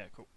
Yeah, cool.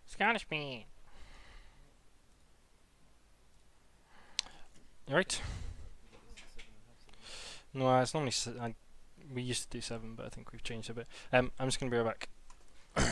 Scottish me. Right. No, it's normally we used to do 7, but I think we've changed a bit. I'm just gonna be right back. Right.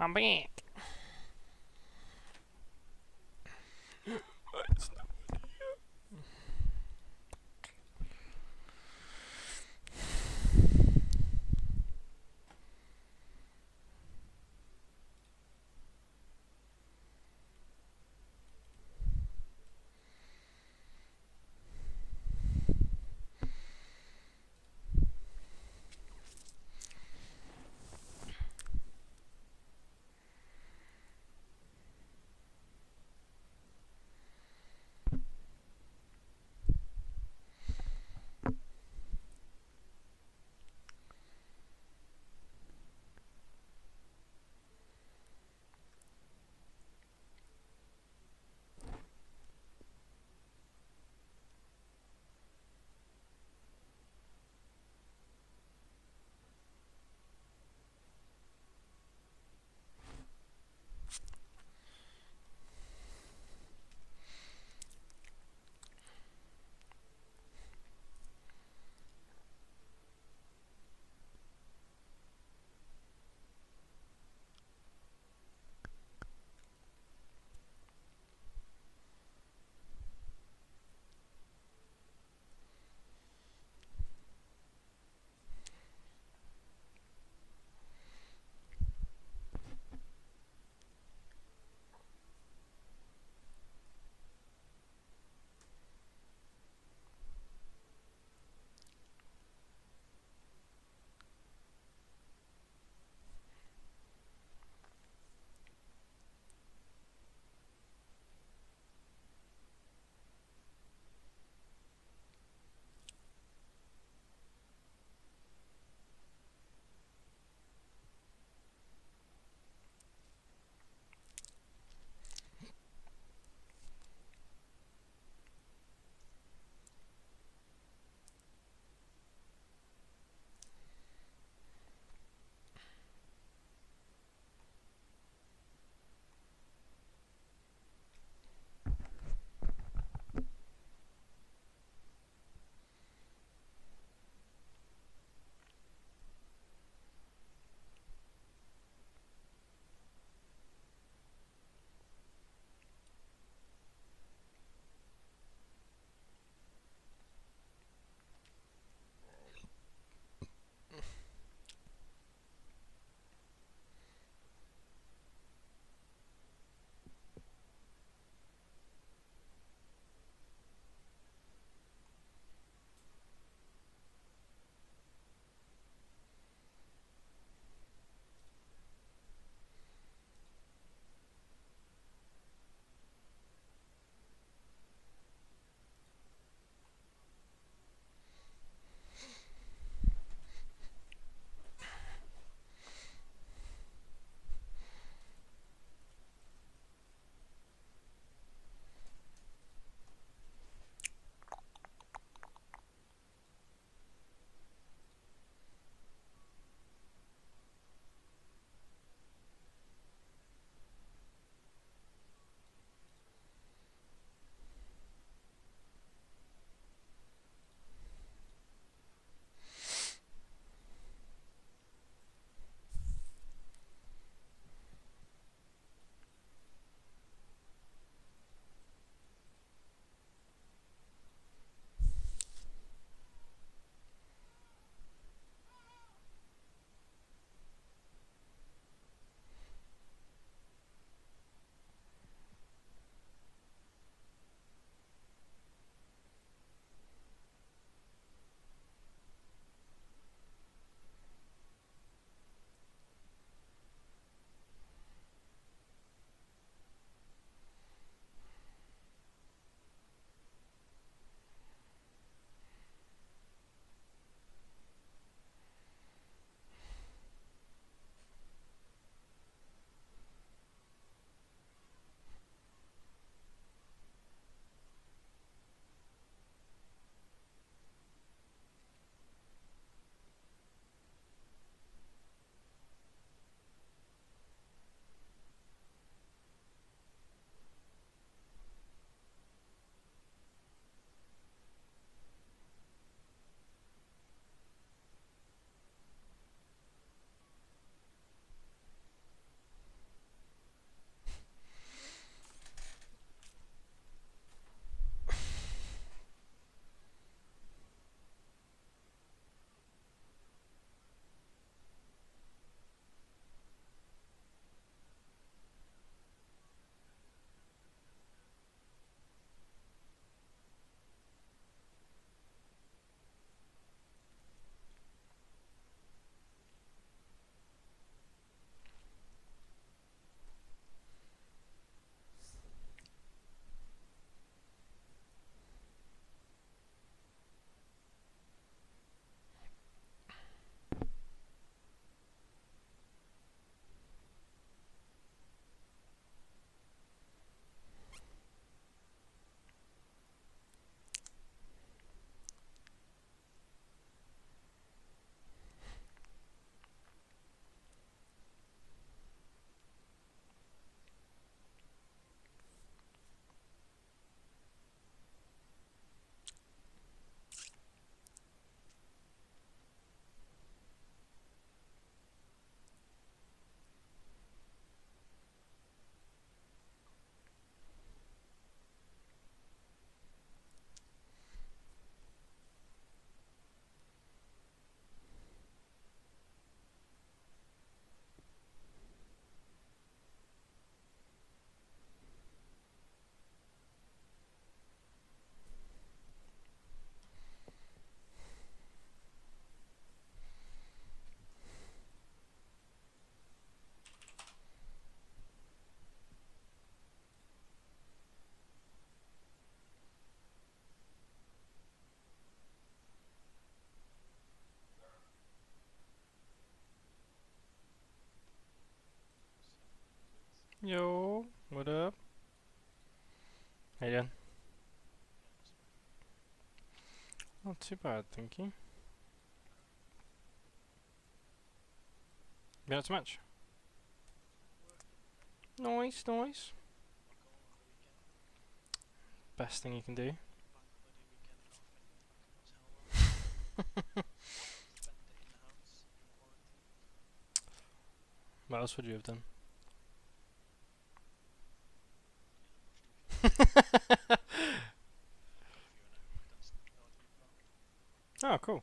I'm back. Yo, what up? How you doing? Not too bad, thank you. Been out to match? Nice, nice. Best thing you can do. What else would you have done? Oh, cool.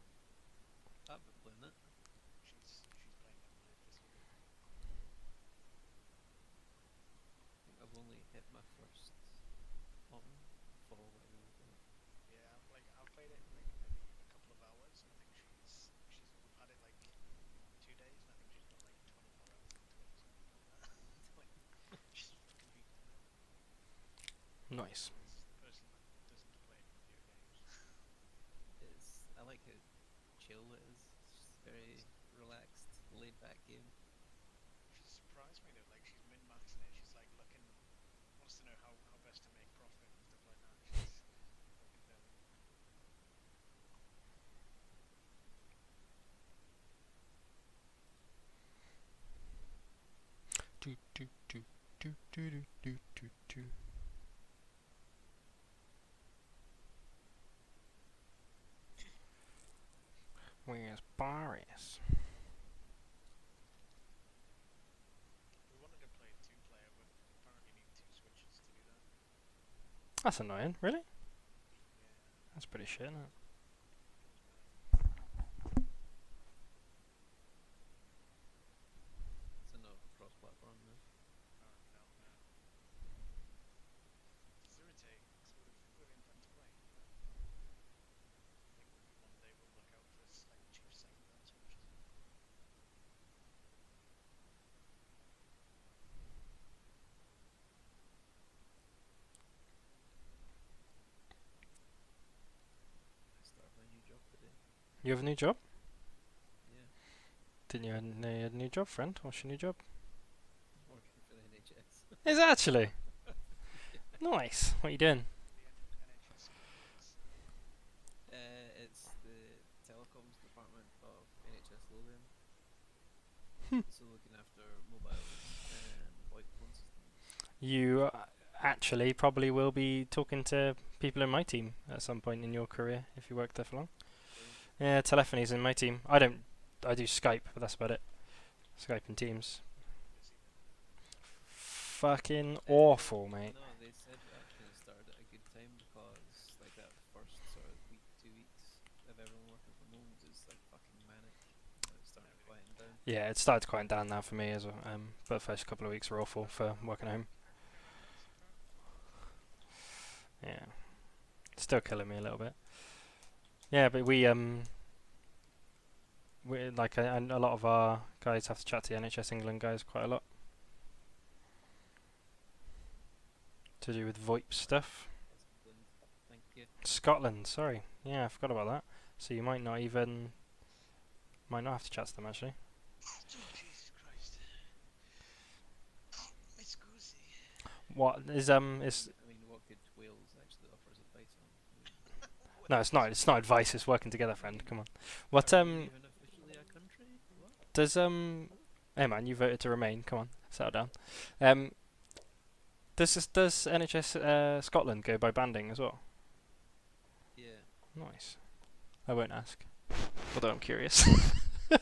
I've been playing it. She's playing it live this week. I think I've only hit my first button for whatever you call it. Yeah, I've played it like maybe a couple of hours, and I think we've had it like 2 days, and I think she's got like 24 hours into it or something like that. Like, she's fucking hooked on it. Nice. As the person that doesn't play video games. I like how chill it is. It's just very relaxed, laid back game. She's surprised me though. Like she's min-maxing it. She's like wants to know how best to make profit and stuff like that. She's fucking doing it. Do do do do do do do do do. Where's Boris? We wanted to play 2-player, but apparently need 2 switches to do that. That's annoying. Really? Yeah. That's pretty shit, isn't it? It's not cross-platform though. Apparently not. No. It's irritating because we really intend to play. I think one day we'll look out for like cheap second-hand switches. I started my new job today. You have a new job? Yeah, Didn't you know you had a new job, friend? What's your new job? working for the NHS. Is it actually? Nice. What are you doing? The NHS Scotland. It's the telecoms department of NHS Lothian. So looking after mobiles and VoIP phone systems. You actually probably will be talking to people in my team at some point in your career if you work there for long. Really? Yeah, telephony's in my team. I do Skype, but that's about it. Skype and Teams. Busy then. Fucking awful, mate. No, they said it actually started at a good time because like that first sort of week, 2 weeks of everyone working from home was like fucking manic. And it's starting to quieten down. Yeah, it started to quieten down now for me as well. But the first couple of weeks were awful for working at home. Yeah, still killing me a little bit. Yeah, but we like a lot of our guys have to chat to the NHS England guys quite a lot to do with VoIP stuff. England, thank you. Scotland, sorry. Yeah, I forgot about that. So you might not have to chat to them actually. Oh, Jesus Christ. It's Goosey. What is I mean, what could Wales actually offer us advice on? No, it's not. It's not advice. It's working together, friend. Come on. What Are we even officially a country? What? does Hey man, you voted to remain. Come on, settle down. Does NHS Scotland go by banding as well? Yeah. Nice. I won't ask, although I'm curious. Yeah, it's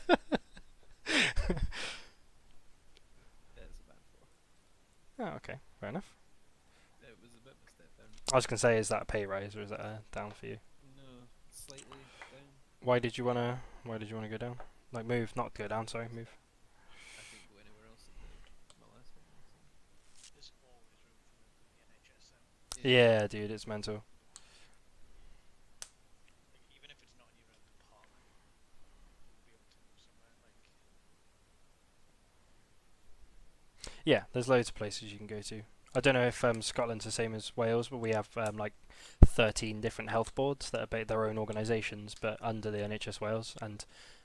a band 4. Oh, okay, fair enough. It was a bit of a step down. I was gonna say, is that a pay rise or is that a down for you? No, slightly down. Why did you wanna go down? Like move, not go down. Sorry, move. I couldn't go anywhere else at my last one. There's always room for movement in the NHS though. So. Yeah, dude, it's mental. Like, even if it's not in your own department, you'll be able to move somewhere. Like, Yeah, there's loads of places you can go to. I don't know if Scotland's the same as Wales, but we have like 13 different health boards that are their own organisations, but under the NHS Wales, and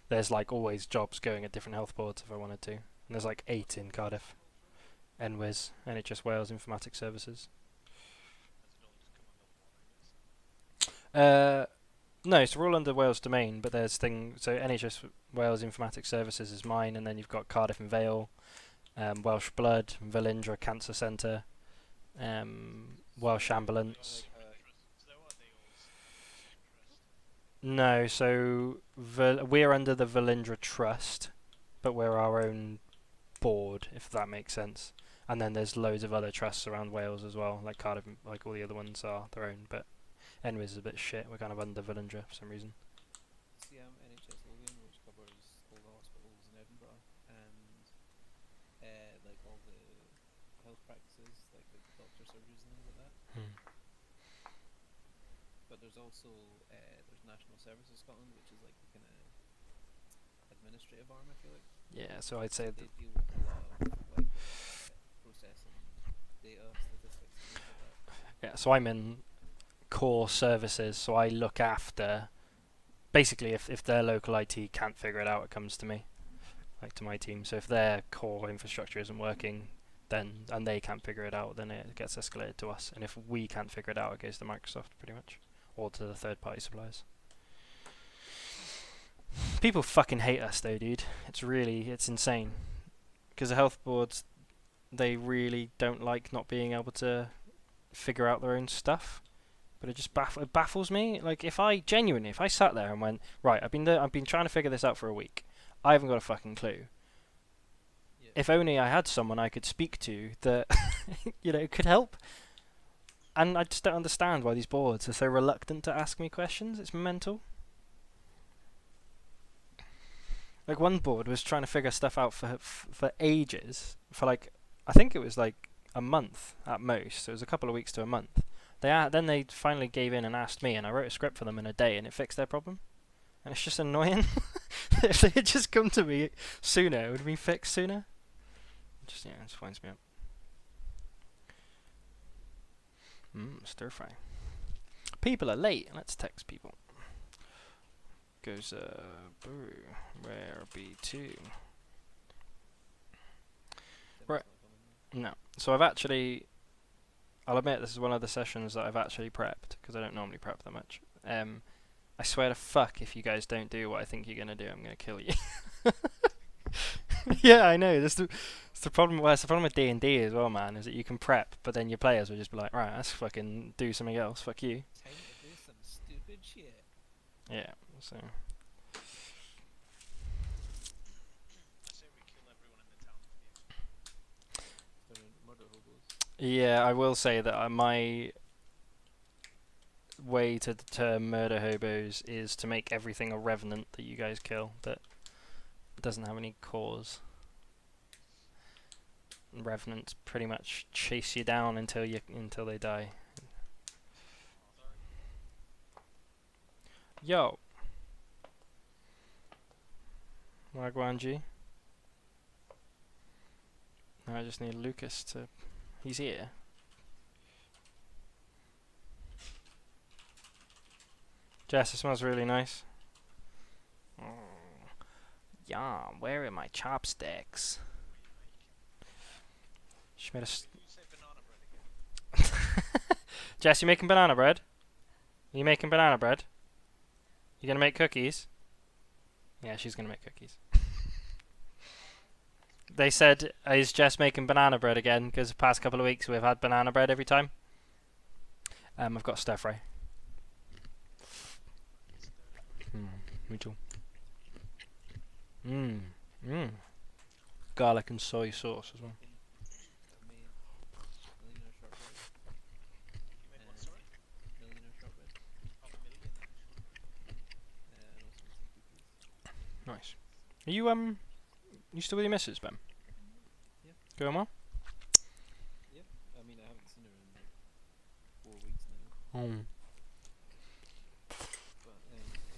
there's like always jobs going at different health boards if I wanted to. And there's like 8 in Cardiff. NWIS, NHS Wales Informatics Services. Does it all just come under one, I guess? No, so we're all under Wales domain, but there's so NHS Wales Informatics Services is mine, and then you've got Cardiff and Vale, Welsh Blood, Velindre Cancer Centre, Welsh Ambulance. So are they all interest? No, so we're under the Velindre Trust, but we're our own board, if that makes sense. And then there's loads of other trusts around Wales as well, like Cardiff, like all the other ones are their own. But NWIS is a bit shit. We're kind of under Velindre for some reason. See, NHS Lothian, which covers all the hospitals in Edinburgh and like all the health practices, like the doctor surgeries and things like that. But there's also there's National Services Scotland, which is like the kind of administrative arm, I feel like. Yeah, so I'd say They deal with a lot of like processing data, statistics, and things like that. yeah, so I'm in core services, so I look after. Basically, if their local IT can't figure it out, it comes to me, like to my team. So if their core infrastructure isn't working, then and they can't figure it out, then it gets escalated to us. And if we can't figure it out, it goes to Microsoft pretty much, or to the third-party suppliers. People fucking hate us though, dude. It's insane. Because the health boards, they really don't like not being able to figure out their own stuff. But it just it baffles me. Like if I sat there and went, right, I've been trying to figure this out for a week. I haven't got a fucking clue. Yeah. If only I had someone I could speak to that, could help. And I just don't understand why these boards are so reluctant to ask me questions. It's mental. Like one board was trying to figure stuff out for ages. For like, I think it was like a month at most. So it was a couple of weeks to a month. Then they finally gave in and asked me, and I wrote a script for them in a day, and it fixed their problem. And it's just annoying. If they had just come to me sooner, it would have been fixed sooner. It just winds me up. Stir fry. People are late. Let's text people. Goes brew rare B2. Right. No. So I'll admit this is one of the sessions that I've actually prepped, because I don't normally prep that much. I swear to fuck, if you guys don't do what I think you're gonna do, I'm gonna kill you. Yeah, I know. It's the problem. Well, it's the problem with D&D as well, man. Is that you can prep, but then your players will just be like, right, let's fucking do something else. Fuck you. Time to do some stupid shit. Yeah. So. I say we kill everyone in the town with you. Starting murder hobos. Yeah, I will say that my way to deter murder hobos is to make everything a revenant that you guys kill that doesn't have any cause. Revenants pretty much chase you down until they die. Yo, Wagwan G. Now I just need Lucas to. He's here. Jess, it smells really nice. Oh. Yum, where are my chopsticks? She made a. You say banana bread again. Jess, you making banana bread? Are you making banana bread? You gonna make cookies? Yeah, she's gonna make cookies. They said, is Jess making banana bread again? Because the past couple of weeks we've had banana bread every time. I've got stir fry. Me too. Garlic and soy sauce as well. I made millionaire shortbread. You made what, sorry? Millionaire shortbread. Oh, millionaire. And also made some cookies. Nice. Are you still with your missus, Ben? Yeah. Going well? Yep. I mean, I haven't seen her in like 4 weeks now. Oh. But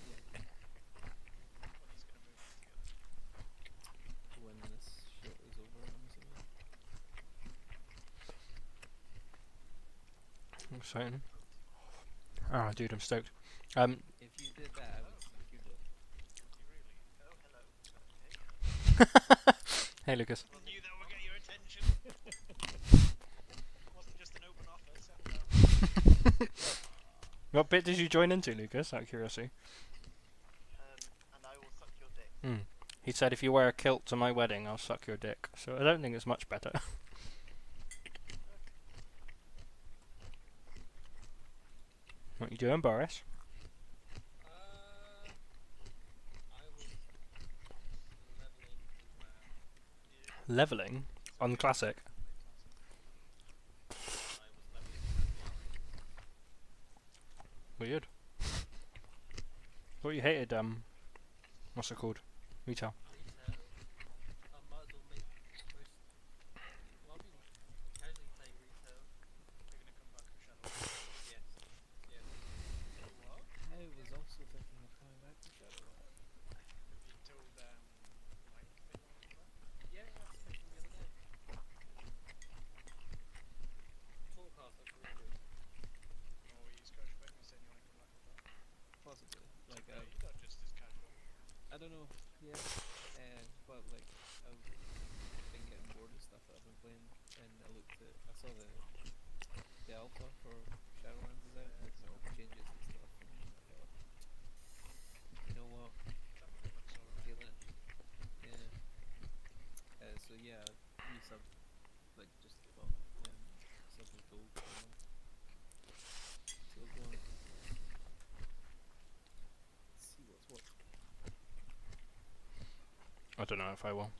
yeah, When he's gonna move in together. when this shit is over, I'm assuming. Exciting. Oh, dude, I'm stoked. If you did that, I would suck your dick. Would you really? Oh, hello. Hey. Hey, Lucas. I knew that would get your attention. What bit did you join into, Lucas? Out of curiosity. And I will suck your dick. He said, if you wear a kilt to my wedding, I'll suck your dick. So I don't think it's much better. What you doing, Boris? I was leveling in WoW. Leveling on classic. I was leveling in Weird. Thought you hated what's it called? Retail. retail. I might as well make most. Well, I've been casually playing retail. You're gonna come back to Shadowlands. Yes. Yeah. What? I was also thinking of coming back to Shadowlands. Have you told Mike that you want to come back? Yeah, I spoke to him the other day. Forecast looks really good. Or were you Scottish friend? You said you want to come back as well. Possibly. Like, Like, not just as casual. I don't know. Yeah. But like, I've been getting bored of stuff that I've been playing, and I saw the alpha for Shadowlands is out, looking at all the changes and stuff, and I thought, you know what, That looks alright. feeling it. Yeah. So yeah, resub, like just well, sub with gold for a month. Still going. See what's what. I don't know if I will.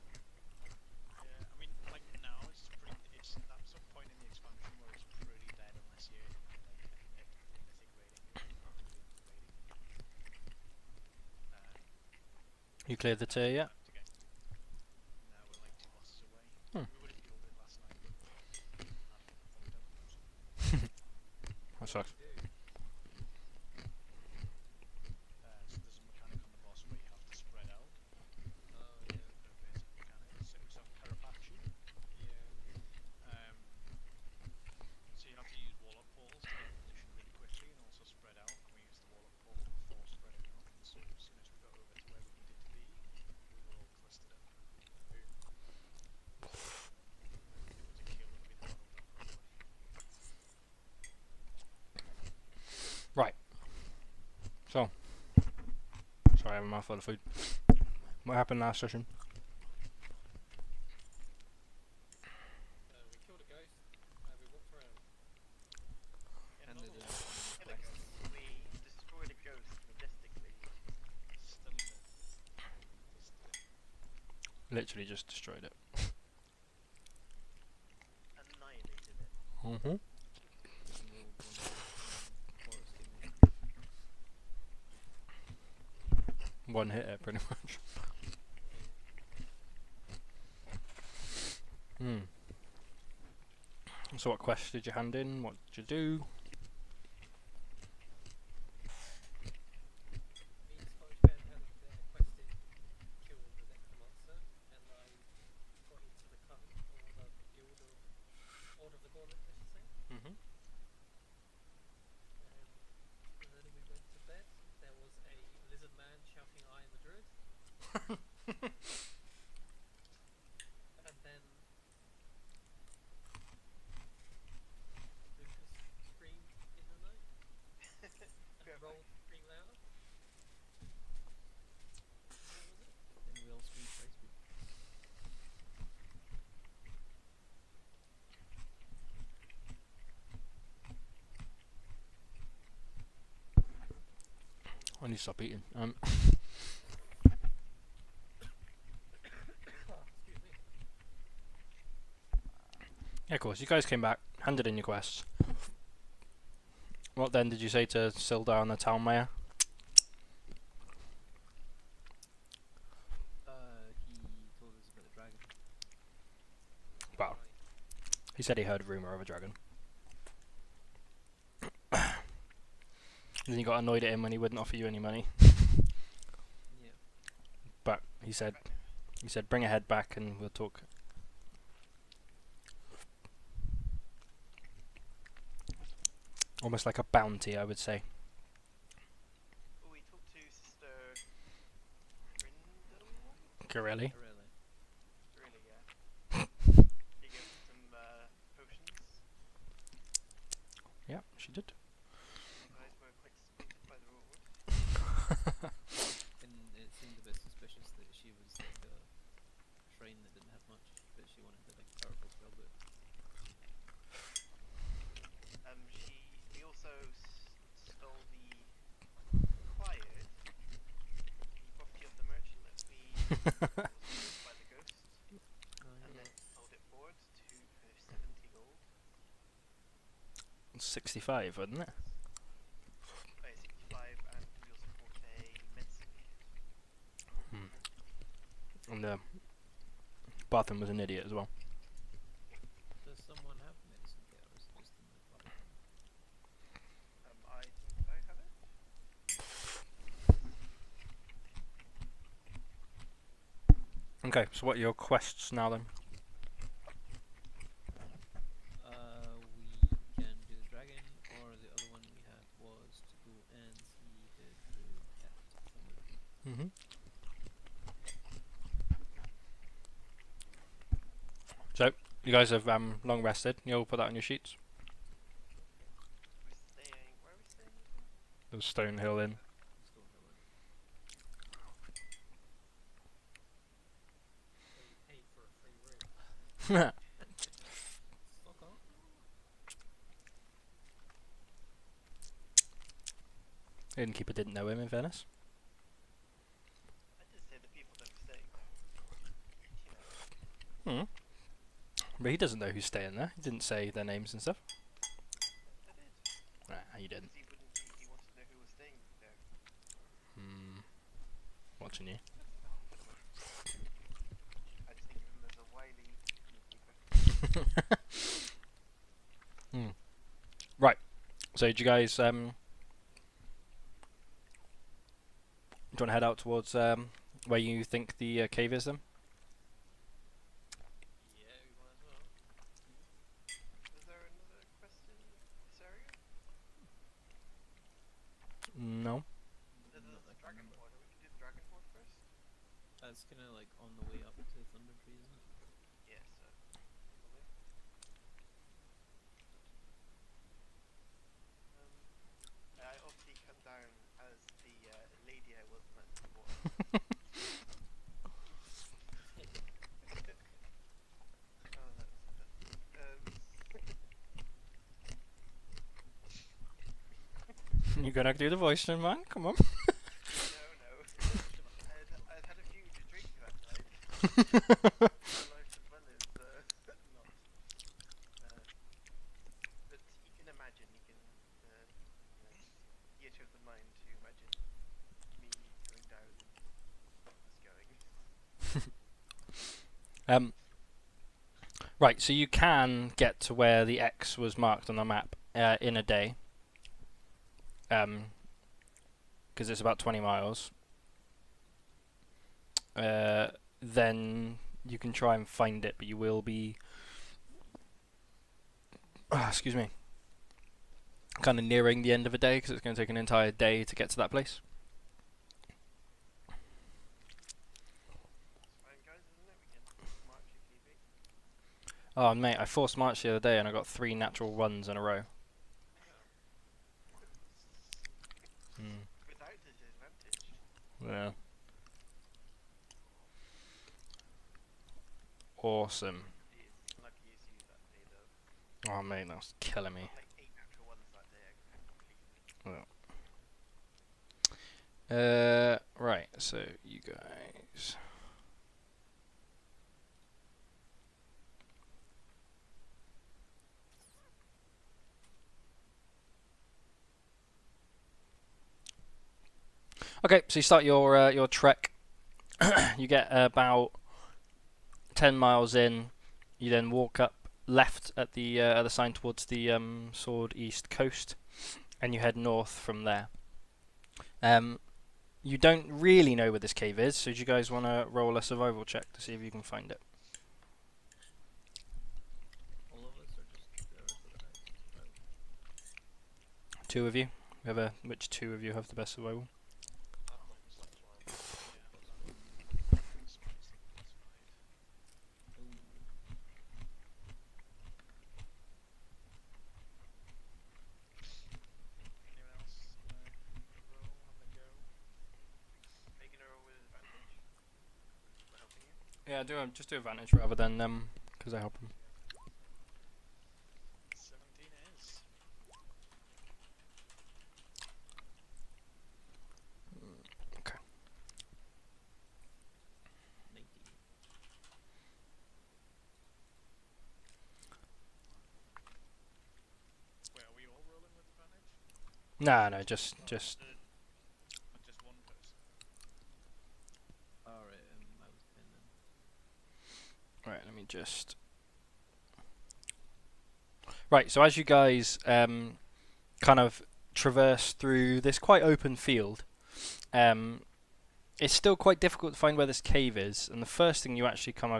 Yeah, I mean, like now it's that some point in the expansion where it's pretty dead unless you're in like a mythic raiding group or doing raiding. You cleared the tier yet? To get now we're like 2 bosses away. Hmm. We would have killed it last night, but I fucked up. That sucks. So there's a mechanic on the boss where you have to spread out. Oh yeah. The basic mechanic. So it's on Karapachi. Yeah. So you have to use warlock portals to get in position really quickly and also spread out. And we used the warlock portal before spreading out. And so as soon as we got over to where we needed to be, we were all clustered up. Boom. It was a kill if we'd huddled up properly. Right. So. Sorry, I have a mouthful of food. What happened last session? We killed a ghost. We walked around. Yeah, And not did a it. lot. Quest. We destroyed a ghost majestically. Stunned it. Just Literally just destroyed it. Annihilated it. Mm-hmm. One hit it, pretty much. So what quest did you hand in? What did you do? Me and Scottish Ben had a quest in kill the Necromancer, and I got into the Coven, or the Guild of Order of the Gauntlet, I should say. Mm-hmm. And then we went to bed. There was a lizard man shouting, "I am a druid." And then Lucas screamed in the night and rolled pretty loud. And that was it. And we all screamed twice. I need to stop eating. Excuse me. Yeah, of course. You guys came back, handed in your quests. What then did you say to Sildar and the town mayor? He told us about the dragon. Well, he said he heard a rumour of a dragon. Then you got annoyed at him when he wouldn't offer you any money. Yeah. But he said, bring a head back and we'll talk. Almost like a bounty, I would say. Oh, we talked to Sister Brindle? Corelli. Really. Really, yeah. He gave us some potions. Yeah, she did. by the ghost, Oh, and yeah. then sold it forward to for 70 gold. 65, wasn't it? 65, and we also bought a medicine kit. And Bartham was an idiot as well. Does someone have medicine kit, or is it just in the party? I think I have it. Okay, so what are your quests now then? We can do the dragon, or the other one we had was to go and see the druid at Thundertree. Mm-hmm. So, you guys have long rested. You'll put that on your sheets. We're staying. Where are we staying again? The Stone Hill Inn. Stonehill Inn. So you paid for a free room. Fuck off. Innkeeper didn't know him, in fairness. I did say the people that were staying there. You know, But he doesn't know who's staying there. He didn't say their names and stuff. I did. Nah, you didn't. Because he wouldn't. He wanted to know who was staying there. Watching you. I just think of him as a wily innkeeper. Right. So, do you guys do you want to head out towards where you think the cave is then? Yeah, we might as well. Is there another quest in this area? No. There's Not a that I can dragon remember. water. We can do the dragon water first. That's kind of like on the way up to Thundertree, isn't it? Yes. Probably. I obviously come down as the lady I was met before. Oh, that was fantastic. You gonna do the voice then, man? Come on. No. I'd had a few drinks that night. My life as well is not. But you can imagine, you can theatre of the mind to imagine me going down and us going. Right, so you can get to where the X was marked on the map in a day. Because it's about 20 miles. Then you can try and find it, but you will be excuse me, kind of nearing the end of a day because it's going to take an entire day to get to that place. It's fine, guys, isn't it? We can march if need be. Oh, mate, I forced March the other day and I got 3 natural runs in a row. Without disadvantage. Yeah. Awesome. Lucky it's you that day, though. Oh, mate, that was killing me. Like 8 natural ones that day. I completely. Right, so you guys. Okay, so you start your trek. You get about 10 miles in. You then walk up left at the other sign towards the Sword East coast, and you head north from there. You don't really know where this cave is, so do you guys want to roll a survival check to see if you can find it? All of us, or just the rest of the guys? Survival. 2 of you. Which 2 of you have the best survival? I've got plus one. Yeah. Plus one. Plus five. Ooh. Anyone else roll? Have a go. Are you gonna roll with advantage? We're helping you. Yeah, just do advantage rather than because I help them. 17 it is. No, no, just Just one person. Alright, I was pinned then. right. Let me just. Right. So as you guys kind of traverse through this quite open field, it's still quite difficult to find where this cave is. And the first thing you actually come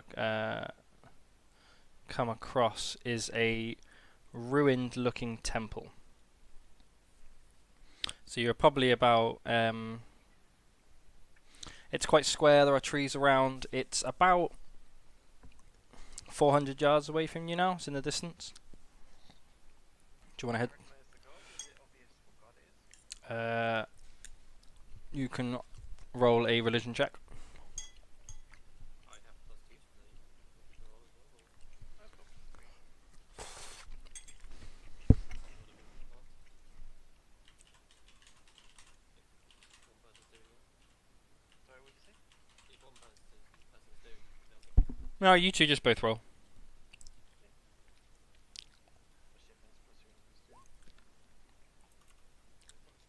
across is a ruined-looking temple. So you're probably about. It's quite square. There are trees around. It's about 400 yards away from you now. It's in the distance. Do you want to head? Recognize the god? Is it obvious what god is? You can roll a religion check. I have plus 2 to me. You can roll as well, or I've got +3. you want to move apart? If one person's doing it. Sorry, what did you say? If one person's doing it, they'll No, you two just both roll. What's your defense plus your wisdom?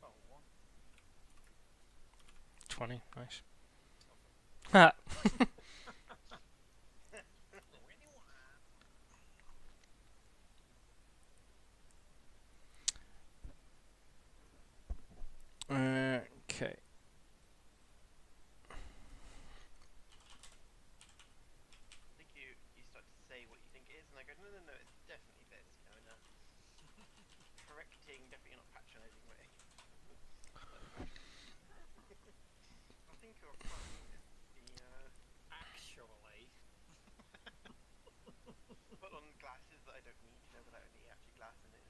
Oh, one. 20. Nice. Ha. Okay. I think you start to say what you think it is, and I go, no, no, no, it's definitely this, you know, in a correcting, definitely not patronising way. I think you're fine. The actually. put on glasses that I don't need, you know, without any actually glass in it.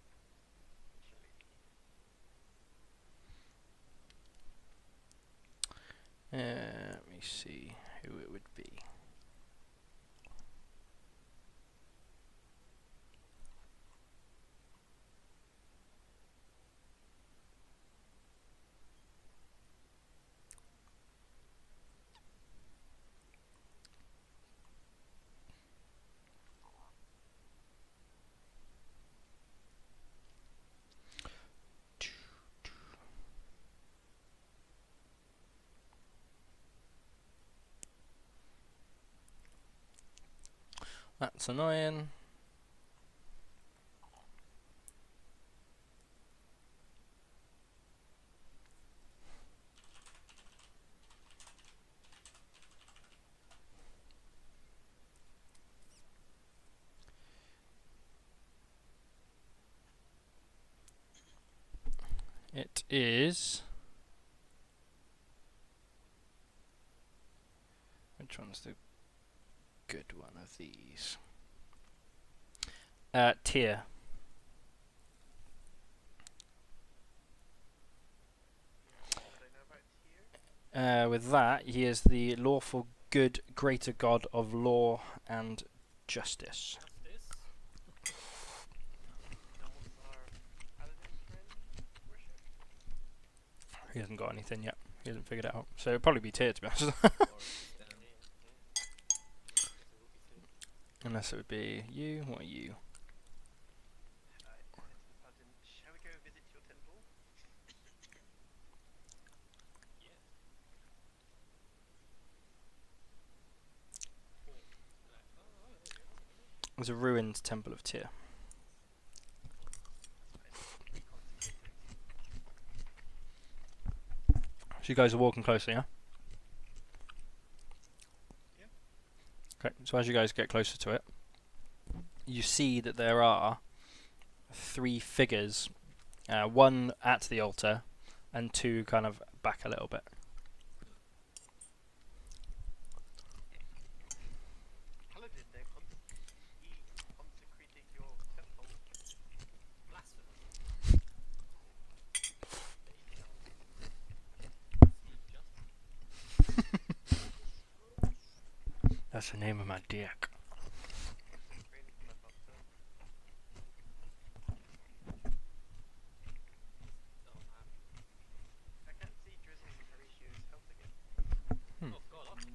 Let me see who it would be. That's annoying. It is. Which one's the good one of these? Tyr. What would I know about here? With that, he is the lawful good greater god of law and justice. Justice. And what's our paladin friend worship? He hasn't got anything yet. He hasn't figured it out. So it'll probably be Tyr, to be honest. Or it's down. Guess it will be 2. Unless it would be you. What are you? Paladin, shall we go visit your temple? Yes. Cool. Oh, there you go. There's a ruined temple of Tyr. So you guys are walking closer, yeah? Yeah. Okay, so as you guys get closer to it, you see that there are 3 figures, one at the altar, and 2 kind of back a little bit. Paladin, they're consecrating your temple. Blasphemous. That's the name of my dick. Really? I thought so. I can't see Drizzle and Horatio's health again. Oh god, I'm You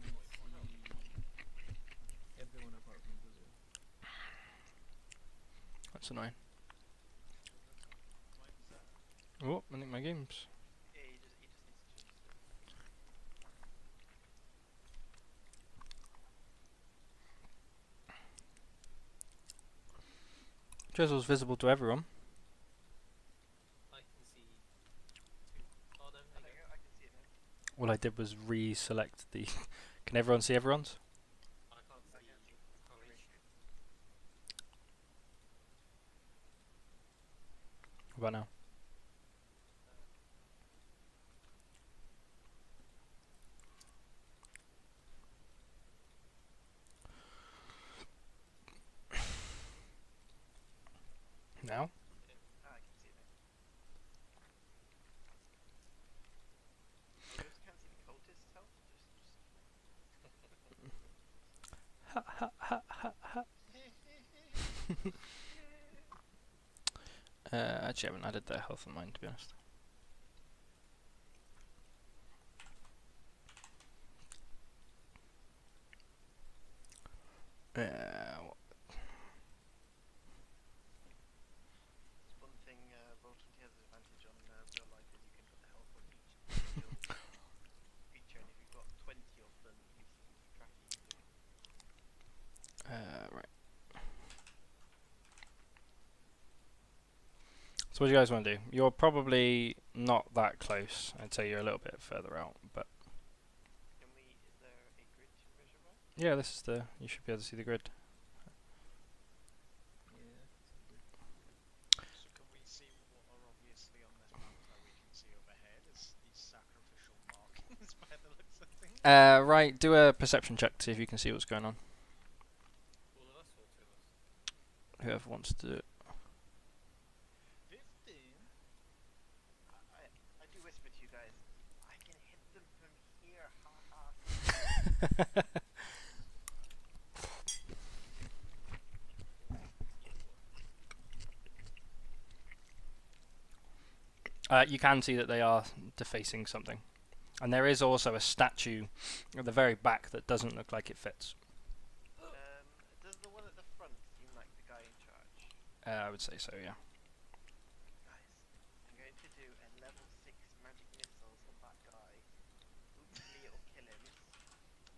see everyone apart from Blizzard. That's annoying. Mine's Oh, I think Maggie. Oops. Yeah, he just needs to change the. Drizzle's visible to everyone. I can see two. Oh no, Oh, there there you you go. go. I can see it now. All I did was reselect the. Can everyone see everyone's? I can't I see. can see. Can't Green reach. screen. What about now? Now? Ah, I can see it now. Oh, you also can't see the cultist's health. Ha ha ha ha ha. Actually, I haven't added their health on mine, to be honest. What- It's one thing Roll20 has an advantage on real life is you can put the health on each individual creature, and if you've got 20 of them, at least you can keep track easily. right. So what do you guys want to do? You're probably not that close. I'd say you're a little bit further out, but Can we? Is there a grid to measure by? yeah, this is the. You should be able to see the grid. Yeah, I can see the grid. So can we see what are obviously on this map that we can see overhead as these sacrificial markings by the looks of things? Right. Do a perception check to see if you can see what's going on. All of us or two of us? Whoever wants to do it. 15. I do whisper to you guys. I can hit them from here. Ha ha. You can see that they are defacing something, and there is also a statue at the very back that doesn't look like it fits. Does the one at the front seem like the guy in charge? I would say so. Yeah. Guys, I'm going to do a level 6 magic missiles on that guy. Hopefully it'll kill him.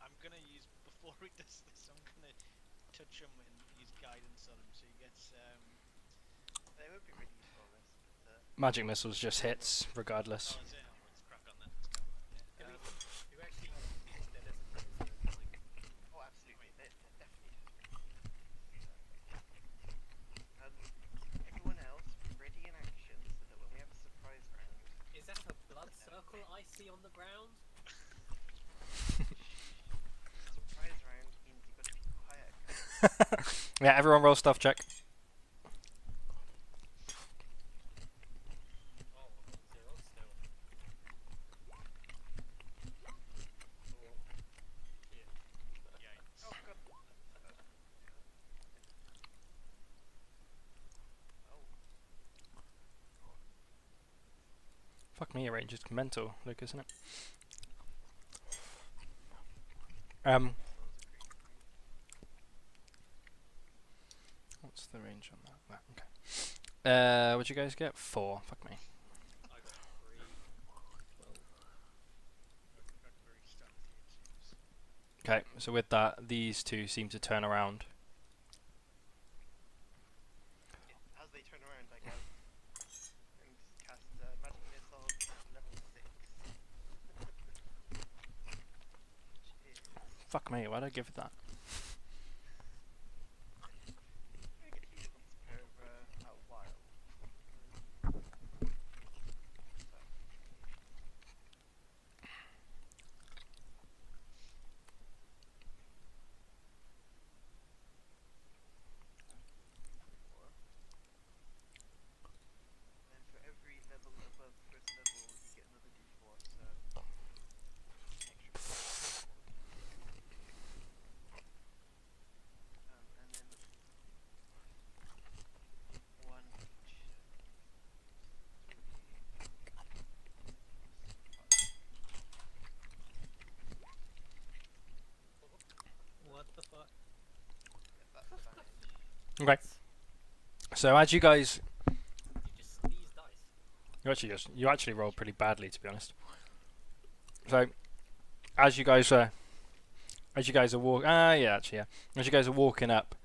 I'm gonna use before he does this. I'm gonna touch him and use guidance on him, so he gets. They would be really useful on this, but Magic missiles just hits regardless. Oh, is it? Oh, let's crack on then. Let's crack on then. Can Yeah. we actually use dead as a predator and like oh, absolutely, they're definitely. Everyone else, ready in action, so that when we have a surprise round, is that a blood circle I see on the ground? surprise round means you've got to be quiet. Yeah. Everyone roll stuff check. Oh, I've got 0 still. Oh, shit. Yikes. Oh god. Oh, Fuck me, your range is mental, Luke, isn't it? that was a great range. What's the range on that? Okay. What'd you guys get? 4. Fuck me. I got 3. 12. That's very stealthy, it seems. Okay, so with that, these two seem to turn around. As they turn around, I go and cast magic missile level 6. Which is Fuck me, why'd I give it that? I get healed once per while. And for every level above first level, you get another d4, so extra. And then one each. What the fuck? That's the damage. Okay. So as you guys, You just sneeze dice. You actually rolled pretty badly, to be honest. So as you guys are As you guys are As you guys are walking up,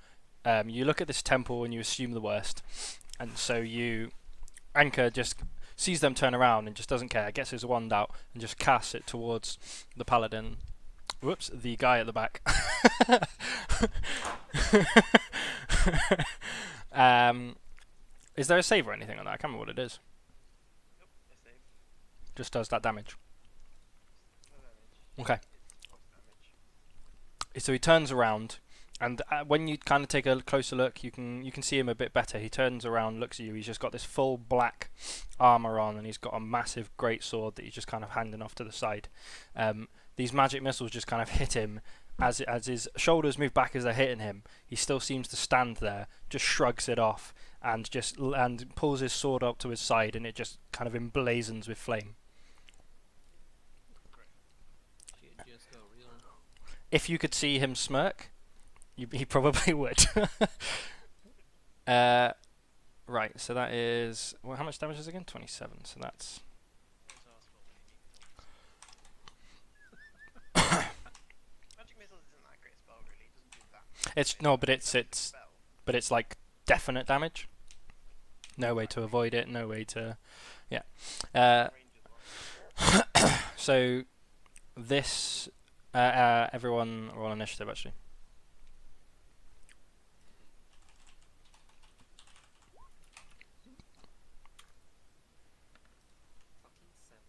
you look at this temple and you assume the worst, and so Anka just sees them turn around and just doesn't care. Gets his wand out and just casts it towards the paladin. Whoops, the guy at the back. Is there a save or anything on that? I can't remember what it is. Nope, I save. Just does that damage. No damage. Okay. It's off damage. So he turns around, and when you kind of take a closer look, you can see him a bit better. He turns around, looks at you. He's just got this full black armor on, and he's got a massive great sword that he's just kind of handing off to the side. These magic missiles just kind of hit him as his shoulders move back as they're hitting him. He still seems to stand there, just shrugs it off, and pulls his sword up to his side, and it just kind of emblazons with flame. Shit just got real. If you could see him smirk, he probably would. Right, so that is... Well, how much damage is it again? 27, so that's... Magic missiles isn't that great spell, really. It doesn't do that. Spell. But it's like definite damage. No way to avoid it, no way to... Yeah. Range as well. So, this... everyone roll initiative, actually. Fucking 7,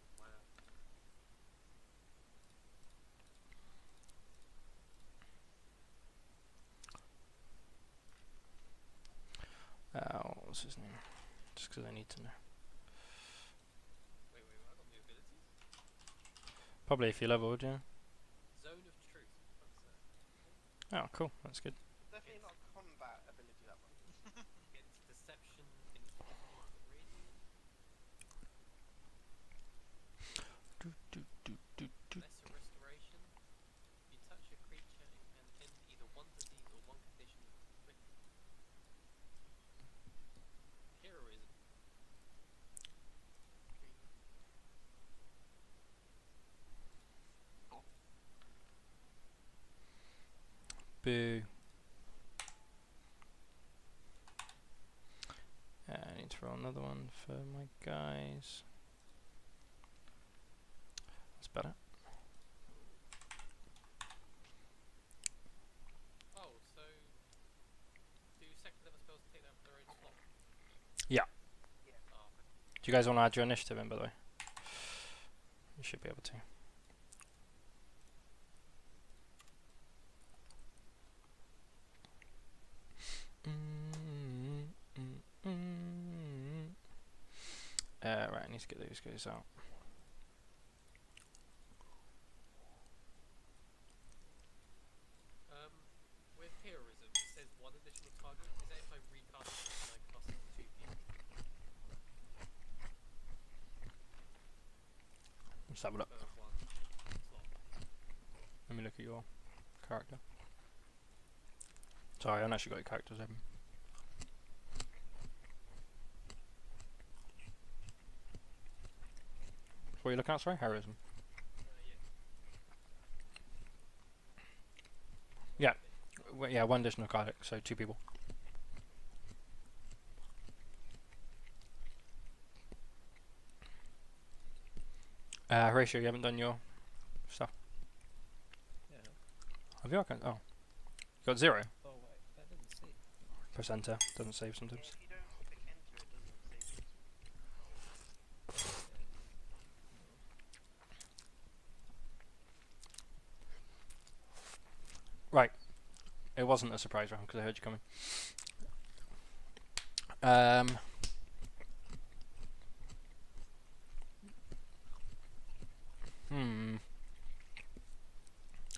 wow. What's his name? Just because I need to know. Wait, I got new abilities? Probably if you leveled, yeah. Zone of Truth. What's that? Oh, cool. That's good. Definitely not combat ability, that one. Gets Deception in 50 foot radius. Lesser Restoration. You touch a creature and end either one disease or one condition quickly. Heroism. Boo. I need to roll another one for my guys. That's better. Oh, so do second level spells take that for their own slot? Yeah. Yeah. Oh, okay. Do you guys want to add your initiative in, by the way? You should be able to. Right, I need to get those guys out. With heroism, it says one additional target. Is that if I recast it and I cast it to 2 people? Let's have a look. Per one slot. Let me look at your character. Sorry, I haven't actually got your characters open. What are you looking at, sorry? Heroism. Yeah. Yeah, one additional card, so 2 people. Horatio, you haven't done your stuff. Yeah. Have you? Okay. Oh. You got 0. Oh wait, that didn't say. Press enter. Doesn't save sometimes. If you don't click enter, it doesn't save it. Right. It wasn't a surprise round because I heard you coming.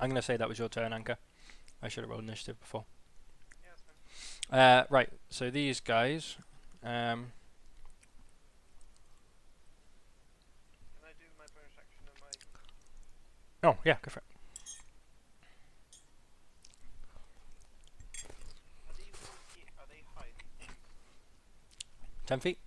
I'm going to say that was your turn, Anka. I should have rolled initiative before. Yeah, that's fine. Right, so these guys... Can I do my bonus action and my... oh, yeah, go for it. Are these all are they high, these things? 10 feet?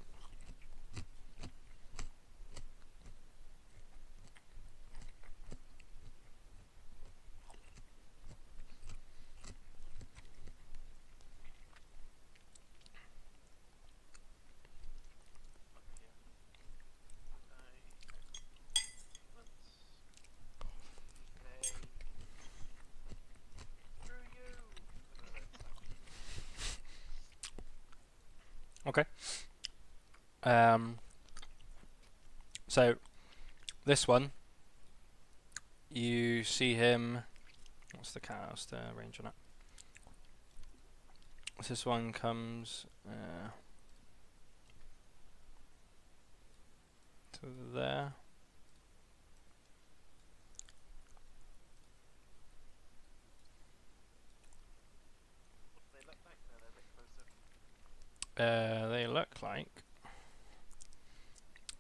Okay. So this one, you see him. What's the range on it? This one comes to there. What do they look like? No, they're a bit closer. They look like.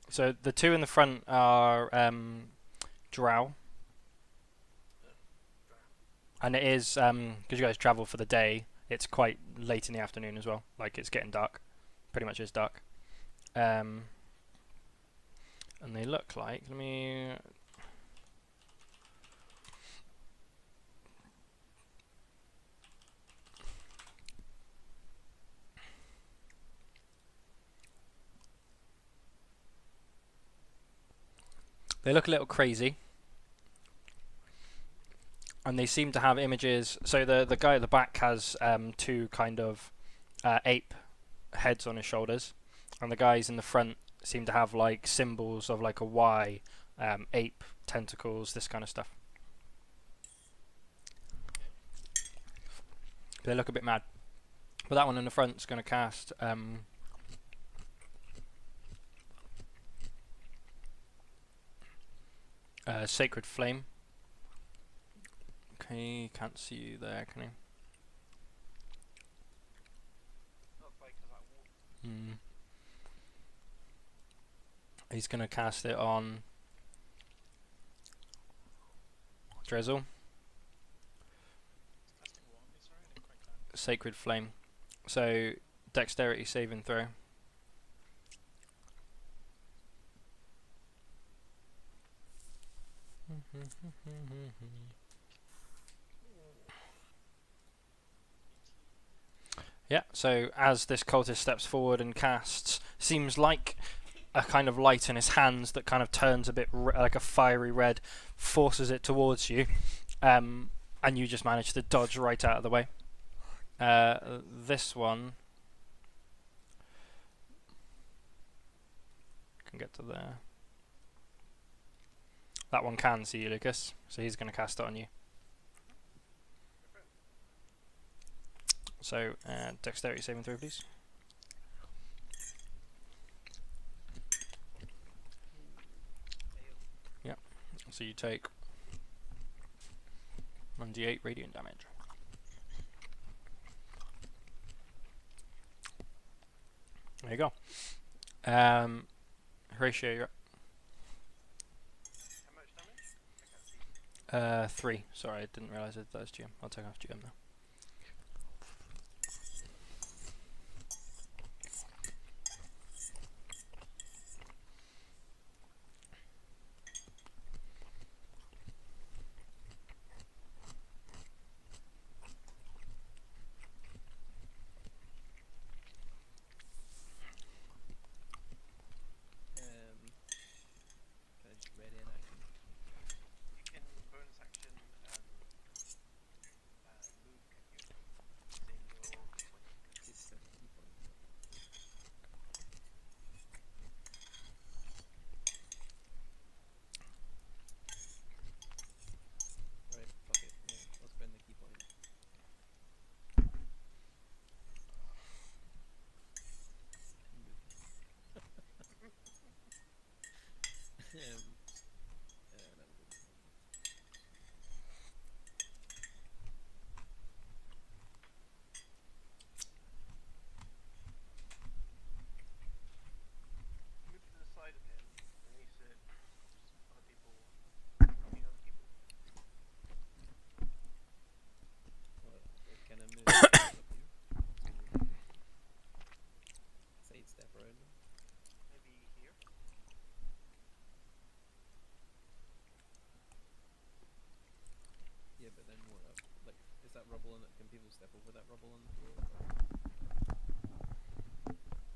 So the two in the front are drow, and it is because you guys travel for the day. It's quite late in the afternoon as well. Like it's getting dark, pretty much is dark. And they look like. Let me. They look a little crazy. And they seem to have images. So the guy at the back has two kind of ape heads on his shoulders, and the guys in the front seem to have like symbols of like a Y, ape tentacles, this kind of stuff. They look a bit mad. But that one in the front's going to cast Sacred Flame. Okay, can't see you there, can he? Not quite because I walked. He's going to cast it on Drizzle. Casting what on me? Sorry, I didn't quite catch. Sacred Flame. So, dexterity saving throw. Yeah, so as this cultist steps forward and casts, seems like a kind of light in his hands that kind of turns a bit like a fiery red, forces it towards you, and you just manage to dodge right out of the way. This one can get to there. That one can see you, Lucas, so he's going to cast it on you. So, dexterity saving throw, please. Yep. So you take 1d8 radiant damage. There you go. Horatio, you're up. How much damage? I can't see. 3. Sorry, I didn't realise that was GM. I'll take off GM now. Kind of just ready in action. You can bonus action move, can you? Using your key point. It's 7 key points. Right, fuck it. Yeah, I'll spend the key point. That was it. Move to the side of him, release it, other people, helping other people. Can I move up here? Side step around them? Maybe here. Yeah, but then what? Like, is that rubble on it? Can people step over that rubble on the floor?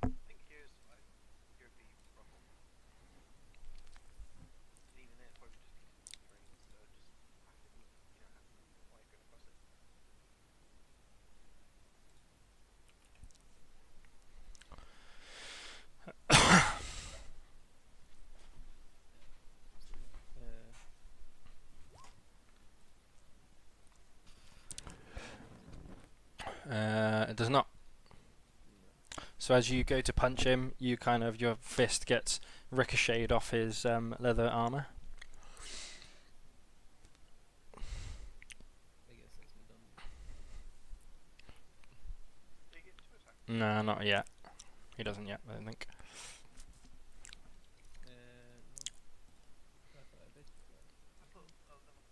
I think here's fine. Here would be rubble. Leaving it probably just be terrain, so just have to move, have to move while you're going across it. It does not. No. So as you go to punch him, you kind of your fist gets ricocheted off his leather armor. I guess that's me done. Do you get 2 attacks? No, not yet. He doesn't yet, I don't think. No. I thought I did. I thought I was level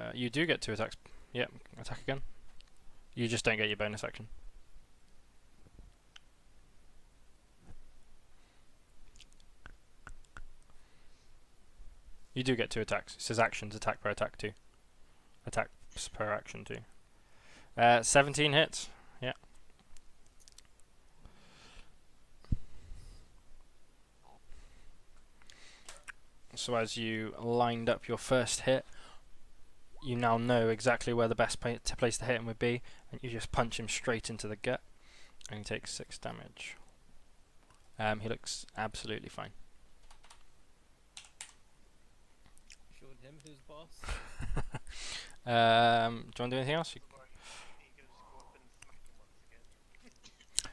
5. You do get 2 attacks. Yep, attack again. You just don't get your bonus action. You do get 2 attacks. It says actions, attack per attack 2. Attacks per action 2. 17 hits. Yeah. So as you lined up your first hit, you now know exactly where the best place to hit him would be, and you just punch him straight into the gut, and he takes 6 damage. He looks absolutely fine. Showed him who's boss. Do you want to do anything else? Or are you going to just go up and smack him once again?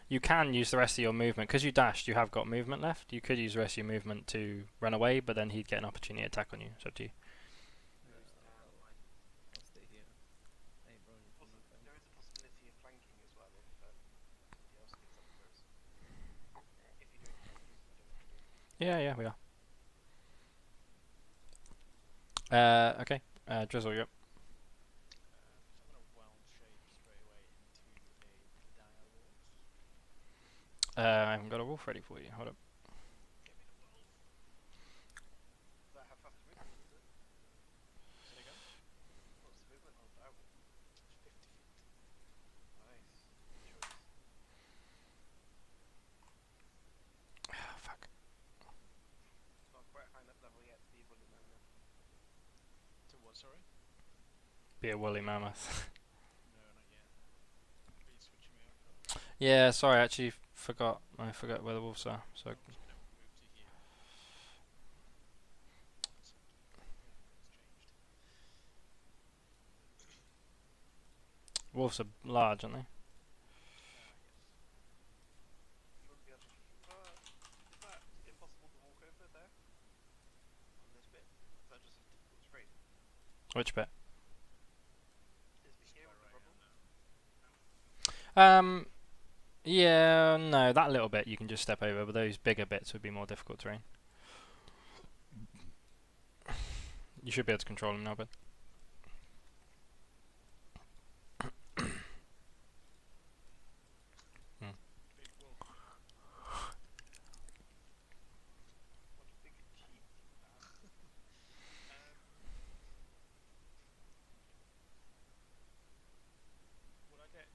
You can use the rest of your movement. Because you dashed, you have got movement left. You could use the rest of your movement to run away, but then he'd get an opportunity attack on you. It's up to you. I'll stay here. I ain't running from Also, anything. there is a possibility of flanking as well if somebody else gets up first. If you're doing flanking, I don't know if you're doing. Yeah, yeah, we are. Okay. Drizzle, you're up. So I'm going to wound shape straight away into a dire wolf. I haven't got a wolf ready for you. Hold up. Get me the wolf! Does that have faster movement, does it? Say again? What's the movement on that wolf? 50 feet. Nice. Good choice. Ah, fuck. Not quite high enough level yet to be a bully mammoth. To what, sorry? Be a woolly mammoth. No, not yet. Are you switching me over? Yeah, sorry, I actually forgot. I forgot where the wolves are. So I'm just going to move to here. One sec. Yeah, it's changed. wolves are large, aren't they? Yes. You won't be able to. Is that impossible to walk over there? On this bit? Is that just a difficult terrain? Which bit? Is it here with the rubble? Yeah, no, that little bit you can just step over, but those bigger bits would be more difficult terrain. You should be able to control them now, but Big wolf. What a big cheek. Would I get...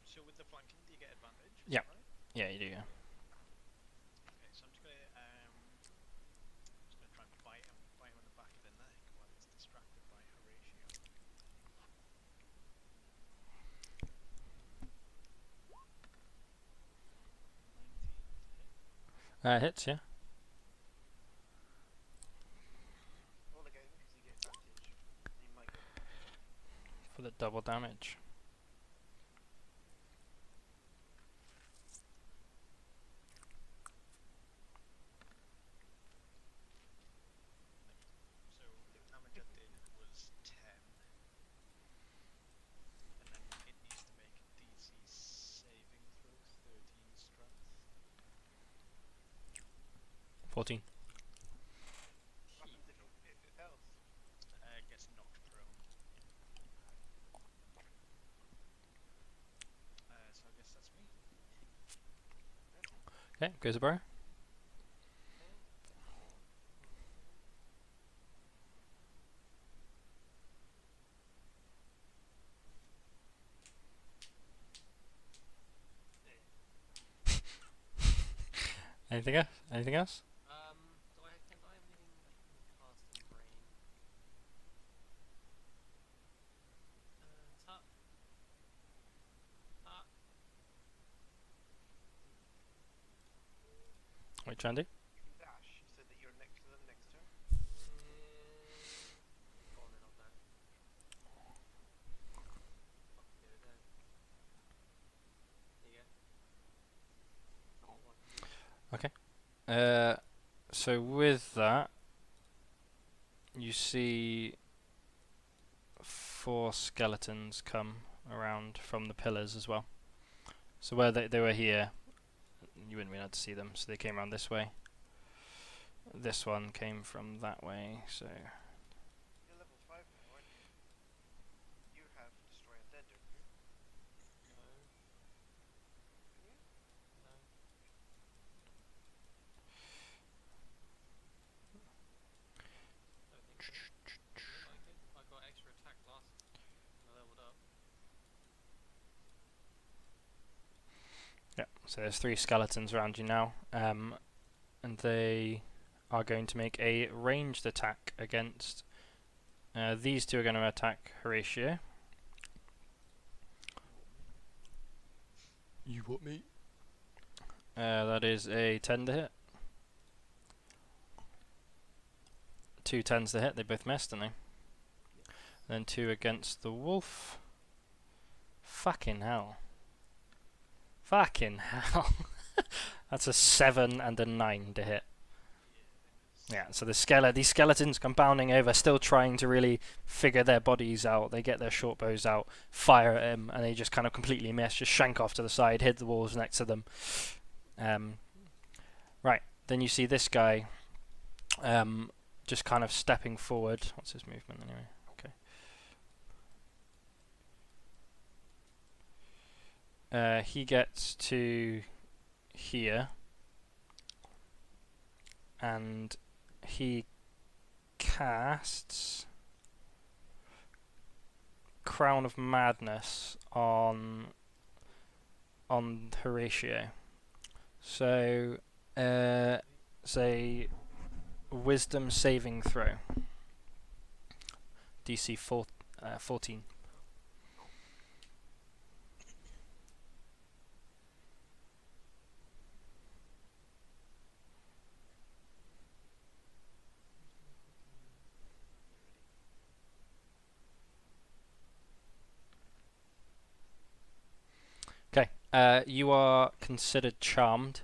So with the flanking, do you get advantage? Is Yeah. that right? yeah, you do. Yeah. Okay, so I'm just going to... try and bite him on the back of the neck while he's distracted by Horatio. 19 to hit. Hits, yeah. Roll again because you get advantage. You might get advantage. For the double damage. So the damage I did was 10. And then it needs to make a DC saving throw, 13 strength. 14. What happens if it fails? Gets knocked prone. So I guess that's me. Okay, goes a bro. Anything else? Anything else? Do I can I have anything I can cast in rain? Tuck. Tuck. Wait, Andy? You can dash so that you're next to them next turn. Go on then, I'll dash. So with that, you see 4 skeletons come around from the pillars as well. So where they were here, you wouldn't be able to see them, so they came around this way. This one came from that way, so You're level 5 now, aren't you? You have Destroy Undead, don't you? No, Can you? no. Don't think so. Doesn't look like it. I got extra attack last when I leveled up. yeah. So there's 3 skeletons around you now, and they are going to make a ranged attack against. These 2 are going to attack Horatio. You what, me? That is a 10 to hit. 2 10s to hit. They both missed, didn't they? Then 2 against the wolf. Fucking hell. Fucking hell. That's a 7 and a 9 to hit. Yeah, so these skeletons come bounding over, still trying to really figure their bodies out. They get their short bows out, fire at him, and they just kind of completely miss, just shank off to the side, hit the walls next to them. Right, then you see this guy just kind of stepping forward. What's his movement anyway? Okay. He gets to here, and he casts Crown of Madness on Horatio. So, say Wisdom saving throw. DC 14. Okay. You are considered charmed.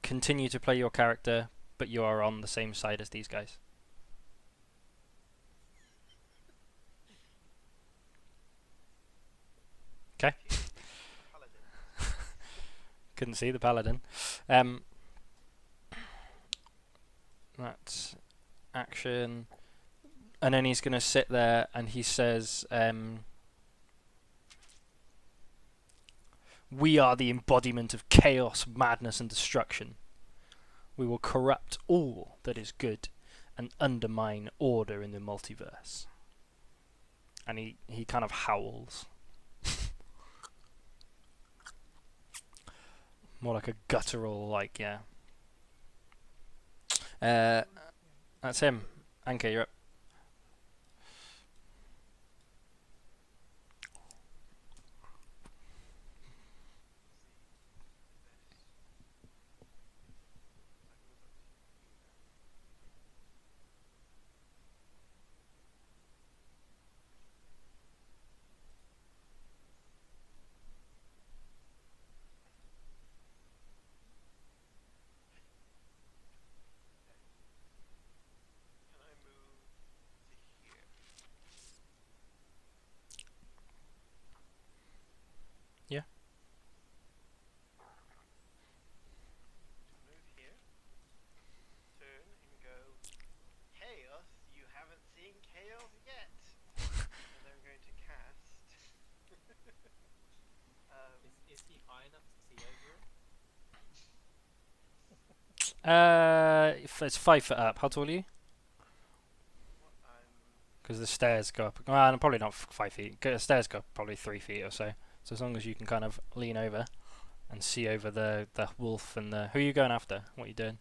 Continue to play your character, but you are on the same side as these guys. Okay. Paladin. Couldn't see the paladin. That's action. And then he's going to sit there and he says, we are the embodiment of chaos, madness, and destruction. We will corrupt all that is good and undermine order in the multiverse. And he kind of howls. More like a guttural, like, yeah. That's him. Anka, you're up. Can I move to here? Yeah. To move here, turn and go, Chaos, you haven't seen chaos yet! And then I'm going to cast. Is he high enough to see over it? It's 5 foot up. How tall are you? What Because the stairs go up. Well, probably not 5 feet. The stairs go up probably 3 feet or so. So as long as you can kind of lean over and see over the wolf and the. Who are you going after? What are you doing?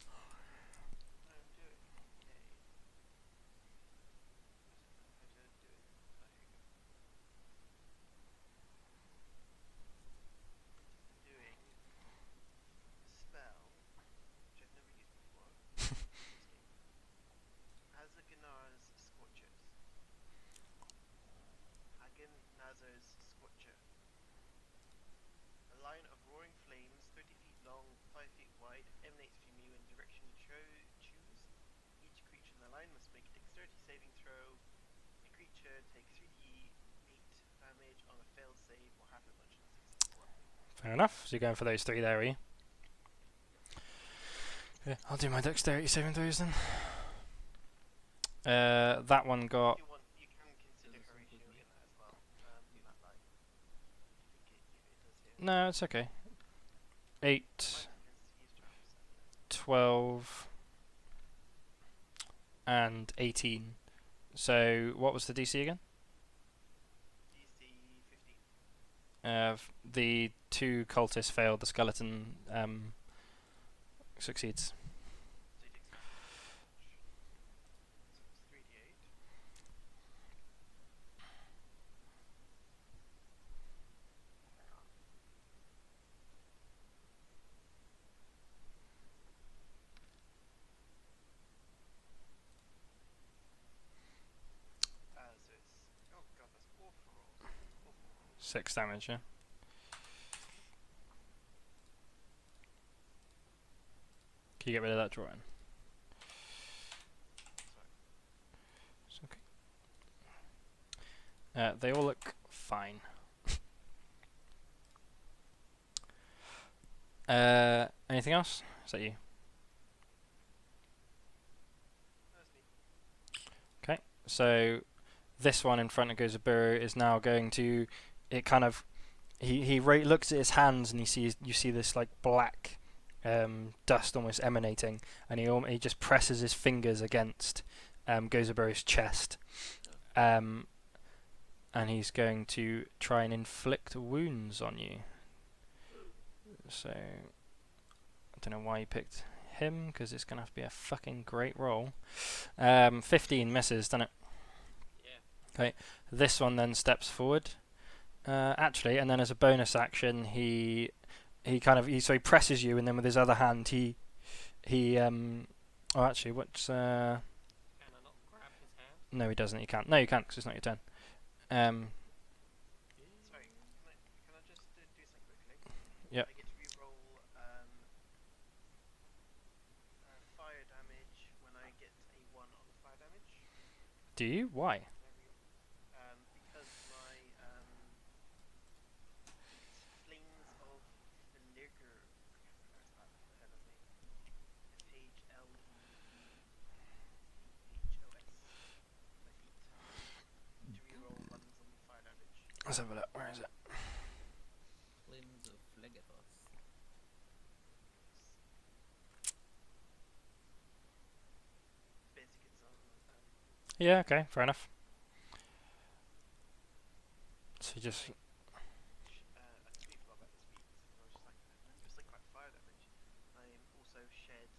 I'm doing how to do it. I'm doing a spell, which I've never used before. Hazaganar's Scorchers. Hagen Nazar's Scorcher. A line of roaring flames, 30 feet long, 5 feet wide, creature takes 3d8 damage on a failed save or half as much on a successful upgrade. Fair enough. So you're going for those 3 there, are you? Yeah, I'll do my dexterity saving throws then. That one got. If you want, you can consider Doesn't Horatio include me. in that as well. That line. If it does hit. No, it's okay. 8, Might against his traps. 12, and 18. So what was the DC again? DC 15. The 2 cultists failed. The skeleton succeeds. So he takes half damage. So it's 3d8. So it's, oh god, that's awful roll. Awful roll. 6 damage, yeah. Can you get rid of that drawing? Sorry. It's okay. They all look fine. Anything else? Is that you? That's me. Okay. So this one in front of Gozaburu is now going to. It kind of. He looks at his hands and you see this like black dust almost emanating, and he just presses his fingers against Gozaburu's chest, and he's going to try and inflict wounds on you. So I don't know why you picked him, because it's gonna have to be a fucking great roll. 15 misses, doesn't it? Yeah. This one then steps forward. Actually, and then as a bonus action, he presses you, and then with his other hand, oh, actually, what's Can I not grab his hand? No, he doesn't. You can't. No, you can't, because it's not your turn. Sorry, can I just do something quickly? Yep. I get to reroll fire damage when I get a 1 on the fire damage. Do you? Why? Because my it's Flames of Vinegar. I can't pronounce that for the hell of me. FHLEEPHOS. Like heat. To reroll ones on the fire damage. Let's have a look. Where is it? Limbs of Phlegethos. Basically, it's on. Yeah. Okay. Fair enough. So you just. I completely forgot about this feat. I was just like, it's like quite fire damage. I also shed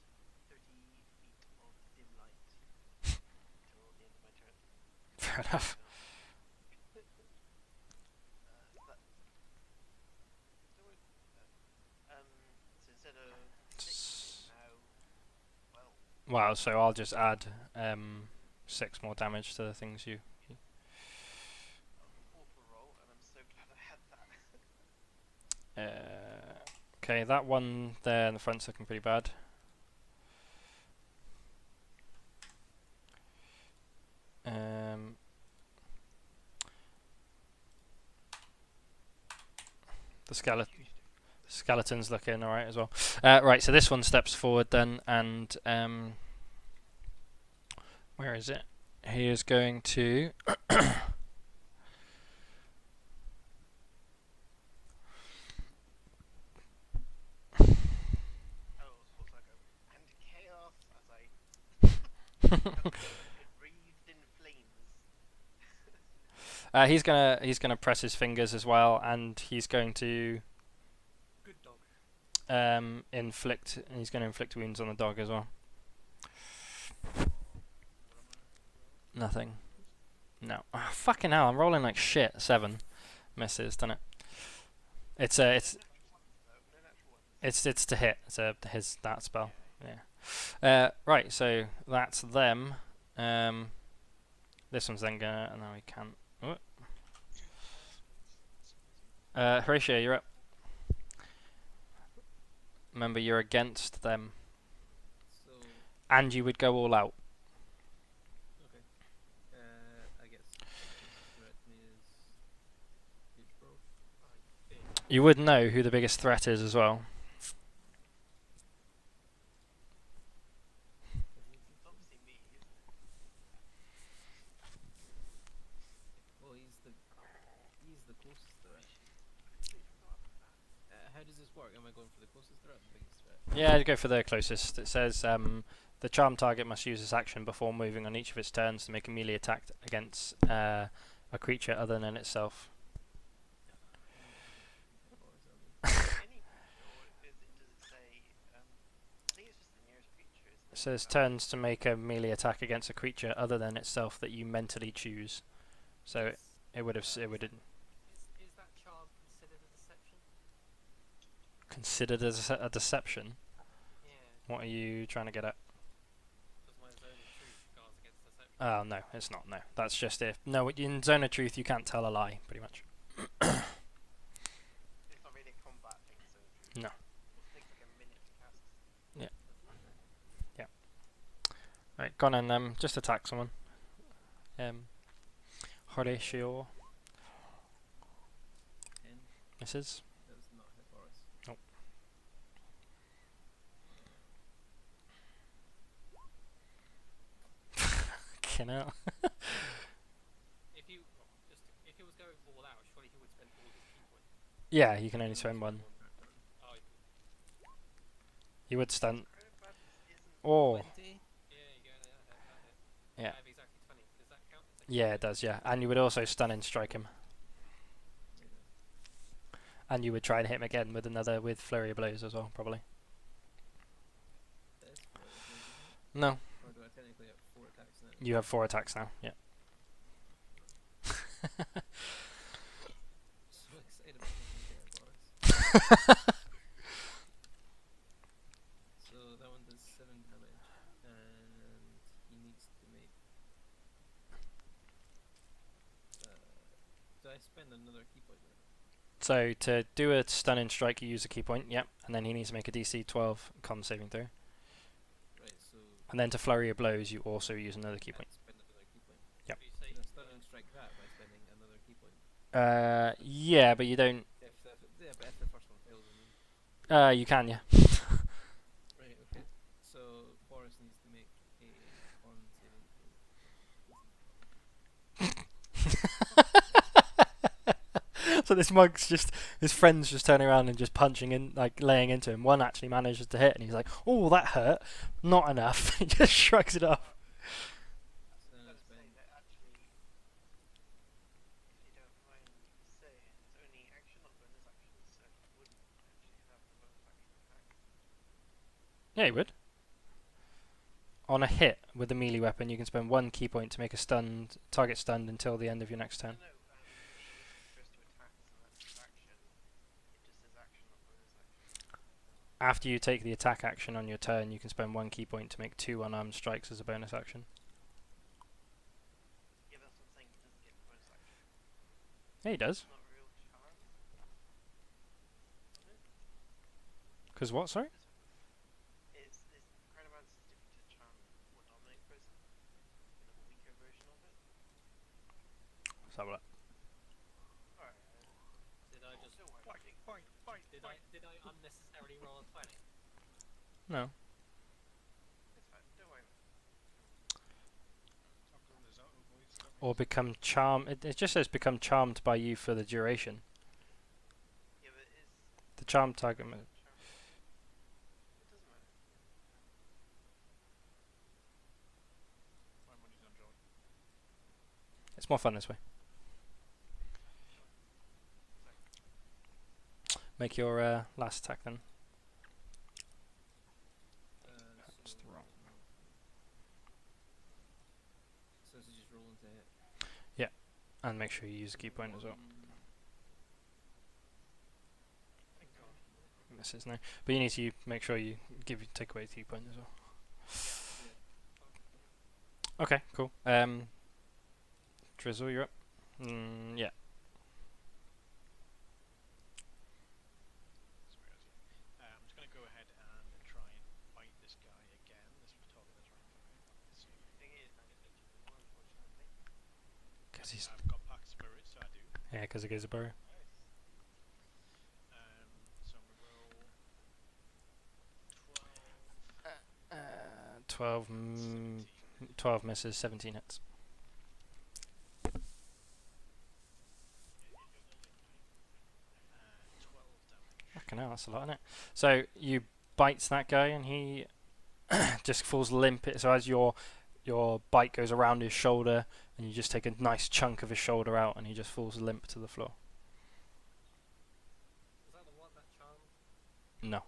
30 feet of dim light until the end of my turn. Fair enough. So instead of 6 now, well, Wow. So I'll just add 6 more damage to the things you. awful roll, and I'm so glad I had that. Okay, that one there in the front's looking pretty bad. The skeleton's looking alright as well. Right, so this one steps forward then, and where is it? He is going to. Oh, also I go, and chaos as I breathed in flames. He's gonna press his fingers as well, and he's going to Good dog. inflict. He's going to inflict wounds on the dog as well. Nothing. No. Oh, fucking hell! I'm rolling like shit. 7 misses, doesn't it? It's No natural ones. it's to hit. It's his that spell. Yeah. Right. So that's them. This one's then gonna. And now we can't. Horatio, you're up. Remember, you're against them, So, and you would go all out. okay. I guess. You would know who the biggest threat is as well. It's obviously me, isn't it? Well, he's the closest threat. Completely forgot about that. How does this work? Am I going for the closest threat or the biggest threat? Yeah, go for the closest. It says the charm target must use this action before moving on each of its turns to make a melee attack against a creature other than itself. Any creature, or does it say? I think it's just the nearest creature, isn't It it? says turns to make a melee attack against a creature other than itself that you mentally choose. So it would have it would Is that charm considered a deception? considered as a deception. Yeah. What are you trying to get at? Does my zone of truth guards against deception? Oh no, it's not. No, that's just if no. In Zone of Truth, you can't tell a lie, pretty much. It's not really a combat thing, so. No. It takes like a minute to cast. Right, go on and just attack someone. Horatio 10. misses. Does not hit Boris. Nope. Fucking hell. If he was going all out, surely he would spend all his key points. Yeah, you can only spend one. per turn. Oh, You would stun. Chronobad isn't. Oh, 20. yeah, you go. That hit. Yeah. I have exactly 20. Does that count? As a yeah, it does. Yeah, and you would also stun and strike him, and you would try and hit him again with flurry of blows as well, probably. This for it, No, or do I technically have 4 attacks now? you have 4 attacks now. Yeah. So excited about taking care of Boris. So that one does 7 damage, and he needs to make. Do I spend another key point there? So to do a stun and strike, you use a key point. Yep, and then he needs to make a DC 12 con saving throw. Right, so And then to flurry of blows, you also use another key I point. spend another key point. Yep. So you say Can I stun and strike that by spending another key point? Yeah, but you don't. But if the first one fails, I mean. You can, yeah. Right, okay. So Boris needs to make a con saving throw. So this mug's just his friend's just turning around and just punching in, like laying into him. One actually manages to hit, and he's like, "Oh, that hurt. Not enough." He just shrugs it off. So I Let's say spend. that actually, if you don't mind saying, it's only action, not bonus action, so he wouldn't actually have the bonus action attack. Yeah, he would. On a hit with a melee weapon, you can spend 1 key point to make a target stunned until the end of your next turn. No, usually if it goes to attacks and that's his action, it just says action, not bonus action. After you take the attack action on your turn, you can spend 1 key point to make 2 unarmed strikes as a bonus action. Yeah, that's what I'm saying, he doesn't get the bonus action. Yeah, he does. It's not a real charm. Because what, sorry? It's Chronomancer is different to charm or dominate person. It's like a weaker version of it. Let's have a look. Alright. did I just Don't worry, fight, Jake. fight, fight, did I unnecessarily roll a 20? No. It's fine, don't worry. Or become charmed. It just says become charmed by you for the duration. Yeah, but it's The charm target. charm. It doesn't matter. My money's on John. It's more fun this way. Make your last attack then. That's the wrong. So this is just rolling to hit. And make sure you use a key point as well. Thank God. Misses no. But you need to make sure you take away the key point as well. Okay, cool. Drizzle, you're up. Yeah. I'm just going to go ahead and try and fight this guy again. This was target that's right in front of me. Let's see. Thing is, I just need to do more, unfortunately. Because he's I've got Pack Spirit, so I do. yeah, because it goes a burrow. Nice. 12, 12 misses, 17 hits. 12 damage. Fucking hell, that's a lot, isn't it? So you bites that guy, and he just falls limp. So as your bite goes around his shoulder, and you just take a nice chunk of his shoulder out, and he just falls limp to the floor. Was that the one that charmed? No.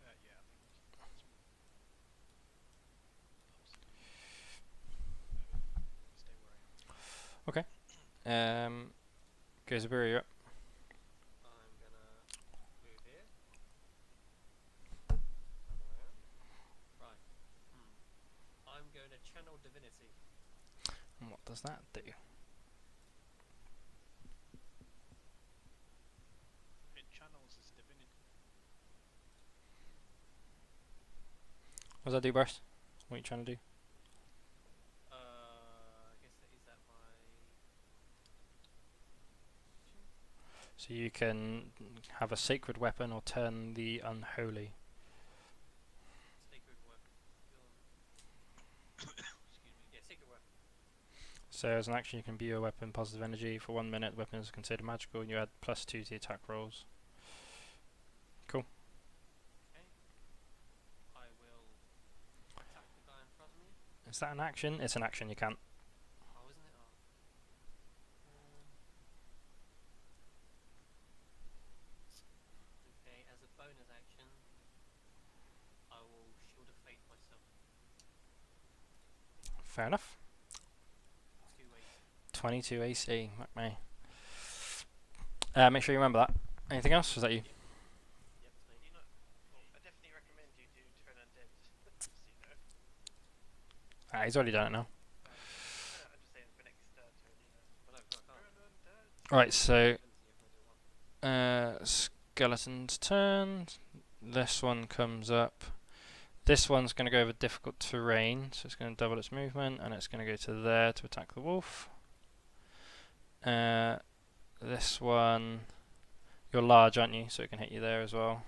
Yeah, I think that's possibly. Stay where I am. Gozaburi, you're up. I'm gonna move here. Turn around. Right. I'm going to channel divinity. And what does that do? It channels his divinity. What does that do, Bryce? What are you trying to do? I guess is that my So you can have a sacred weapon or turn the unholy. sacred weapon? Excuse me. Yeah, sacred weapon. So as an action, you can imbue a weapon positive energy for 1 minute. The weapon is considered magical, and you add +2 to the attack rolls. Okay. I will attack the guy in front of me. Is that an action? It's an action. You can't. Oh, isn't it? Oh. Okay, as a bonus action, I will shield of fate myself. Fair enough. 2 22 AC. Fuck me. Make sure you remember that. Anything else? Was that you? Yep, it's me. You know, well, I definitely recommend you do turn undead. So you know. He's already done it now. I'm just saying for next turn, you know. Well, no, I can't. Turn undead. Right, so Divinity if I do one. skeleton's turn. This one comes up. This one's going to go over difficult terrain, so it's going to double its movement, and it's going to go to there to attack the wolf. This one, you're large, aren't you? So it can hit you there as well.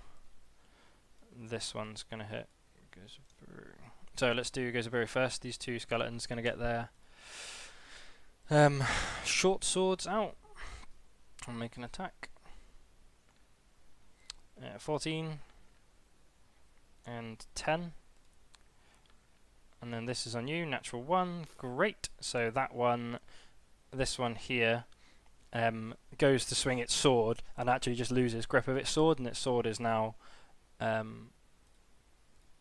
This one's going to hit Gozaburi. So let's do Gozaburi first. These two skeletons going to get their short swords out and make an attack. 14 and 10. And then this is on you, natural 1. Great. So that one, this one here, goes to swing its sword and actually just loses grip of its sword, and its sword is now When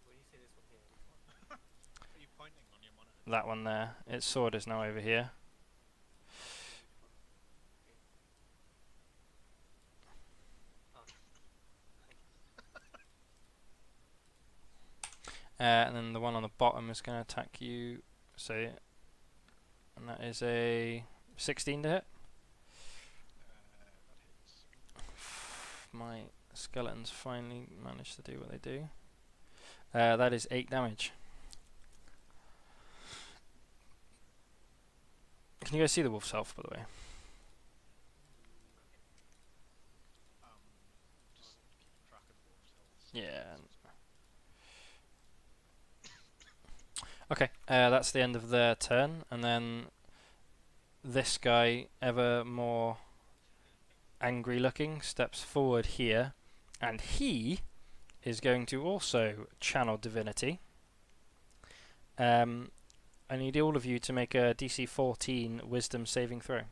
you say this one here, which one? Are you pointing on your monitor? that one there. Its sword is now over here. And then the one on the bottom is going to attack you. So, and that is a 16 to hit. That hits. My skeletons finally managed to do what they do. That is 8 damage. Can you guys see the wolf's health, by the way? Just keep track of the wolf's health. Yeah. Okay, that's the end of their turn, and then this guy, ever more angry looking, steps forward here, and he is going to also channel divinity. I need all of you to make a DC 14 wisdom saving throw.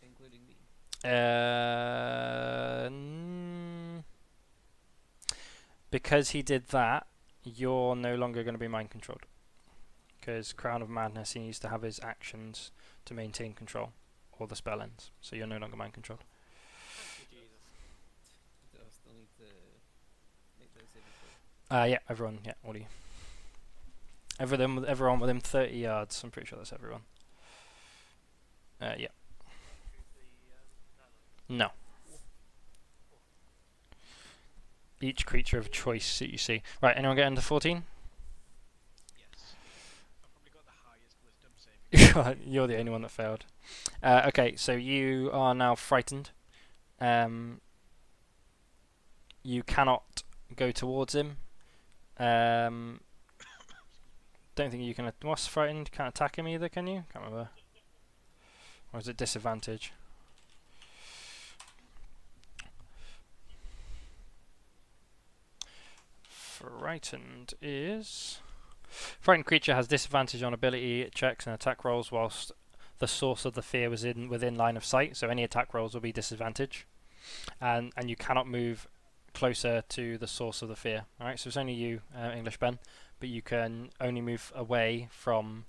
including me. Because he did that, you're no longer going to be mind controlled. Because Crown of Madness, he needs to have his actions to maintain control, or the spell ends. So you're no longer mind controlled. Thank you, Jesus. Do I still need to make those saving throws? Yeah, everyone, yeah, all of you. Everyone within 30 yards, I'm pretty sure that's everyone. Yeah. Who's the No. Each creature of choice that you see. Right, anyone get under 14? Yes. I've probably got the highest wisdom saving. You're the only one that failed. Okay, so you are now frightened. You cannot go towards him. Don't think you can. What's frightened? Can't attack him either, can you? Can't remember. Or is it disadvantage? Frightened is. Frightened creature has disadvantage on ability checks and attack rolls whilst the source of the fear was within line of sight. So any attack rolls will be disadvantage, and you cannot move closer to the source of the fear. All right, so it's only you, English Ben, but you can only move away from.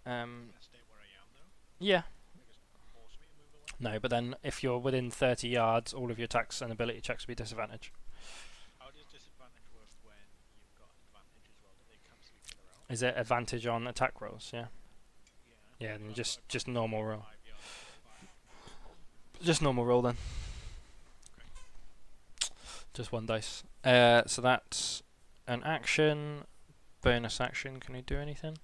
Can I stay where I am though? Yeah. Because force me to move away. No, but then if you're within 30 yards, all of your attacks and ability checks will be disadvantage. How does disadvantage work when you've got advantage as well? Do they cancel each other out? Is it advantage on attack rolls? Yeah. Yeah. Yeah, then I've just got normal roll. 5 yards. Just normal roll then. Just one dice. So that's an action. Bonus action. Can he do anything?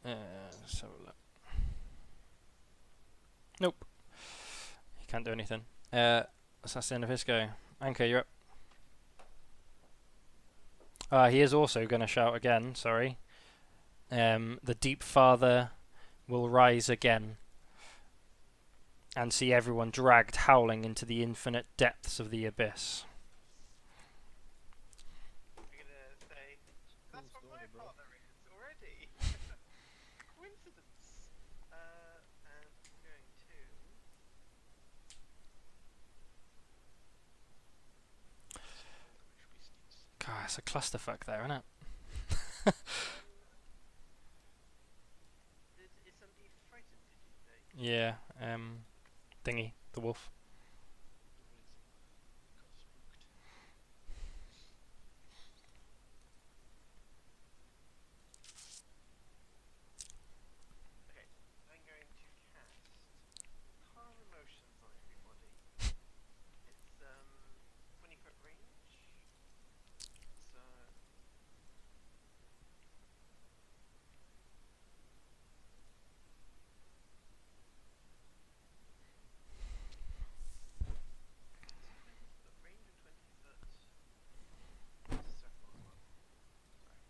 Let's have a look. Nope. He can't do anything. So that's the end of his go. Anchor, you're up. He is also going to shout again. Sorry. The Deep Father will rise again and see everyone dragged howling into the infinite depths of the abyss. You're gonna say, that's what story, my bro. father is already. Coincidence. And I'm going to. God, it's a clusterfuck there, isn't it? Is somebody frightened, did you say? Yeah. Thingy, the wolf. Got spooked. Okay, I'm going to cast Calm Emotions on everybody. It's 20-foot range. So the range of 20 foot circle as well. Sorry.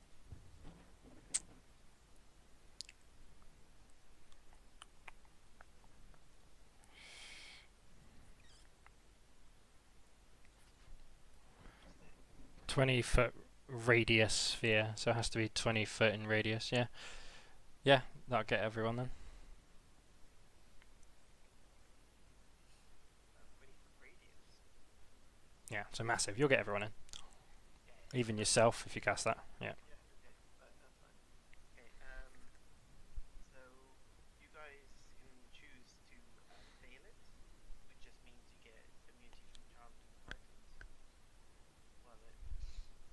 20-foot radius sphere, so it has to be 20 foot in radius. Yeah. Yeah, that'll get everyone then. 20-foot radius. Yeah, so massive. You'll get everyone in. Yeah, Even yourself if you cast that. Yeah. yeah, okay, that's fine. Okay, so you guys can choose to fail it, which just means you get immunity from charmed and frightened while it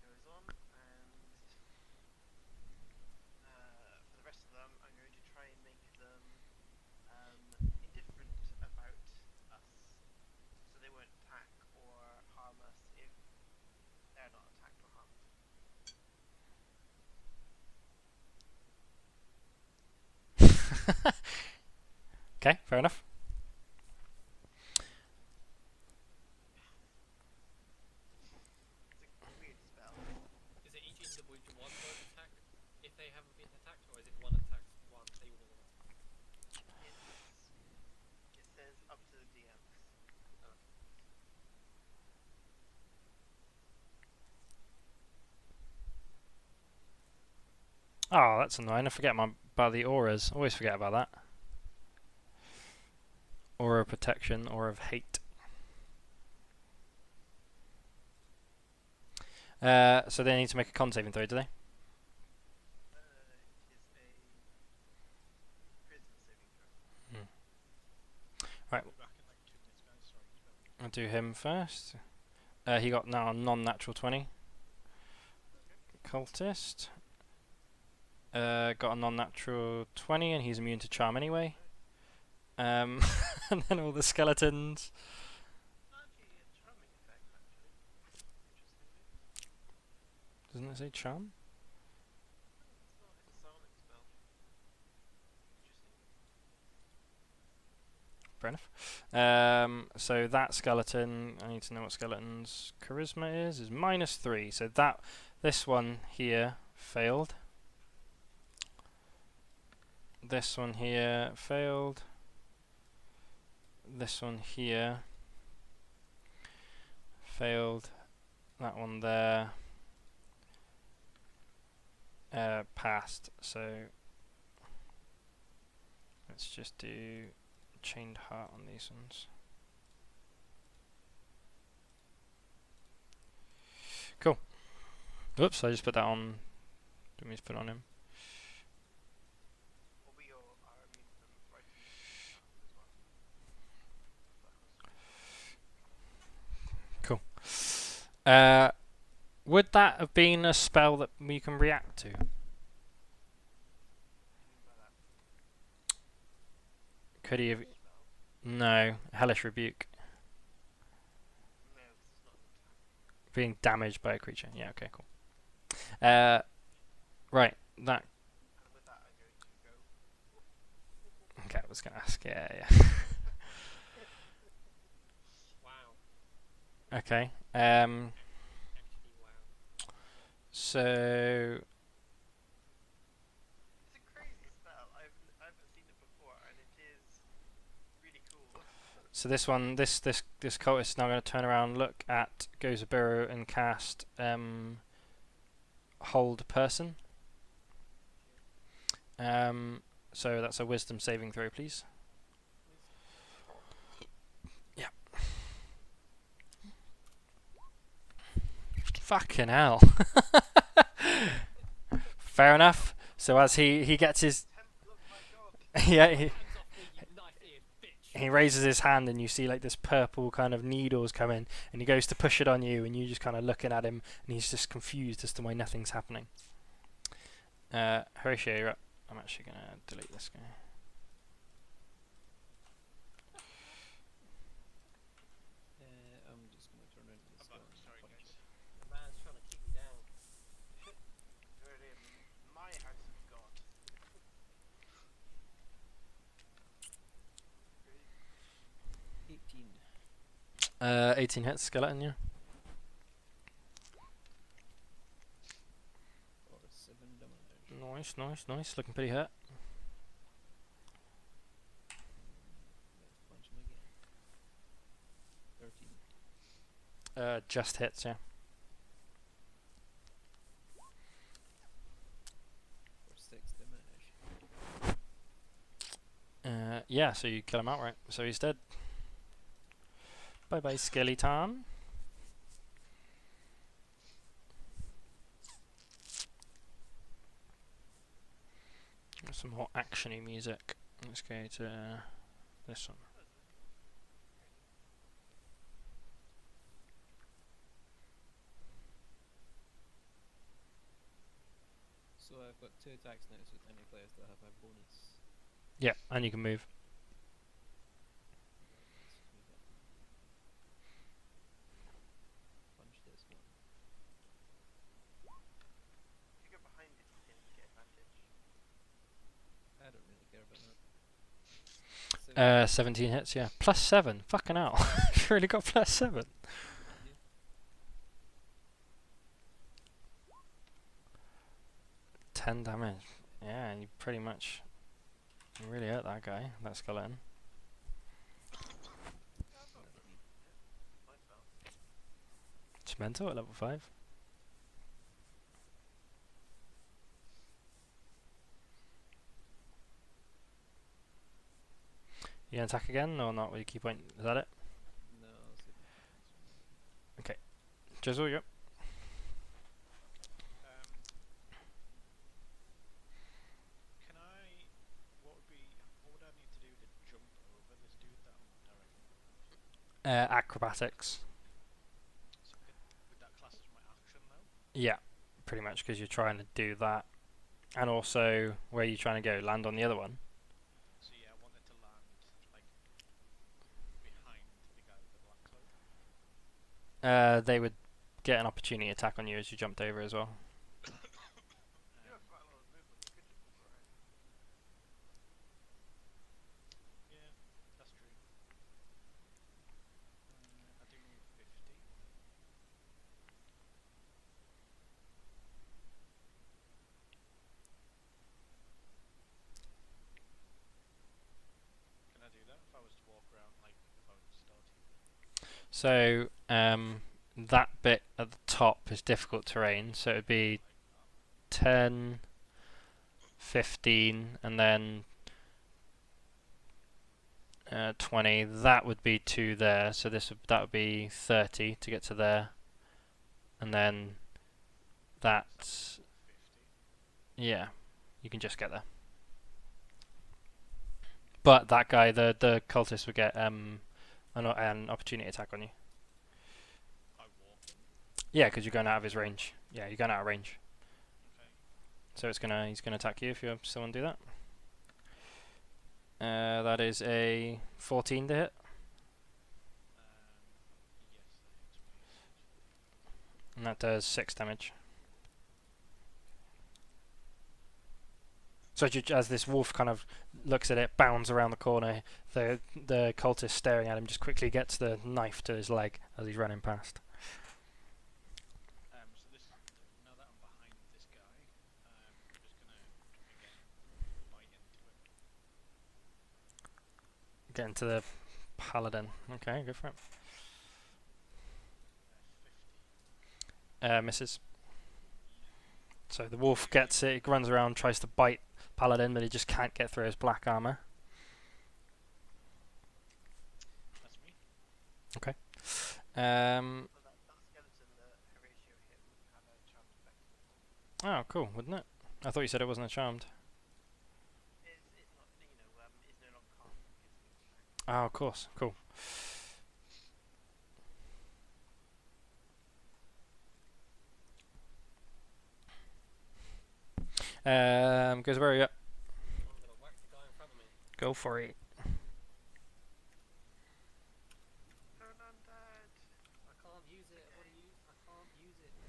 goes on, and for the rest of them, I'm going to try and make them indifferent about us, so they won't attack or harm us if they're not attacked or harmed. Okay, fair enough. It's a weird spell. Is it each individual one won't attack if they haven't been attacked, or is it one attacks one, they all are? It says up to the DMs. Oh, that's annoying. I forget about the auras. Always forget about that. Aura of protection, aura of hate. So they need to make a con saving throw, do they? It is a prison saving throw. Right. We'll be back in like 2 minutes, guys. Sorry, keep it. I'll do him first. He got now a non-natural 20. Cultist. Got a non-natural 20 and he's immune to charm anyway. And then all the skeletons. Actually, a charming effect, actually. Interestingly. Doesn't it say charm? It's not. It's a summoning spell. Interesting. Fair enough. So that skeleton, I need to know what skeleton's charisma is -3. So this one here failed. This one here failed. This one here failed. That one there passed. So let's just do chained heart on these ones. Cool. Whoops, I just put that on. Didn't mean to put it on him. What were your immune and frightened as well? Cool. Would that have been a spell that we can react to? Could he have? No, Hellish Rebuke. No, this is not an attack. Being damaged by a creature. Yeah, okay, cool. Right, that. And with that, I'm going to go. Okay, I was going to ask. Yeah. Wow. Okay. Actually, wow. So It's a crazy spell. I haven't seen it before, and it is really cool. this one, this cultist is now going to turn around, look at Gozaburo, and cast Hold Person. So that's a Wisdom saving throw, please. Yeah. Fucking hell. Fair enough. So as he gets his Look, my god. yeah Hands off me, you knife-eared bitch. he raises his hand and you see like this purple kind of needles come in, and he goes to push it on you, and you just kind of looking at him, and he's just confused as to why nothing's happening. Horatio, you're up. I'm actually gonna delete this guy. I'm just gonna turn into the I'm back. skeleton. Sorry, Punch guys. it. The man's trying to keep me down. You're in my house of God. 18 18 hits, skeleton, yeah. or 7 damage. Nice. Looking pretty hurt. Let's punch him again. 13. Just hits, yeah. For 6 damage. Yeah, so you kill him outright. So he's dead. Bye bye, Skeleton. Some more actiony music. Let's go to this one. So I've got 2 attacks now, so enemy players still have a bonus. Yeah, and you can move. Let's move that. Punch this one. If you go behind it, you can get advantage. I don't really care about that. 17 hits, yeah. +7. Fucking hell. You've really got +7. Yeah. 10 damage. Yeah, and you pretty much really hurt that guy, that skeleton. Another me. My spell. It's mental at level 5. You gonna attack again or not with your key point? Is that it? No, I'll save my attacks for Jizzle, yep. Can I? What would I need to do to jump over this dude that I'm directly in front of? Acrobatics. So would that class as my action though? Yeah, pretty much, because you're trying to do that. And also, where are you trying to go? Land on the other one? So yeah, I wanted to land like behind the guy with the black cloak. They would get an opportunity attack on you as you jumped over as well. You have quite a lot of movement. You could just walk around. Yeah, that's true. I do move 50. Can I do that if I was to walk around, like if I was starting? So that bit at the top is difficult terrain, so it'd be 10, 15, and then 20. That would be 2 there, so that would be 30 to get to there, and then that's 50. yeah, you can just get there. But that guy, the cultist, would get an opportunity attack on you. I walk in. Yeah, because you're going out of his range. Yeah, you're going out of range. Okay. So he's gonna attack you if you still want to do that. That is a 14 to hit, Yes, that hits me. and that does 6 damage. So as this wolf kind of looks at it, bounds around the corner, the cultist staring at him just quickly gets the knife to his leg as he's running past. So this, now that I'm behind this guy, I'm just gonna again bite into him. Get into the paladin. Okay, go for it. 50. Misses. So the wolf gets it, runs around, tries to bite paladin, but he just can't get through his black armor. That's me. Um, So that skeleton, Horatio hit, would have a charmed effect. oh, cool, wouldn't it? I thought you said it wasn't a charmed. It's not, it's no longer harmed because it was attacked. Oh, of course, cool. Goes where are you at? I'm gonna whack the guy in front of me. Go for it. Fernandad! I can't use it. What do you? I can't use it. Do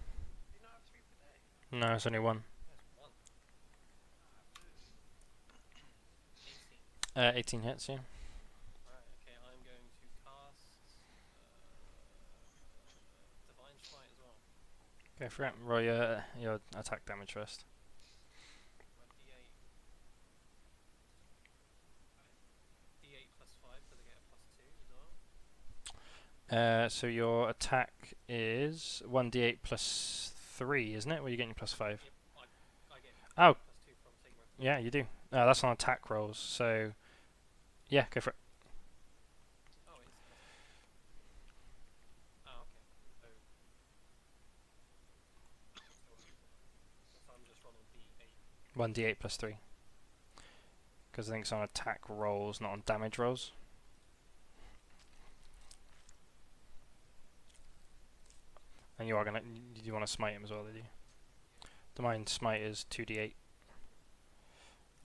you not have 3 per day? No, it's only 1. There's one. 18. 18 hits, yeah. Right. Okay. I'm going to cast Divine Smite as well. Go for it. Roll your attack damage first. My D8. D8 plus 5 because I get a plus 2 as well. So your attack is 1d8 plus 3, isn't it? Where are you getting your plus 5? Yep, I get Oh. plus 2 from Sigma. Yeah, you do. That's on attack rolls, so yeah, go for it. Oh, it's. Oh, okay. So I'm just rolling D8. 1d8 plus 3. Because I think it's on attack rolls, not on damage rolls. And you want to smite him as well, did you? Divine Smite is 2d8.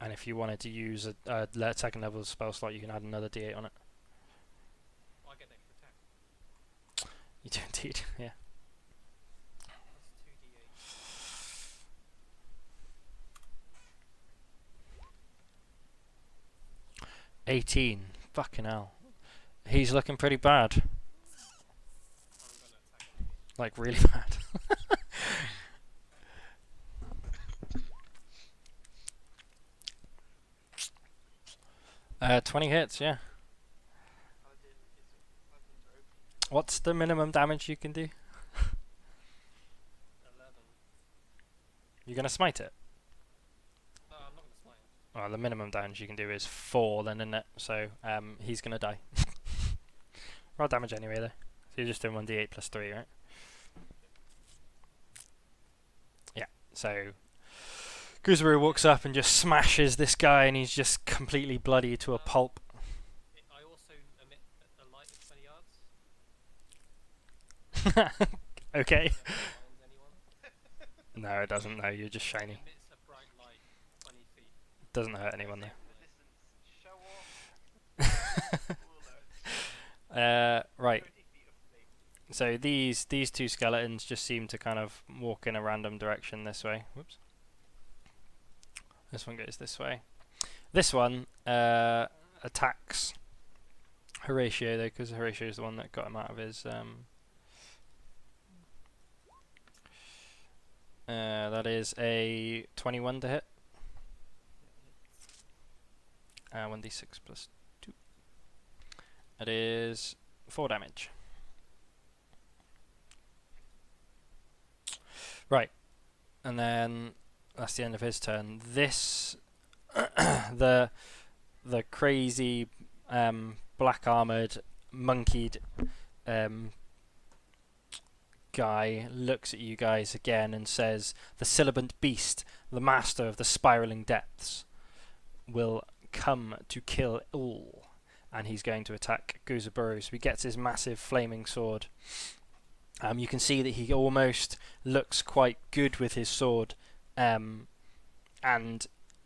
And if you wanted to use a second level spell slot, you can add another d8 on it. I get an extra attack. You do indeed, yeah. That's 2d8. 18. Fucking hell. He's looking pretty bad. I'm gonna attack him again. Like, really bad. 20 hits, yeah. Paladins are OP. What's the minimum damage you can do? 11. You're going to smite it? No, I'm not gonna smite him. Well, the minimum damage you can do is 4 then, isn't it? So, he's going to die. Roll damage anyway, though. So you're just doing 1d8 plus 3, right? Yeah, so Gooseberry walks up and just smashes this guy, and he's just completely bloody to a pulp. I also emit a light of 20 yards. Okay. Does that blind anyone? No, it doesn't. No, you're just It shiny. emits a bright light 20 feet. Doesn't hurt anyone, though. Resistance. Show off. Cool, though. Right. 20 feet of flame. So these two skeletons just seem to kind of walk in a random direction this way. Whoops. This one goes this way. This one attacks Horatio though, because Horatio is the one that got him out of his. That is a 21 to hit. 1d6 plus 2. It is 4 damage. Right, and then that's the end of his turn. This, the crazy black armored monkeyed guy looks at you guys again and says, "The sibilant beast, the master of the spiraling depths, will come to kill all." And he's going to attack Guzaburu. So he gets his massive flaming sword. You can see that he almost looks quite good with his sword, and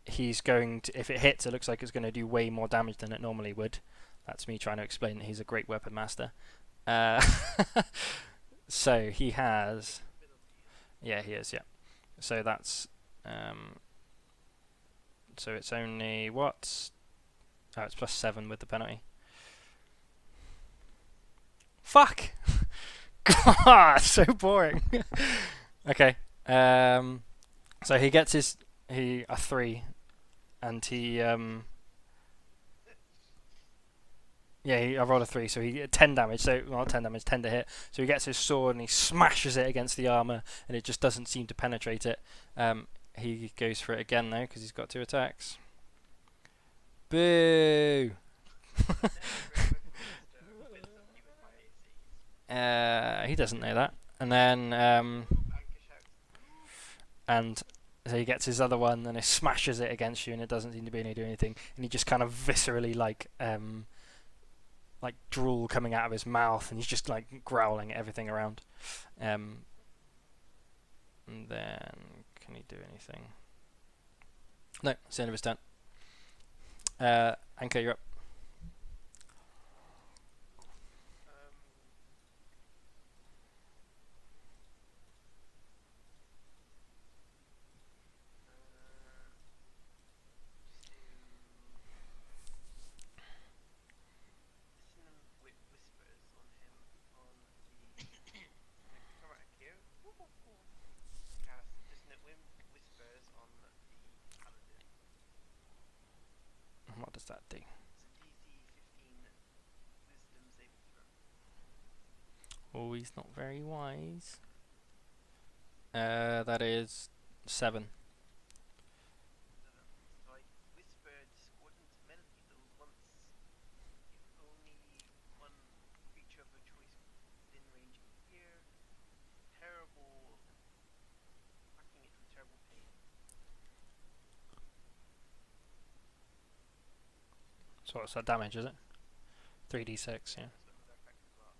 he's going to, if it hits, it looks like it's going to do way more damage than it normally would. That's me trying to explain that he's a great weapon master. So he has, yeah, he is, yeah. So that's, so it's only what? Oh, it's +7 with the penalty. Fuck! God, so boring. Okay. So he gets his a 3, and he I rolled a 3, so he 10 damage. So not 10 damage, 10 to hit. So he gets his sword and he smashes it against the armor, and it just doesn't seem to penetrate it. He goes for it again though, because he's got 2 attacks. Boo! He doesn't know that. And then and so he gets his other one and he smashes it against you, and it doesn't seem to be able to do anything, and he just kind of viscerally like drool coming out of his mouth, and he's just like growling at everything around. And then can he do anything? No, it's the end of his turn. Anka, you're up. Whispers on the paladin. What does that do? It's a DC 15 wisdom saving throw. Oh, he's not very wise. That is 7. So I whisper discordant melody those once. If only one creature of your choice within range can hear. Terrible. Racking it from terrible pain. So what's that damage, is it? 3d6, yeah. So that effect as well.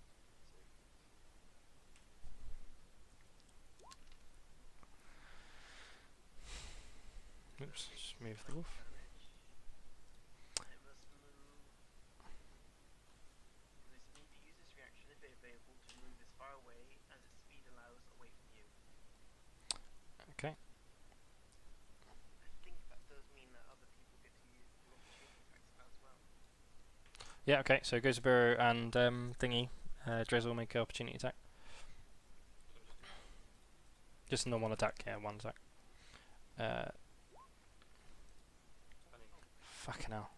Oops, just move the wolf. I must move. This means to use this reaction if available to move as far away as its speed allows away from you. Okay. I think that does mean that other people get to use the opportunity attacks as well. Yeah, okay, so Gozaburo and Thingy, Drizzle make an opportunity attack. Just a normal attack, yeah, 1 attack. Fucking hell.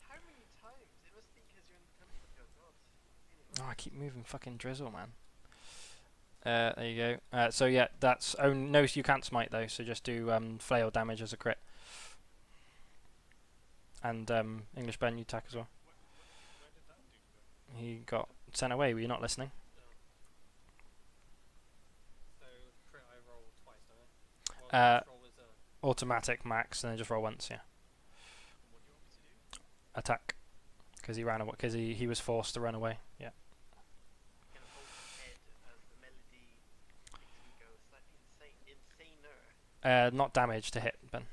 How many times? It must be because you're in the temple of your god. Oh, I keep moving fucking Drizzle, man. There you go. So yeah, that's... Oh, no, you can't smite though, so just do flail damage as a crit. And English Ben, you attack as well. He got sent away, were you not listening? So crit I roll twice, don't I? Well, Uh, roll is Automatic max, and then just roll once, yeah. What do you want me to do? Attack. Because he ran away, because he was forced to run away, yeah. Can hold his head as the melody makes him go slightly insaner. Not damage to hit, Ben.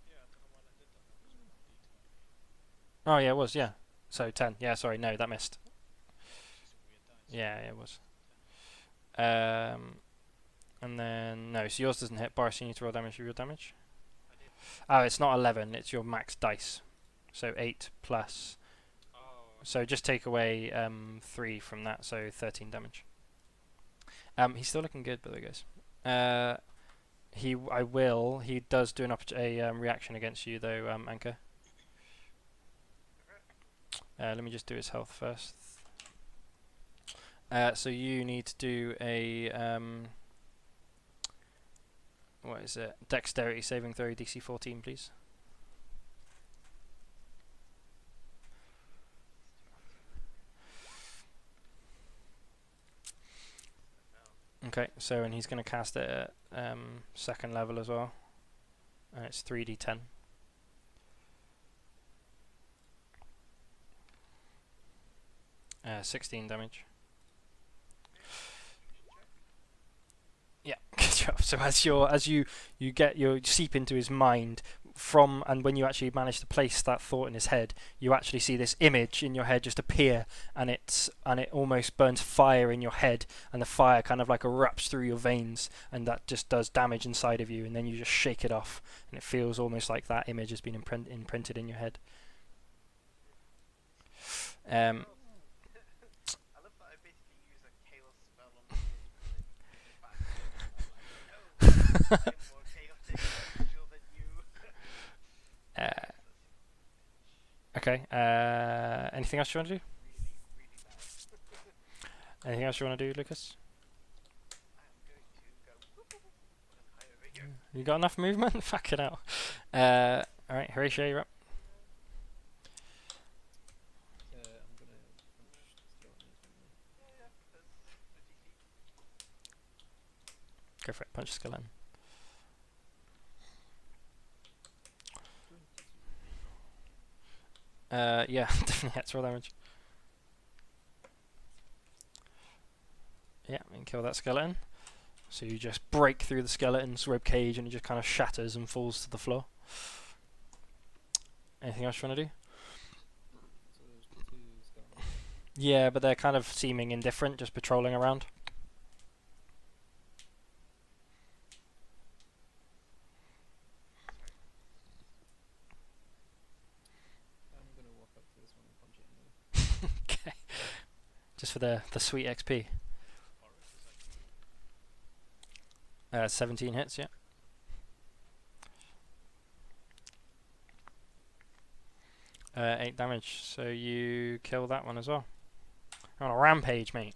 Yeah, I don't know why that did that. That was 1d20. Oh yeah, it was, yeah. So 10. Yeah, sorry, no, that missed. It's just a weird dice. Yeah, it was. And then no, so yours doesn't hit. Boris, you need to roll damage for your damage. I did. Oh, it's not 11. It's your max dice. So 8 plus. Oh, So just take away 3 from that, so 13 damage. He's still looking good, by the way, guys. He does do a reaction against you, though, Anchor. Let me just do his health first. So you need to do a what is it? Dexterity saving throw, DC 14, please. Okay, so and he's going to cast it at second level as well, and it's 3d10. Uh, 16 damage. Yeah, good job. So as you seep into his mind and when you actually manage to place that thought in his head, you actually see this image in your head just appear, and it almost burns fire in your head, and the fire kind of like erupts through your veins, and that just does damage inside of you, and then you just shake it off, and it feels almost like that image has been imprinted in your head. I love that I basically use a chaos spell on the thing and then give it back. I'm like, no, I'm more chaotic and usual than you. Okay. Anything else you want to do? Really, really bad. Anything else you want to do, Lucas? I am going to go whoop, whoop, whoop, and hide over here. You got enough movement? Fuck it out. Alright, Horatio, you're up. I'm gonna punch the skeleton as well. Yeah, because 50 feet. Go for it. Punch the skeleton. Yeah, definitely hits roll damage. Yeah, and kill that skeleton. So you just break through the skeleton's rib cage, and it just kind of shatters and falls to the floor. Anything else you want to do? So there's 2 skeletons. Yeah, but they're kind of seeming indifferent, just patrolling around. I'm gonna walk up to this one and punch it in the Okay. Just for the sweet XP. Boris is like 17 hits, yeah. Uh, 8 damage, so you kill that one as well. You're on a rampage, mate.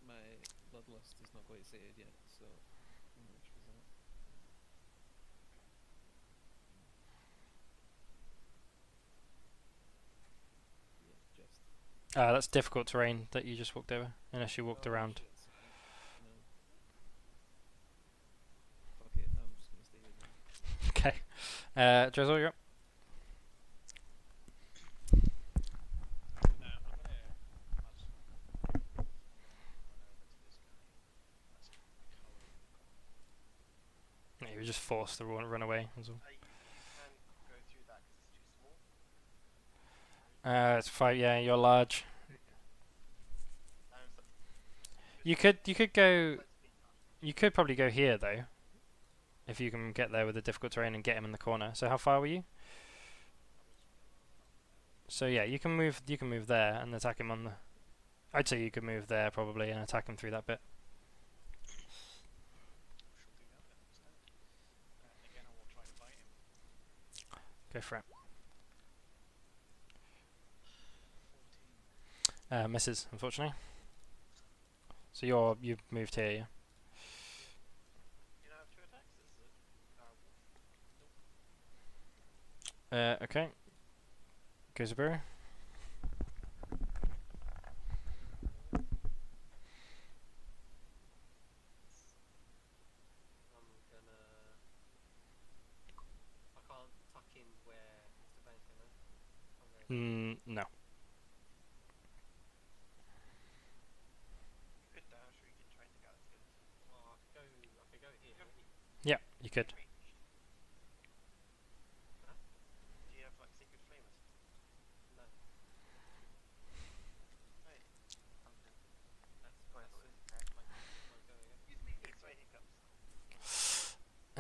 My bloodlust is not quite sated yet, so how much was that? Yeah, just. That's difficult terrain that you just walked over, unless you walked Oh, around. shit, no. Fuck it, I'm just gonna stay here then. Okay. Drizzle, you're up. I'm gonna run over to this guy. That's cowering in the corner. Yeah, you were just forced to run away. That's all. You can go through that because it's too small. It's 5. Yeah, you're large. So You could go. You could probably go here though, if you can get there with the difficult terrain and get him in the corner. So how far were you? So yeah, you can move. You can move there and attack him on the. I'd say you could move there probably and attack him through that bit. Shall do that then instead. And again, I will try to bite him. Go for it. 14. Misses, unfortunately. So you've moved here. Yeah. you don't have 2 attacks. It's a Okay. Gooseberry. I'm gonna. I can't tuck in where Mr. Bank, can I? No. You could dash or you could try and take out the skeleton. Well, I could go here. Yeah, you could. Do you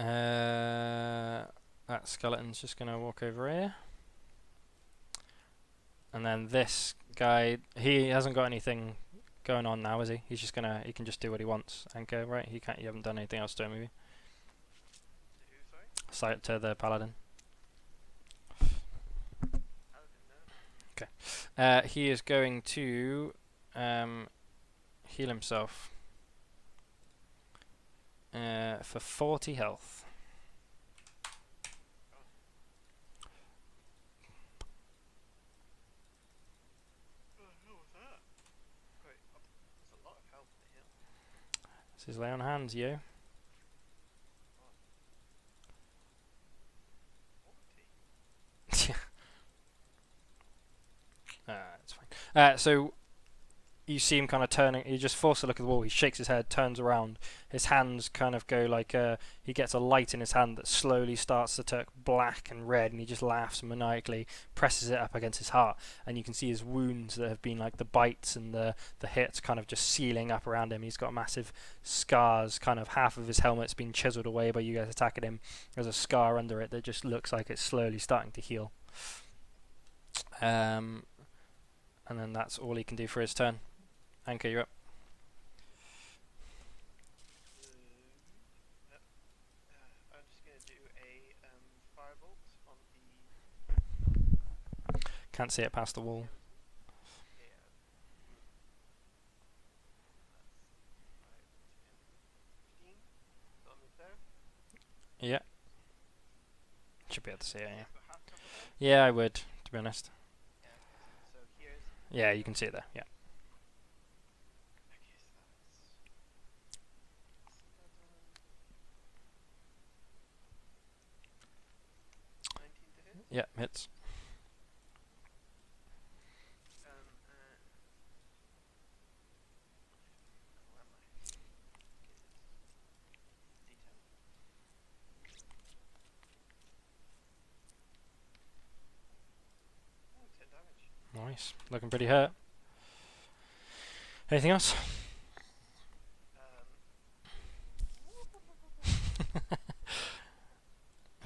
That skeleton's just gonna walk over here. And then this guy, he hasn't got anything going on now, is he? He's just gonna, he can just do what he wants. Anchor, right? You haven't done anything else to him, have you? To who, sorry? Sight to the paladin. Paladin, no. He is going to heal himself for 40 health. What the hell was that? Great. Oh, that's a lot of health to heal. This is lay on hands, yo. 40. It's fine. So you see him kind of turning. He just forces a look at the wall. He shakes his head, turns around. His hands kind of go like he gets a light in his hand that slowly starts to turn black and red, and he just laughs maniacally, presses it up against his heart, and you can see his wounds that have been like the bites and the hits kind of just sealing up around him. He's got massive scars. Kind of half of his helmet's been chiseled away by you guys attacking him. There's a scar under it that just looks like it's slowly starting to heal. And then that's all he can do for his turn. Anchor, you're up. I'm just gonna do a firebolt on the. Can't see it past the wall. Yeah. That's 5, 10, 15. Got me there. Yeah. Should be able to see it, yeah. About half cover there. Yeah, I would, to be honest. Yeah. So here's. Yeah, you can see it there, yeah. Okay, so that's 19 to hit. Yeah, hits. Where am I? D10. Oh, 10 damage. Nice. Looking pretty hurt. Anything else?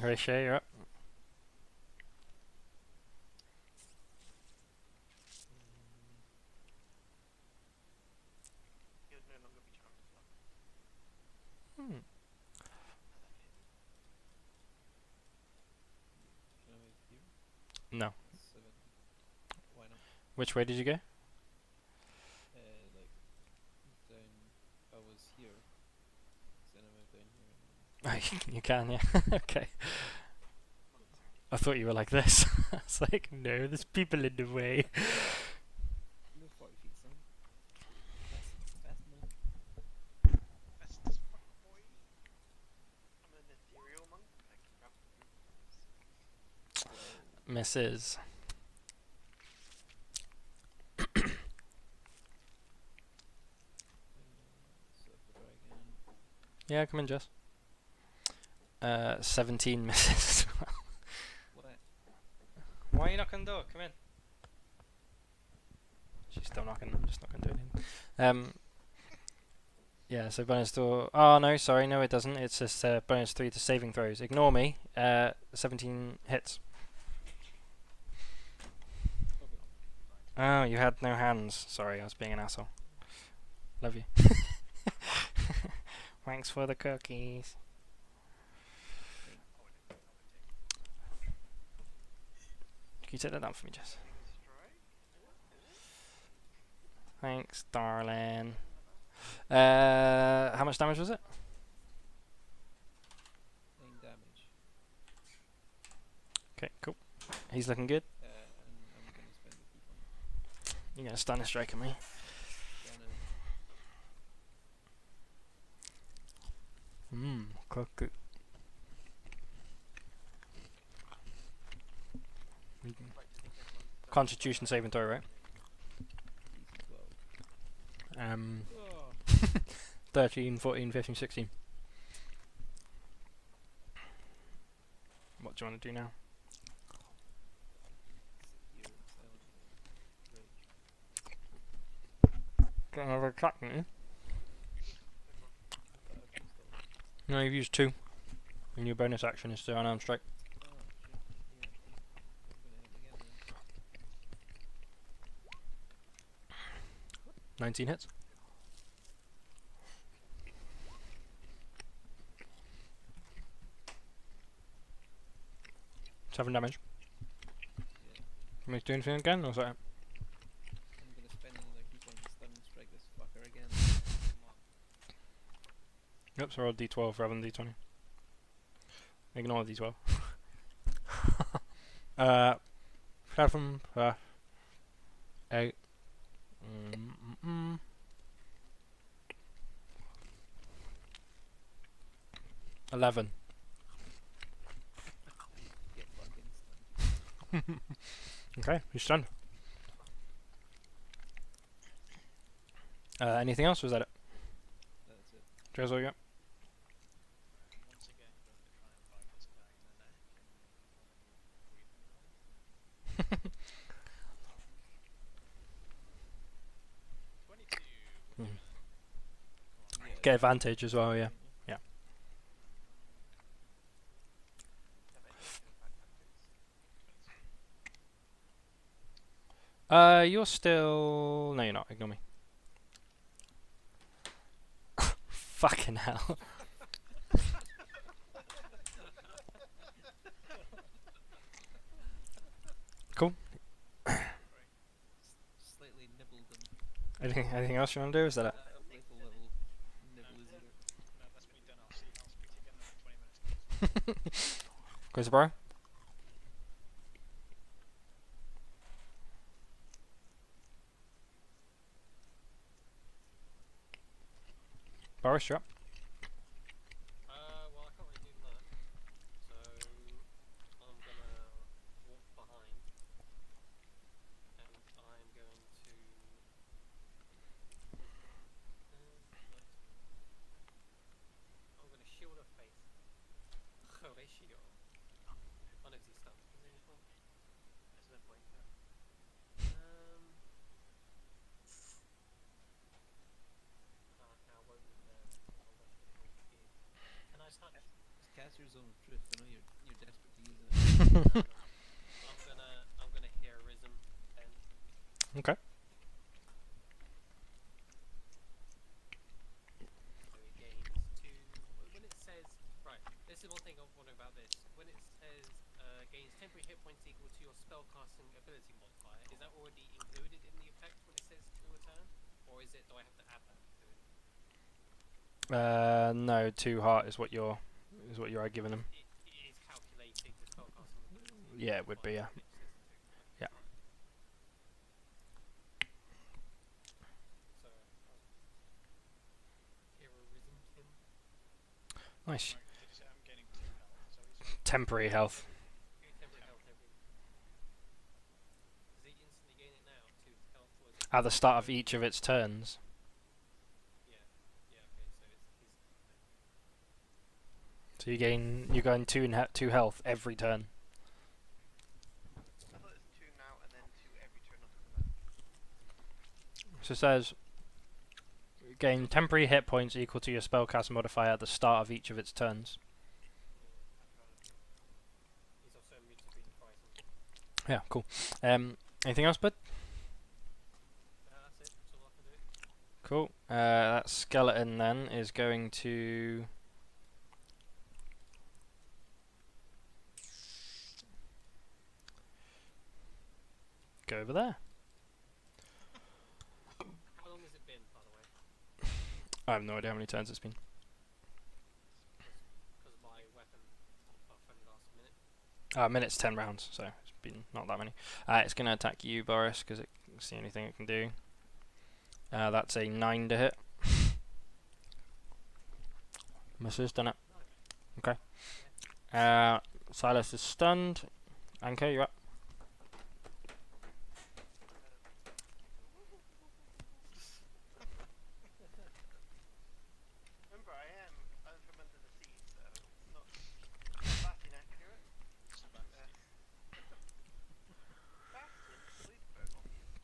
Horatio, you're up. He would no longer be charmed as well. Hmm. Can I move here? No. 7. Why not? Which way did you go? Like down. I was here. So then I moved down here. And You can, yeah. Okay. I thought you were like this. It's like, no, there's people in the way. move 40 feet, son. Fast monk. That's this fuck boy. I'm an ethereal monk. I can grab the Misses. So if I try again. Yeah, come in, Jess. 17 misses. What? Why are you knocking on the door? Come in. She's still knocking. I'm just not going to do anything. Yeah, so bonus door. Oh, no, sorry. No, it doesn't. It's just bonus 3 to saving throws. Ignore me. 17 hits. Oh, you had no hands. Sorry, I was being an asshole. Love you. Thanks for the cookies. Can you take that down for me, Jess? Thanks, darling. How much damage was it? 9 damage. Okay, cool. He's looking good. And I'm gonna spend the key on You're gonna stun a strike at me. Cookie. Constitution saving throw, right? 12. 13, 14, 15, 16. What do you want to do now? Sit here in silent rage. Got another attack, didn't you? I thought I'd used all. No, you've used 2. And your bonus action is to unarmed strike. Oh shit. Yeah. I'm gonna hit again then. 19 hits. 7 damage. Yeah. Can we do anything again, or is that it? I'm gonna spend another key point to stun and strike this fucker again. Yep, so roll d12 rather than d20. Ignore d12. 7 plus 8. 11. Get fucking stunned. Okay, you're stunned. Anything else, or was that it? That's it. Drizzle, yeah. Once again, going to try and bite this guy in the neck and breathing hole. 22. Mhm. Come on. Yeah, Get advantage as well, yeah. Have any attack tactics? You're still... No, you're not. Ignore me. Fucking hell. Cool. Slightly nibbled him. Anything else you want to do? Is that it? Little nibble is it. That's me done. I'll speak to you again in 20 minutes. Goes to Burrow. Boris, you're up. Well, I can't really do much, so I'm gonna walk behind, and I'm going to. I'm gonna shield her face. Horatio. Oh no, 'cause he's stunned. Is there any point? There's no point to it. How won't I'll let the point be. Can I touch? Cast your zone of drift. I know you're desperate to use it. I'm gonna heroism then. Okay. So he gains 2. When it says, right, this is one thing I'm wondering about this. When it says gains temporary hit points equal to your spellcasting ability modifier, is that already included in the effect when it says to a turn, or is it? Do I have to add that to it? No, 2 heart is what you're giving him. It is calculating the spellcasting ability. Yeah, it would be, yeah. modifier when it says to. Yeah. So heroism him. Nice. Right, did you say I'm gaining 2 health? So he's Temporary health. Temporary health every. Does he instantly gain it now? 2 health was. At the start of each of its turns. Yeah. Yeah. Okay. So he's. So you gain 2 health every turn. I thought it was 2 now and then 2 every turn after that. So it says gain temporary hit points equal to your spellcast modifier at the start of each of its turns. He's also immune to green poison. Yeah, cool. Anything else, bud? That's it. That's all I can do. Cool. That skeleton then is going to go over there. How long has it been, by the way? I have no idea how many turns it's been. Because my weapon buff only lasts a minute. Minute's 10 rounds, so it's been not that many. It's going to attack you, Boris, because it's the only thing it can do. That's a 9 to hit. Misses, done it. Okay. Silas is stunned. Anchor, you're up. Remember, I'm from under the sea, so not that inaccurate. Sebastian. Bastion, Luthberg, obviously.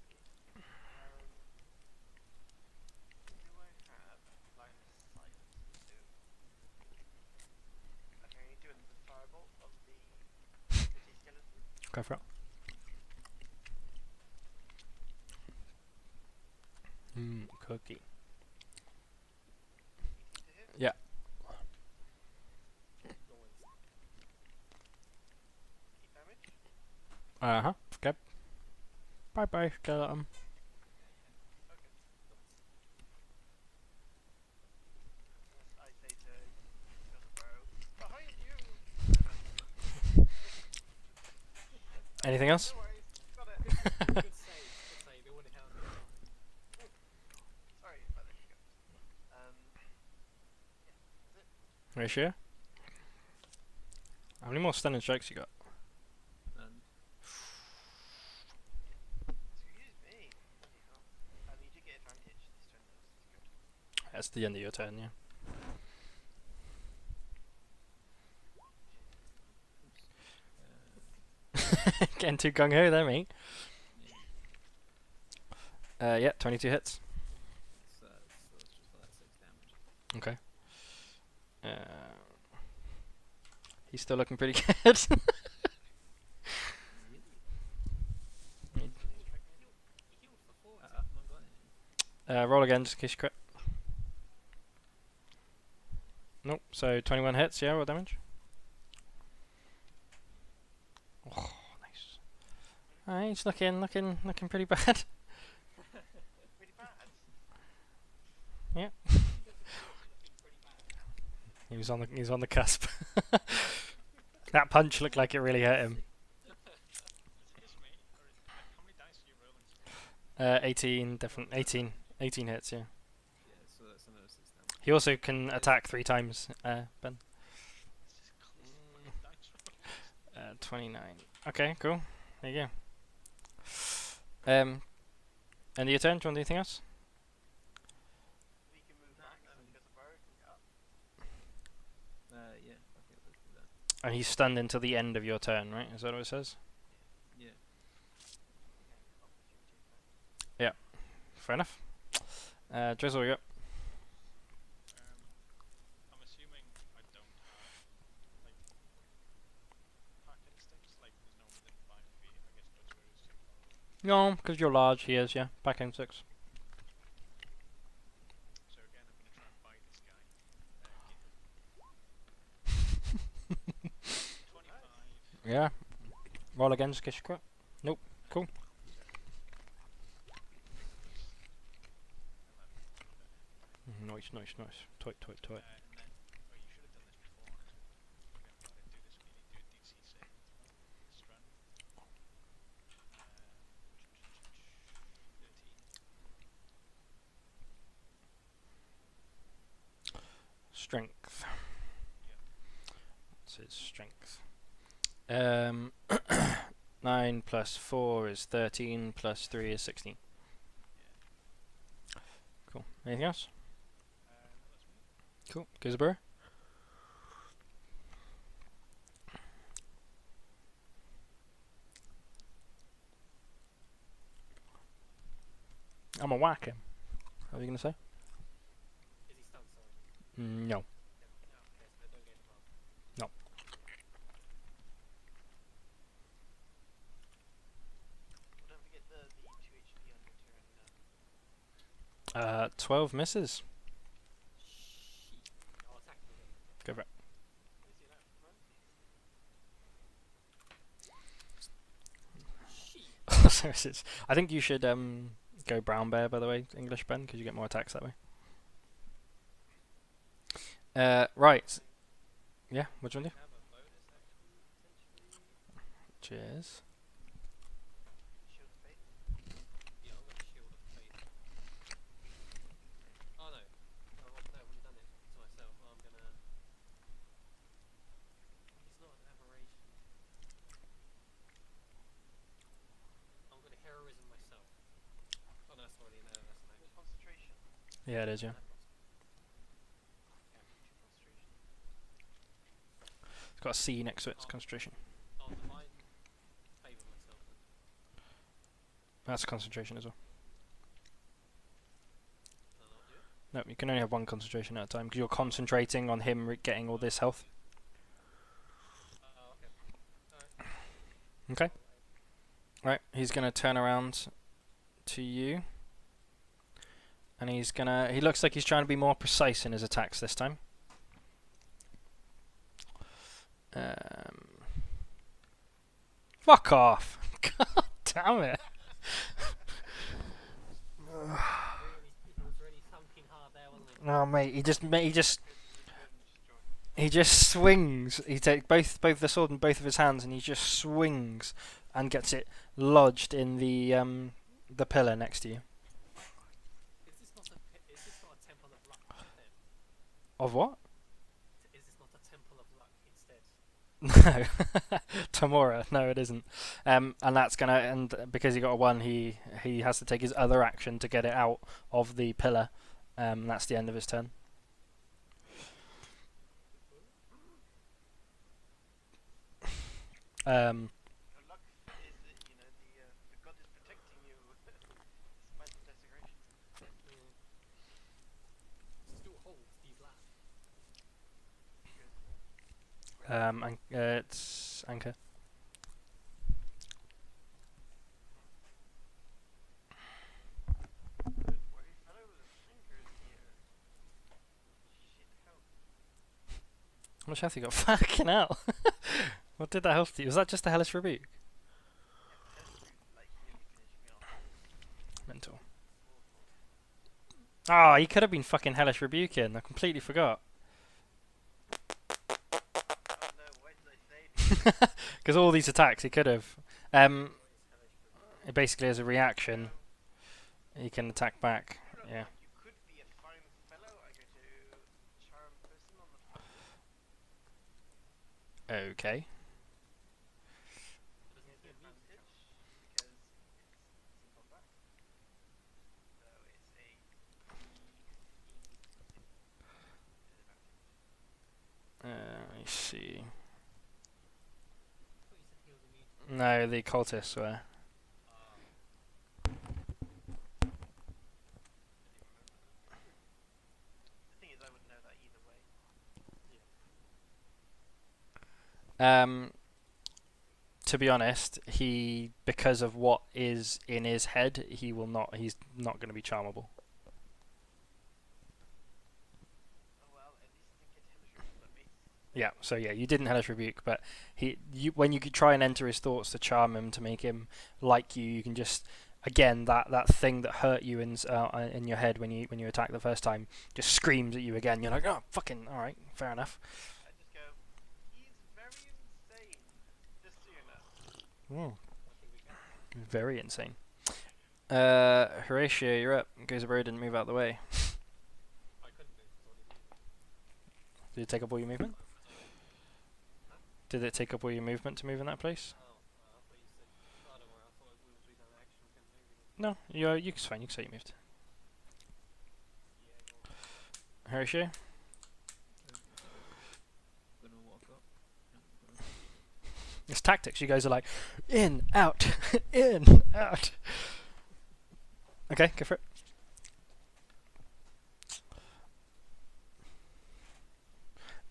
Do I have line of sight to? I can only do Go for it. Cookie. 18 to hit. Yeah. Eight damage. Okay. Bye bye, skeleton. Okay. As I say to Gilbert, behind you. Anything else? No worries, got it. Good save. Good save. It would have helped. Sorry about the hiccups. Yeah, that's it. Are you sure? How many more stunning strikes you got? And Excuse me. Bloody hell. You do get advantage this turn though, so it's good. That's the end of your turn, yeah. oops. Getting too gung ho there, mate. Yeah. Yeah, 22 hits. So that's just for that 6 damage. Okay. He's still looking pretty good. He healed for 4. My God. Roll again, just in case you crit. Nope. So 21 hits. Yeah, what damage? Oh, nice. He's looking pretty bad. Pretty bad. He was on the cusp. That punch looked like it really hurt him. Excuse me. How many dice do you roll in 18 hits. Yeah. Yeah, so that's another 6 damage. He also can attack 3 times. Ben. It's just constantly dice rolls. 29. Okay, cool. There you go. End of your turn. Do you want to do anything else? We can move back so Gilbert can get up. Yeah, okay, let's do that. And he's stunned until the end of your turn, right? Is that what it says? Yeah. Okay, opportunity attack. Fair enough. Drizzle, you up. I'm assuming I don't have like pack instincts. Like there's no within 5 feet. I guess Drizzler is too far away. No, because you're large. He is. Yeah. Back in 6. So again, I'm gonna try and bite this guy. 25. Yeah. Roll again, just in case you crit. Nope. Cool. Nice. Toit. And then, oh, you should have done this before. I didn't do this. We need to do a DC save as well. Strength. 13. Strength. Yeah. What's his strength? 9 plus 4 is 13, plus 3 is 16. Cool. Anything else? No, that's me. Cool. Gizabur? I'm gonna whack him. What are you gonna say? Is he stunned? Sorry. No. No. Okay, so they don't get advantage. Well, don't forget the 2 HP on your turn. 12 misses. I'll attack him again. Go for it. Let me see that run. Sheep. Services. I think you should go brown bear, by the way, English Ben, because you get more attacks that way. Right. Yeah, what do you want to Have a bonus action potentially. do? Cheers. Shield of Faith. Yeah, I'm gonna shield of faith. Oh no. I've already done it to myself. I'm gonna. He's not an aberration. I'm gonna heroism myself. Oh no, that's already no, that's an action. Concentration. Yeah, it is, yeah. Yeah, future concentration. It's got a C next to it, it's concentration. I'll divine favour myself then. That's concentration as well. Can I not do it? No, you can only have one concentration at a time, because you're concentrating on him getting all this health. Oh, okay. Alright. Okay. I'll Right, he's gonna turn around to you, and he's gonna. He looks like he's trying to be more precise in his attacks this time. Fuck off! God damn it! He was really thumping hard there, wasn't he? No, mate, he just Good revenge, John. he just swings. He takes both the sword in both of his hands, and he just swings and gets it lodged in the pillar next to you. Is this not a temple of luck instead? Of what? Is this not a temple of luck instead? No, Tamora. No, it isn't. And that's gonna. And because he got a 1, he has to take his other action to get it out of the pillar. That's the end of his turn. Your luck is that, the god is protecting you despite the desecration. Still holds these lands. It's Anchor. Good worry, fellow. Anchor's here. Shit, help. How much health you got? Fucking hell! What did that health do? Was that just a hellish rebuke? Like, nearly finished me off. Mental. Ah, he could have been fucking hellish rebuking. I completely forgot. Oh no, why did I say it? Because all these attacks he could have. Basically, as a reaction, he can attack back. Yeah. You could be a fine fellow. I go to charm person on the front. Okay. He has advantage because it's in combat. So it's a Let me see. I thought you said he was immune. No, the cultists were. The thing is, I would know that either way. To be honest, because of what is in his head, he's not going to be charmable. Oh well, at least I didn't get hellish rebuke on me. Yeah, so yeah, you didn't hellish rebuke, but when you could try and enter his thoughts to charm him, to make him like you, you can just again that thing that hurt you in your head when you attacked the first time just screams at you again. You're like, oh fucking all right, fair enough. I just go, he's very insane. Just so you know. Very insane. Horatio, you're up. Goes abroad and move out the way. I couldn't do it. It's already moved. Did it take up all your movement? Did it take up all your movement to move in that place? Oh, I thought you said. Oh, don't worry. I thought we were doing an action with him moving. No, you can fine. You can say you moved. Yeah, go on. Horatio. Gonna walk up. It's tactics. You guys are like in, out, in, out. Okay, go for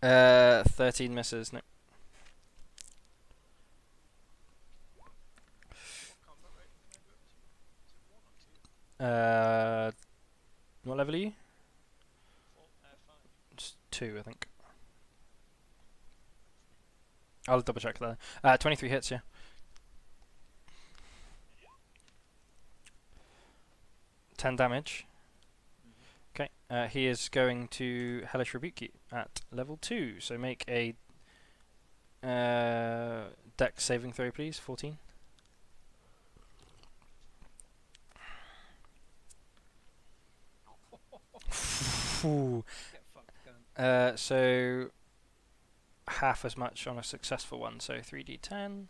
it. 13 misses. No. What combat rate can I go up to? Is it 1 or 2? What level are you? 5. It's 2, I think. I'll double check that. 23 hits, yeah. 10 damage. Okay, he is going to Hellish Rebuke you at level 2. So make a Dex saving throw, please. 14. Ooh. Get fucked, cunt. So half as much on a successful one. So 3d10.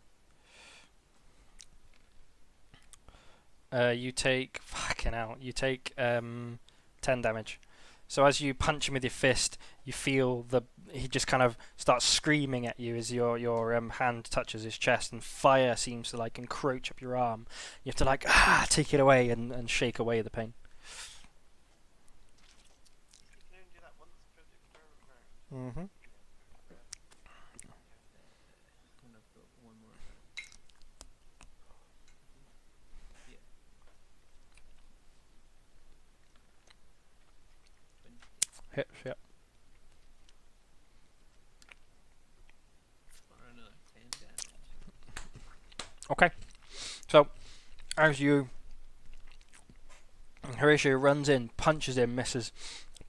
You take fucking hell. You take 10 damage. So as you punch him with your fist, you feel he just kind of starts screaming at you as your hand touches his chest, and fire seems to like encroach up your arm. You have to like take it away and shake away the pain. You can only do that once per round. Mm-hmm. And I've got one more attack. Hits, yep. For another 10 damage. Okay. So, as Horatio runs in, punches him, misses,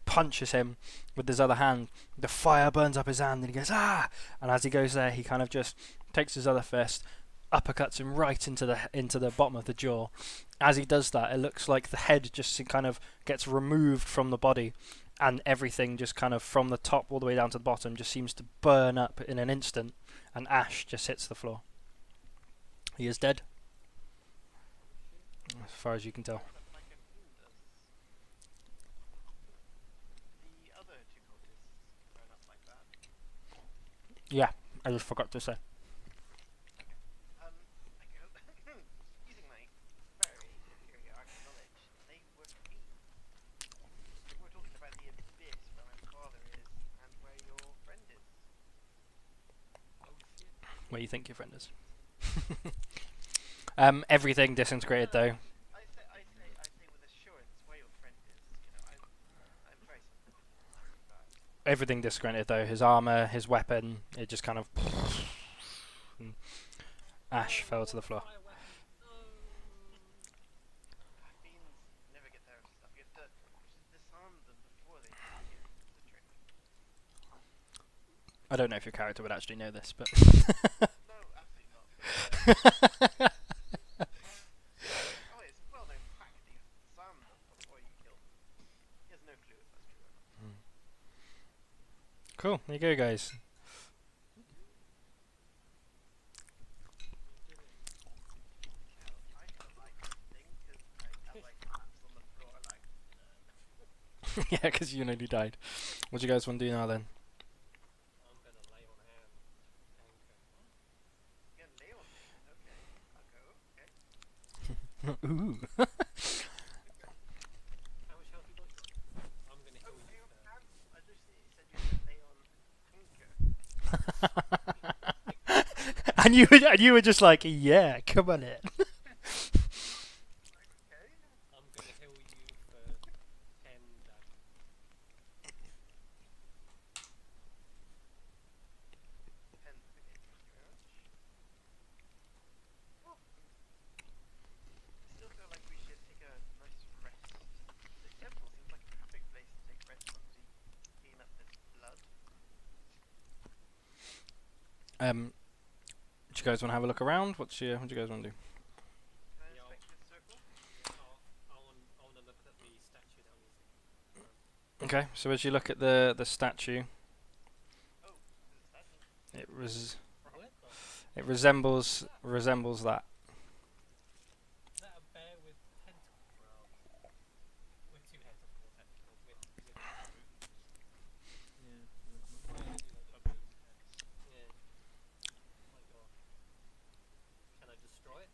punches him with his other hand. The fire burns up his hand, and he goes, ah! And as he goes there, he kind of just takes his other fist, uppercuts him right into the bottom of the jaw. As he does that, it looks like the head just kind of gets removed from the body, and everything just kind of from the top all the way down to the bottom just seems to burn up in an instant, and ash just hits the floor. He is dead, as far as you can tell. But like a fiend does. The other two cultists burn up like that. Yeah, I just forgot to say. I go using my very superior arcane knowledge. They were fiends. We're talking about the abyss where my father is and where your friend is. Oh shit. Where you think your friend is. Everything disintegrated though. I say with assurance where your friend is. You know, I'm very scientific in that regard. Everything disintegrated though. His armor, his weapon, it just kind of. And ash fell to the floor. Fire weapon. Fiends never get their stuff. You have to disarm them before they disappear. It's a trick. I don't know if your character would actually know this, but. No, absolutely not. Oh, it's a well-known fact that you have to disarm them before you kill them. He has no clue if that's true or not. Cool. There you go, guys. I don't like this thing because I have like maps on the floor like. Yeah, because you nearly died. What do you guys want to do now then? I'm gonna lay on hand. Anchor. You're gonna lay on me. Okay, I'll go. Okay. Ooh. How much health you got? I'm gonna heal Lay you on first. hands. I just said you're gonna lay on anchor. and you were just like, yeah, come on it. Okay. I'm gonna heal you for 10 damage. 10. Okay, thank you very much. Oh. I still feel like we should take a nice rest. This temple seems like a perfect place to take rest once we clean up this blood. Do you guys want to have a look around? What do you guys want to do? Can I Yeah, inspect this circle? I wanna look at the statue that was. Okay, so as you look at the statue, Oh, is that What? it resembles that. Is that a bear with tentacles? Well, with two heads, of course, tentacles. With Yeah. yeah. Oh my god. Can I destroy it?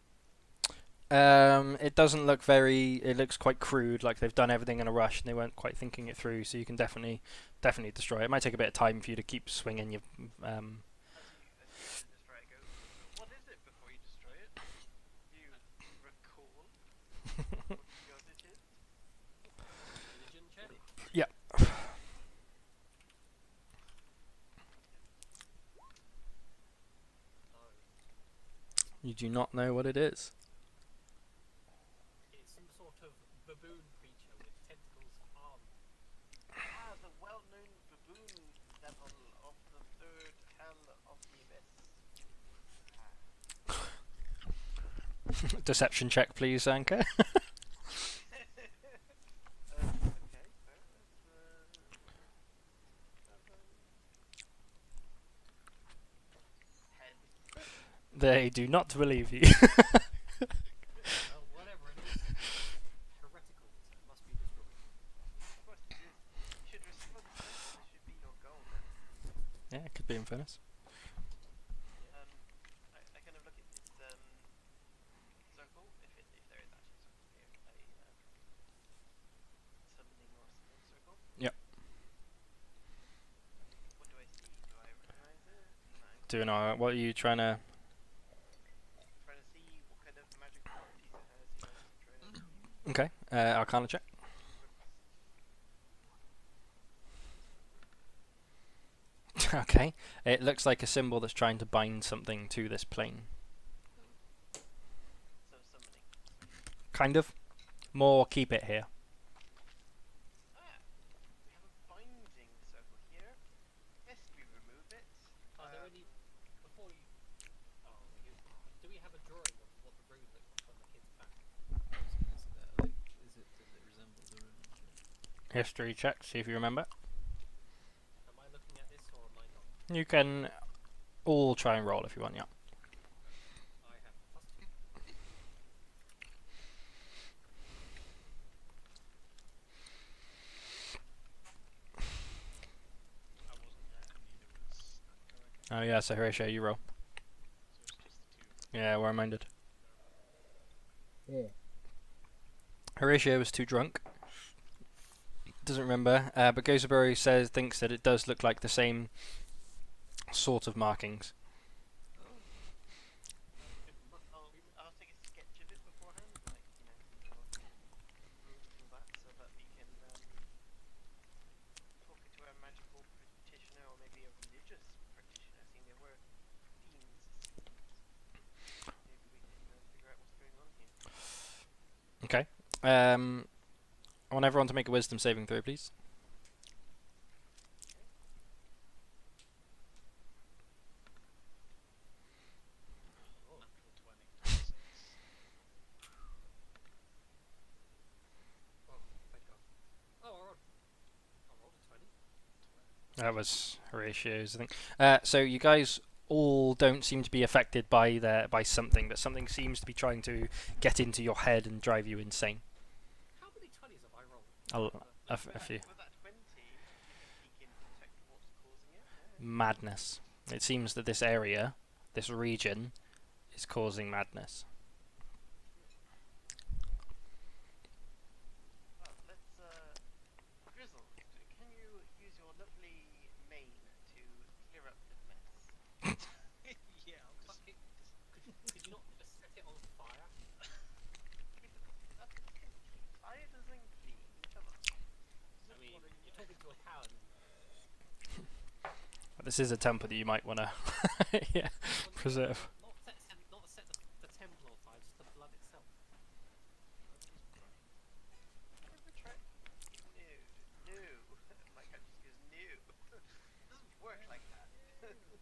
It doesn't look very. It looks quite crude, like they've done everything in a rush and they weren't quite thinking it through. So you can definitely destroy it. It might take a bit of time for you to keep swinging your. as you destroy it, go. What is it before you destroy it? You recall what yours it is? Religion check? Yeah. No. You do not know what it is. It's some sort of baboon creature with tentacles for arms. Ah, the well-known baboon devil of the third hell of the abyss. Deception check, please, Anchor. Okay, fair. Head. They do not believe you. Well, whatever it is, heretical, so it must be destroyed. Of course it is. You should respond to this. This should be your goal then. Yeah, it could be in fairness. I kind of look at its circle, if there is actually a circle here, summoning or summon circle. Yep. What do I see? Do I recognize it? I'm Doing alright. What are you trying to? trying to see what kind of magic properties it has. You know, trying to Okay. Arcana check. request. Okay. It looks like a symbol that's trying to bind something to this plane. So summoning. Kind of. More keep it here. Ah, we have a binding circle here. Yes, we remove it. Are there any before you? Oh, do we have a drawing of what the rune looks like on the kid's back? I was gonna say that. Like, does it resemble the rune and shit? History check, see if you remember. Am I looking at this or am I not? You can all try and roll if you want, yeah. I have +2. I wasn't there, and neither was Anko, I guess. Oh yeah, so Horatio, you roll. So it's just the two of us. Yeah, we're minded. Horatio was too drunk. Doesn't remember, but Gozaberry thinks that it does look like the same sort of markings. I'll take a sketch of it beforehand, like, rules and that, so that we can talk it to a magical practitioner or maybe a religious practitioner, seeing there were themes. Maybe we can figure out what's going on here. Okay. I want everyone to make a wisdom saving throw, please. Natural 20. So it's Oh, thank God. Oh, I rolled a 20. That was Horatio's, I think. So you guys all don't seem to be affected by something, but something seems to be trying to get into your head and drive you insane. How many 20s have I rolled? A few. With that 20, he can detect what's causing it. Madness. It seems that this area, this region, is causing madness. Well, let's, Grizzle, can you use your lovely mane to clear up the mess? yeah, I'll just Could you not just set it on fire? Fire doesn't clean. Come on. I mean, you're talking to a paladin. This is a temple that you might want to yeah, preserve. Not set the temple on fire, just the blood itself. Ever try? No. My cat just goes, no. It doesn't work like that. crazy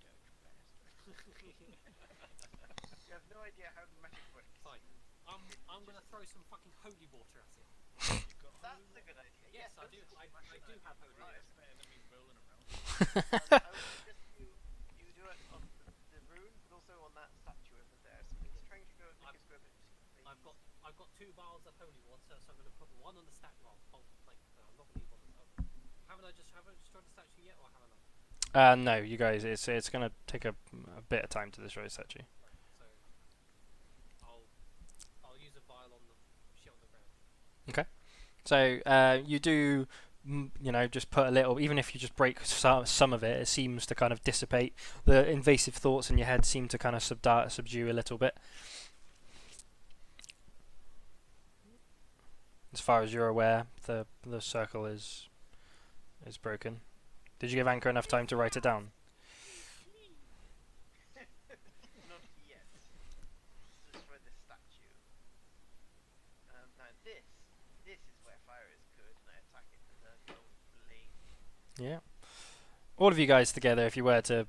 Dirk bastard. You have no idea how magic works. Fine. I'm gonna throw some fucking holy water at it. You've got That's holy a good idea. Yes, I do. I do have holy water. water. It's the enemy rolling around. I would suggest you do it on the rune, but also on that statue over there. Something's trying to go make us go a bit crazy. I've got 2 vials of holy water, so I'm gonna put one on the statue. Well, I'm not gonna use one. Haven't I just destroyed the statue yet, or haven't I? No, you guys, it's going to take a bit of time to destroy the statue. Right. So I'll use a vial on the shit on the ground. So you do, just put a little, even if you just break some of it, it seems to kind of dissipate. The invasive thoughts in your head seem to kind of subdue a little bit. As far as you're aware, the circle is broken. Did you give Anchor enough time to write it down? Not yet. Destroy the statue. Now this is where fire is good, and I attack it with a golden blade. Yeah. All of you guys together, if you were to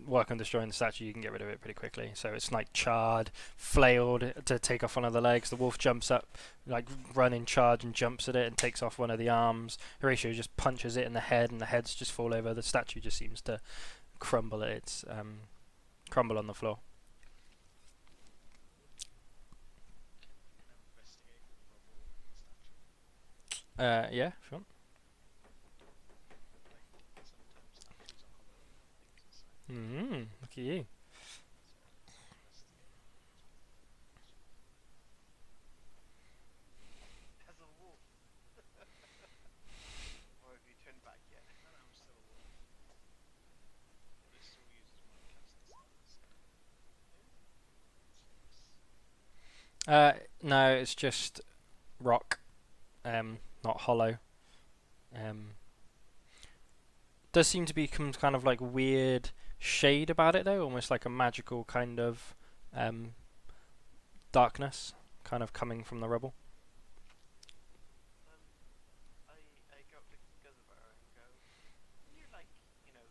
work on destroying the statue, you can get rid of it pretty quickly. So it's like charred, flailed to take off one of the legs. The wolf jumps up, like running charge, and jumps at it and takes off one of the arms. Horatio just punches it in the head, and the heads just fall over. The statue just seems to crumble. Crumble on the floor. Can I investigate the rubble of the statue? Yeah, if you want. Like, sometimes statues are hollow and have things inside. Look at you. As a wolf. Or have you turned back yet? No, I'm still a wolf. But it still uses my casting spells. No, it's just rock, not hollow. does seem to be some kind of like weird shade about it though, almost like a magical kind of darkness, kind of coming from the rubble. I go up to Guzzabar and go, can you like, you know,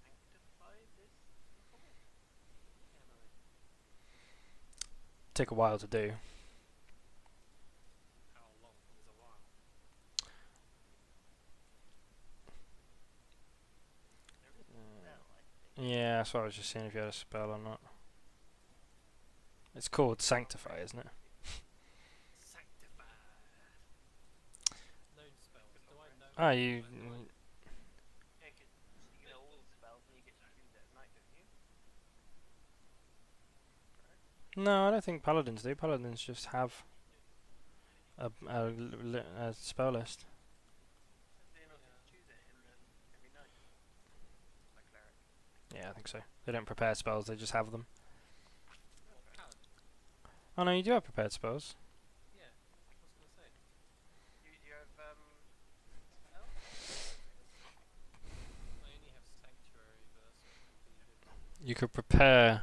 sanctify this temple? Can I? Take a while to do. How long is a while? There is a spell, I think. Yeah, that's what I was just seeing if you had a spell or not. It's called Sanctify, isn't it? Sanctify. Known spells. Do I know? Ah, you. Yeah, 'cause you know all the spells and you get to choose it at night, don't you? No, I don't think paladins do. Paladins just have a spell list. Do you not get to choose it in every night? Like cleric. Yeah, I think so. They don't prepare spells; they just have them. What, paladin? Oh no, you do have prepared spells. Yeah. I was gonna say. You have spell? I only have sanctuary, but that's not pretty good. You could prepare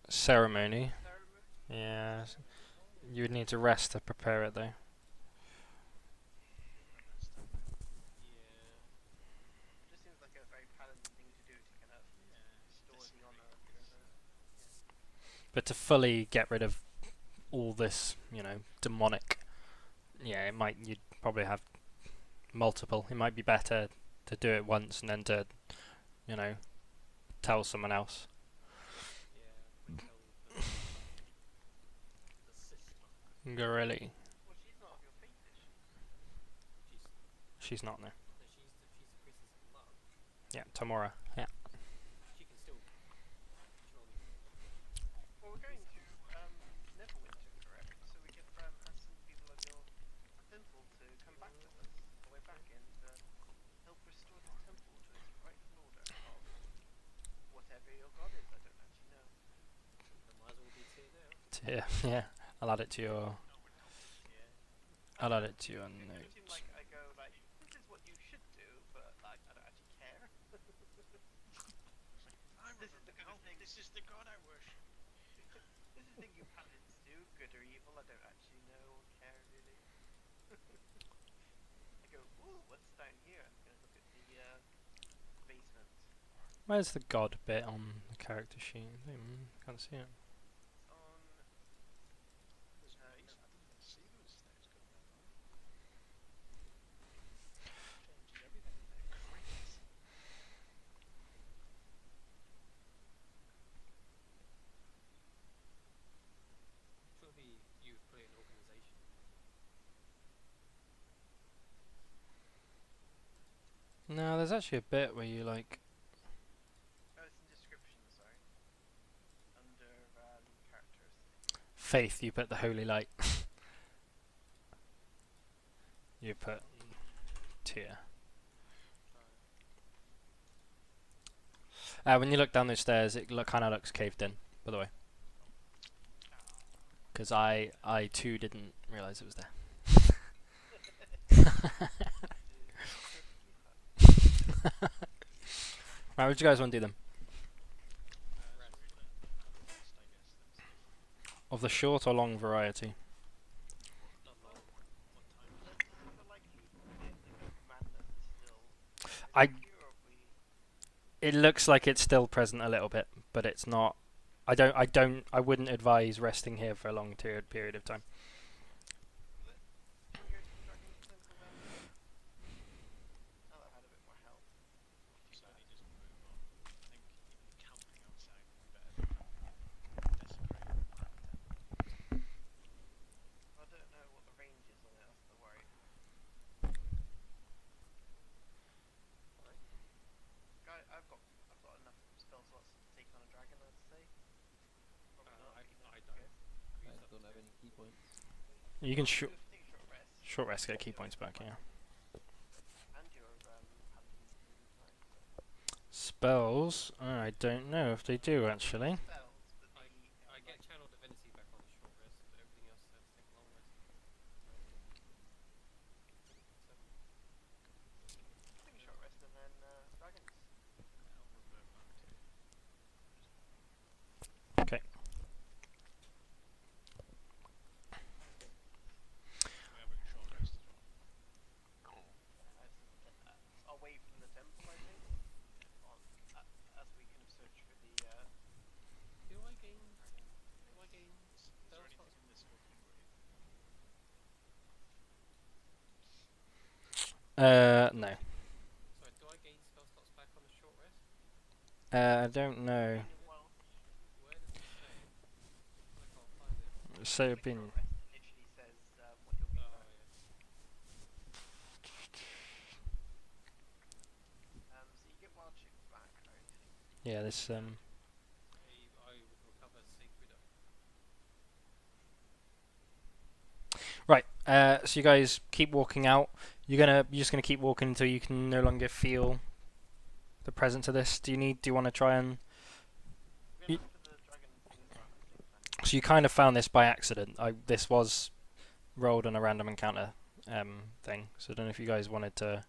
ceremony. Ceremony? Yeah, you would need to rest to prepare it though. Yeah. It just seems like a very paladin thing to do to kind of restore the honor of your But to fully get rid of all this, you know, demonic, yeah, you'd probably have multiple. It might be better to do it once and then to, you know, tell someone else. Yeah. I tell the sister. Really? Well, she's not of your faith, is she? She's not, no. No, she's the priestess of love. Yeah, Tamora. Yeah. She can still surely. Well, we're going to Neverwinter, correct? So we could ask some people of your temple to come back with us on the way back and help restore this temple to its rightful order of whatever your god is. I don't actually know. There might as well be two now. Yeah, yeah. I'll add it to your. Yeah. I'll add it to your It seems notes. like I go like, this is what you should do, but like I don't actually care. This is the kind of thing. This is the god I worship. This is the thing you paladins do, good or evil. I don't actually know or care really. I go, ooh, what's down here? I'm gonna look at the basement. Where's the god bit on the character sheet? Can't see it. It's on. There's no, I didn't even see there was those going on. Changes everything. Crits. Surely you would put it in organisation. No, there's actually a bit where you like. Oh, it's in description. Sorry. Under characteristics. Faith, you put the holy light. You put tier. When you look down those stairs, it kind of looks caved in, by the way. Because I too didn't realise it was there. Right, what do you guys want to do then? Of the short or long variety? Not long. What time? Does it feel like the element of madness is still I- here, or have we? It looks like it's still present a little bit, but it's not. I wouldn't advise resting here for a long period of time. Can we go to the Dragon's Temple then? Now that I've had a bit more help. Certainly just move on. I think even camping outside would be better than desecrating the temple. I don't know what the range is on it, that's the worry. I've got enough spell slots to take on a dragon, I'd say. Probably not. I but you don't. never I know. don't have any key points. You can Take a short rest. short rest, get key points back. Yeah. And your paladin moves, right? So. Spells. I don't know if they do actually. Spells, but I get channel divinity back on the short rest, but everything else has to take a long rest. take a short rest and then gain? Do I gain Is there spell anything slots? in this called Engrave? No. Sorry, do I gain spell slots back on a short rest? I don't know. Well, Where does it say? I can't find it. So click been. short rest. It literally says what you'll get Oh back. yeah. So you get wild shape back, right? Yeah, this I would recover sacred. Right. So you guys keep walking out. You're just gonna keep walking until you can no longer feel the presence of this. Do you want to try and? We're gonna look for the dragon thing as well at the same time. So you kind of found this by accident. This was rolled on a random encounter thing. So I don't know if you guys wanted to. We'll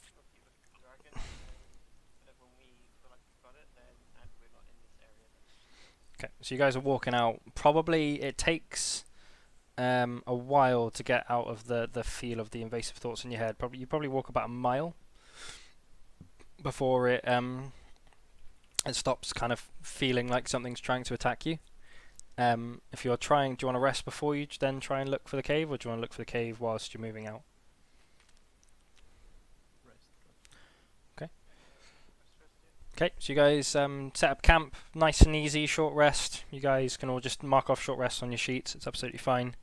keep looking for the dragon, and then whenever we feel like we've got it, then and we're not in this area, then we just go. Okay. So you guys are walking out. Probably it takes a while to get out of the feel of the invasive thoughts in your head. You probably walk about a mile before it stops kind of feeling like something's trying to attack you. If you're trying, do you want to rest before you then try and look for the cave, or do you want to look for the cave whilst you're moving out? Rest. Okay, so you guys set up camp, nice and easy, short rest. You guys can all just mark off short rests on your sheets. It's absolutely fine.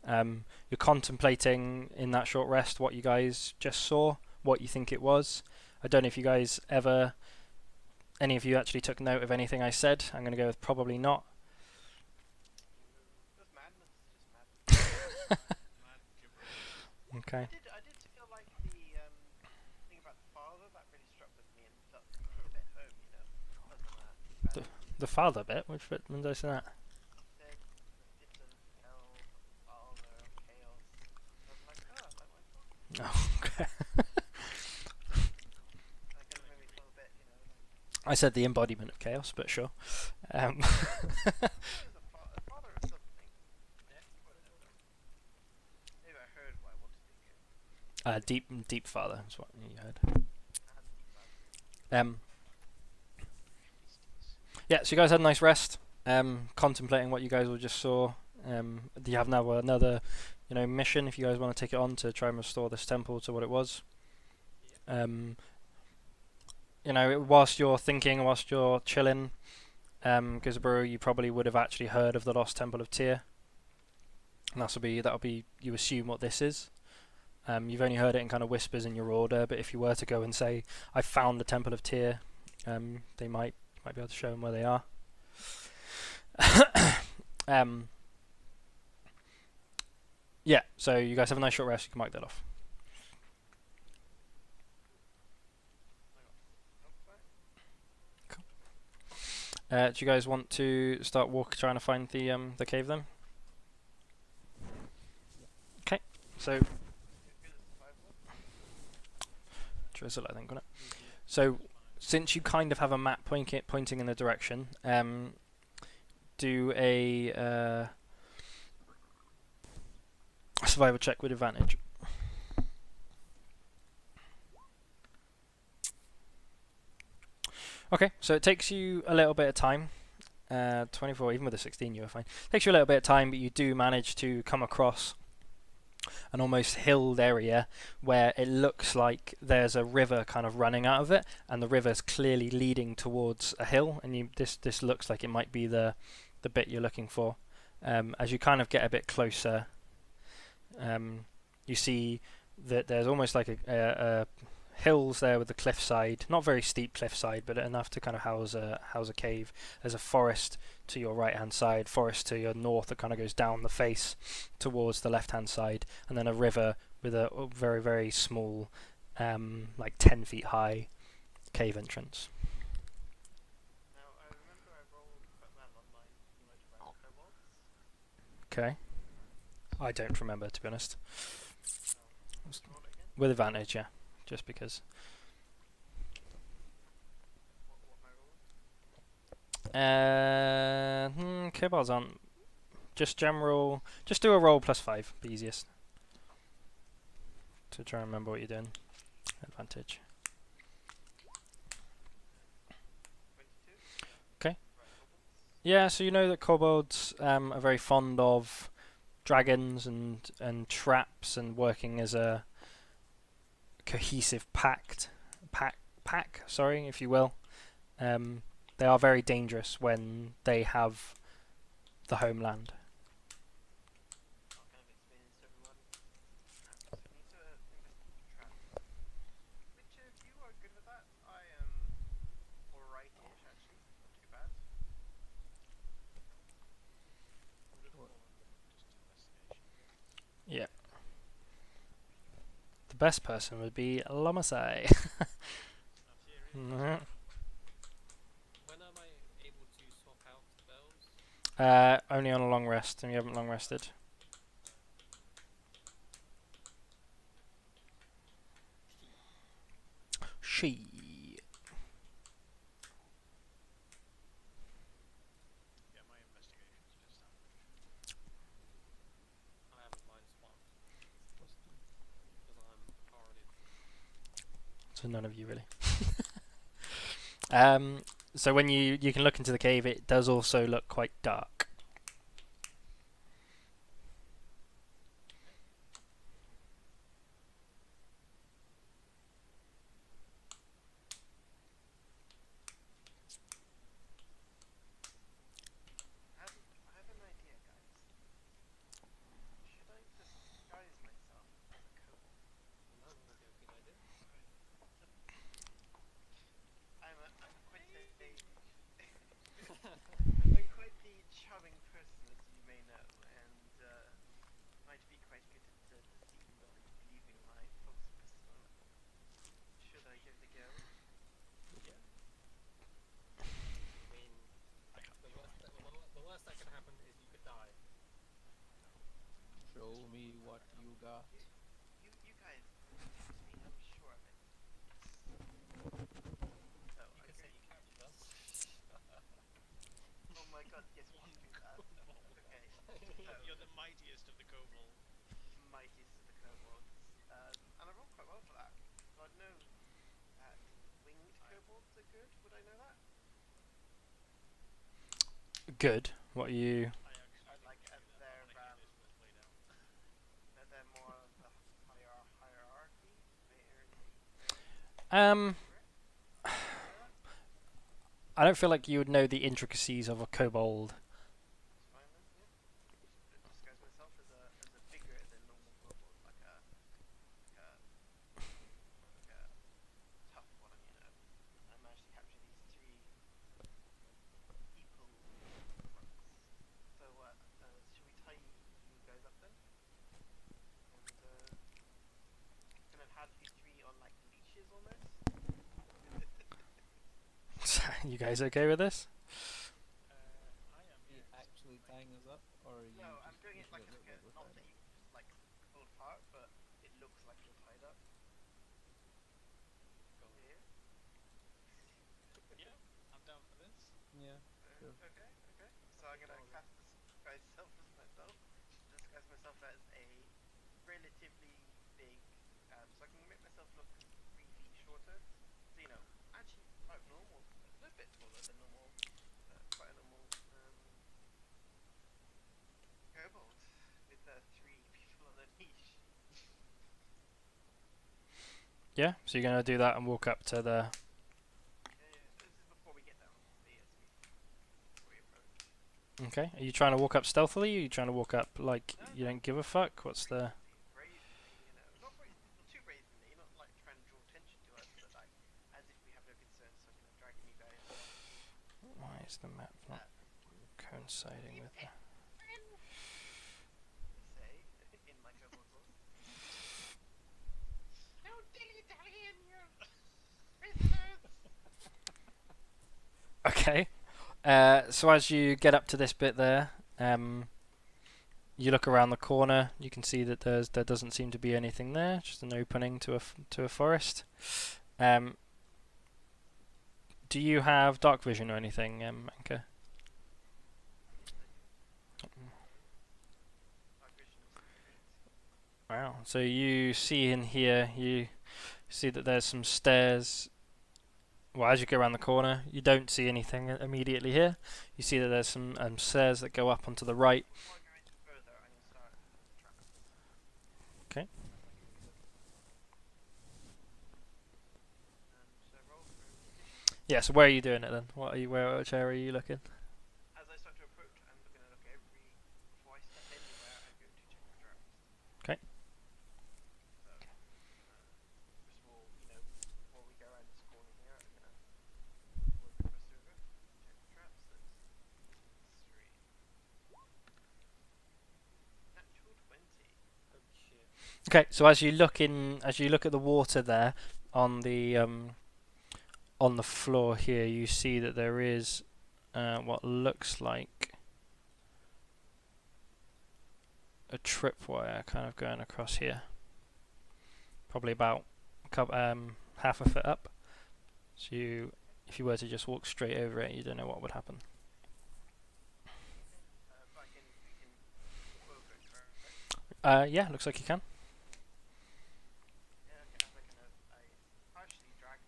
You're contemplating in that short rest what you guys just saw, what you think it was. I don't know if you guys any of you actually took note of anything I said. I'm going to go with probably not. It was madness, just madness. Mad gibberish. Okay. I did feel like the thing about the father that really struck with me and felt hit a bit home, you know. Other than that, The father bit? Which bit? When did I say that? said the pit of hell, the father of chaos. I was like, oh, is that my father? Oh, okay. That kind of made me feel a bit, you know, like I said the embodiment of chaos, but sure. it was a father of something. Yeah. Whatever. Maybe I heard what I wanted to hear. Deep father is what you heard. I had to think about it. Yeah, so you guys had a nice rest, contemplating what you guys all just saw. Do you have now another, mission if you guys want to take it on to try and restore this temple to what it was? Whilst you're thinking, whilst you're chilling, Gizaburo, you probably would have actually heard of the Lost Temple of Tyr, and that'll be you assume what this is. You've only heard it in kind of whispers in your order, but if you were to go and say, "I found the Temple of Tyr," they might be able to show them where they are. Yeah, so you guys have a nice short rest. You can mark that off. Do you guys want to start trying to find the cave then? Okay, so drizzle, I think, wasn't it? So since you kind of have a map pointing in the direction, do a survival check with advantage. Okay, so it takes you a little bit of time. 24, even with a 16 you were fine. Takes you a little bit of time, but you do manage to come across an almost hilled area where it looks like there's a river kind of running out of it, and the river's clearly leading towards a hill, and this looks like it might be the bit you're looking for. As you kind of get a bit closer, you see that there's almost like a hills there with the cliffside, not very steep cliffside, but enough to kind of house a cave. There's a forest to your right hand side, forest to your north that kind of goes down the face towards the left hand side, and then a river with a very, very small, like 10 feet high cave entrance. Now, I remember I rolled quite well on my knowledge about kobolds. Okay. I don't remember, to be honest. Roll it again. With advantage, yeah. Just because. What my roll? Kobolds aren't. Just general. Just do a roll +5. Be easiest. To try and remember what you're doing. Advantage. Yeah, so you know that kobolds are very fond of dragons and traps and working as a cohesive pack, sorry, if you will. Um, they are very dangerous when they have the homeland. I'll kind of explain this to everyone. So we need to investigate traps. Which of you are good with that? I am alright-ish, actually. Not too bad. What would What? fall under just investigation? Yeah. The best person would be Lomasai. Now Thierry, Mhm. When am I able to swap out spells? Only on a long rest, and you haven't long rested. She. yeah, my investigation's just average. I haven't mine swapped +2. because I'm paladin. So none of you really. So when you can look into the cave, it does also look quite dark. I have an idea, guys. Should I disguise myself as a kobold? No, that would be a good idea. I'm quite I'm quite the charming person, as you may know, and might be quite good at deceiving or believing my false persona. Should I give it a go? Yeah. I mean, I have the no worst that, idea. the worst that could happen is you could die. Show me what you got. You guys confuse me. I'm sure of it. Oh, You could say okay. you captured us. Oh my god, yes, we One can do that. kobold. Okay. You're the mightiest of the kobolds. Mightiest of the kobolds. And I rolled quite well for that. So I'd know that winged kobolds are good. Would I know that? Good. What are you? I actually Like think as that their I want to hear this all played out. that they're more of the hierarchy. Very Um, correct. Would I know that? I don't feel like you would know the intricacies of a kobold. That's fine then. Yeah. Disguise myself as a bigger than normal kobold, like a tough one. I managed to capture these three people fronts. So, should we tie you guys up then? And kind of have you three on like leashes almost? You guys okay with this? I am, Are you yeah. actually tying us up, or are you No, I'm just doing it making like it look like we're not tied that up? you just like pull apart, but it looks like you're tied up. Go on. Here. Yeah, I'm down for this. Yeah. Sure. Okay. So I'm gonna Go on. cast disguise myself as a relatively big, so I can make myself look 3 feet shorter. So actually quite normal, a little bit taller than normal, quite a normal kobold with three people on a niche. Yeah. So you're gonna do that and walk up to the. Yeah. This is before we get down to the suite. Before we approach. Okay. Are you trying to walk up stealthily? Or are you trying to walk up like No, you don't give a fuck? What's the? brazenly, not too brazenly, not like trying to draw attention to us, but like as if we have no concern, so kind of dragging you guys along. Why is the map not coinciding with the? Say in my kobold voice. Don't dilly-dally in your prisoners. Okay. So as you get up to this bit there, you look around the corner. You can see that there doesn't seem to be anything there. Just an opening to a forest. Do you have dark vision or anything, Anka? Dark vision is complete. Wow. So you see in here, you see that there's some stairs well, as you go around the corner, you don't see anything immediately here. You see that there's some stairs that go up onto the right. Before I go any further, I'm going to start traps. Okay. So roll for initiative. Yeah. So where are you doing it then? What are you? Which area are you looking? As I start to approach, I'm going to look every. Before I step anywhere, I'm going to check for traps. Okay. So, first of all, before we go around this corner here, I'm going to work across the river, check for traps. That's 3. Natural 20. Oh shit. Okay. So as you look at the water there on the floor here, you see that there is what looks like a tripwire kind of going across here, probably about half a foot up. So if you were to just walk straight over it, you don't know what would happen. But we can walk over it, correct? Yeah, looks like you can. Yeah, okay, I partially drag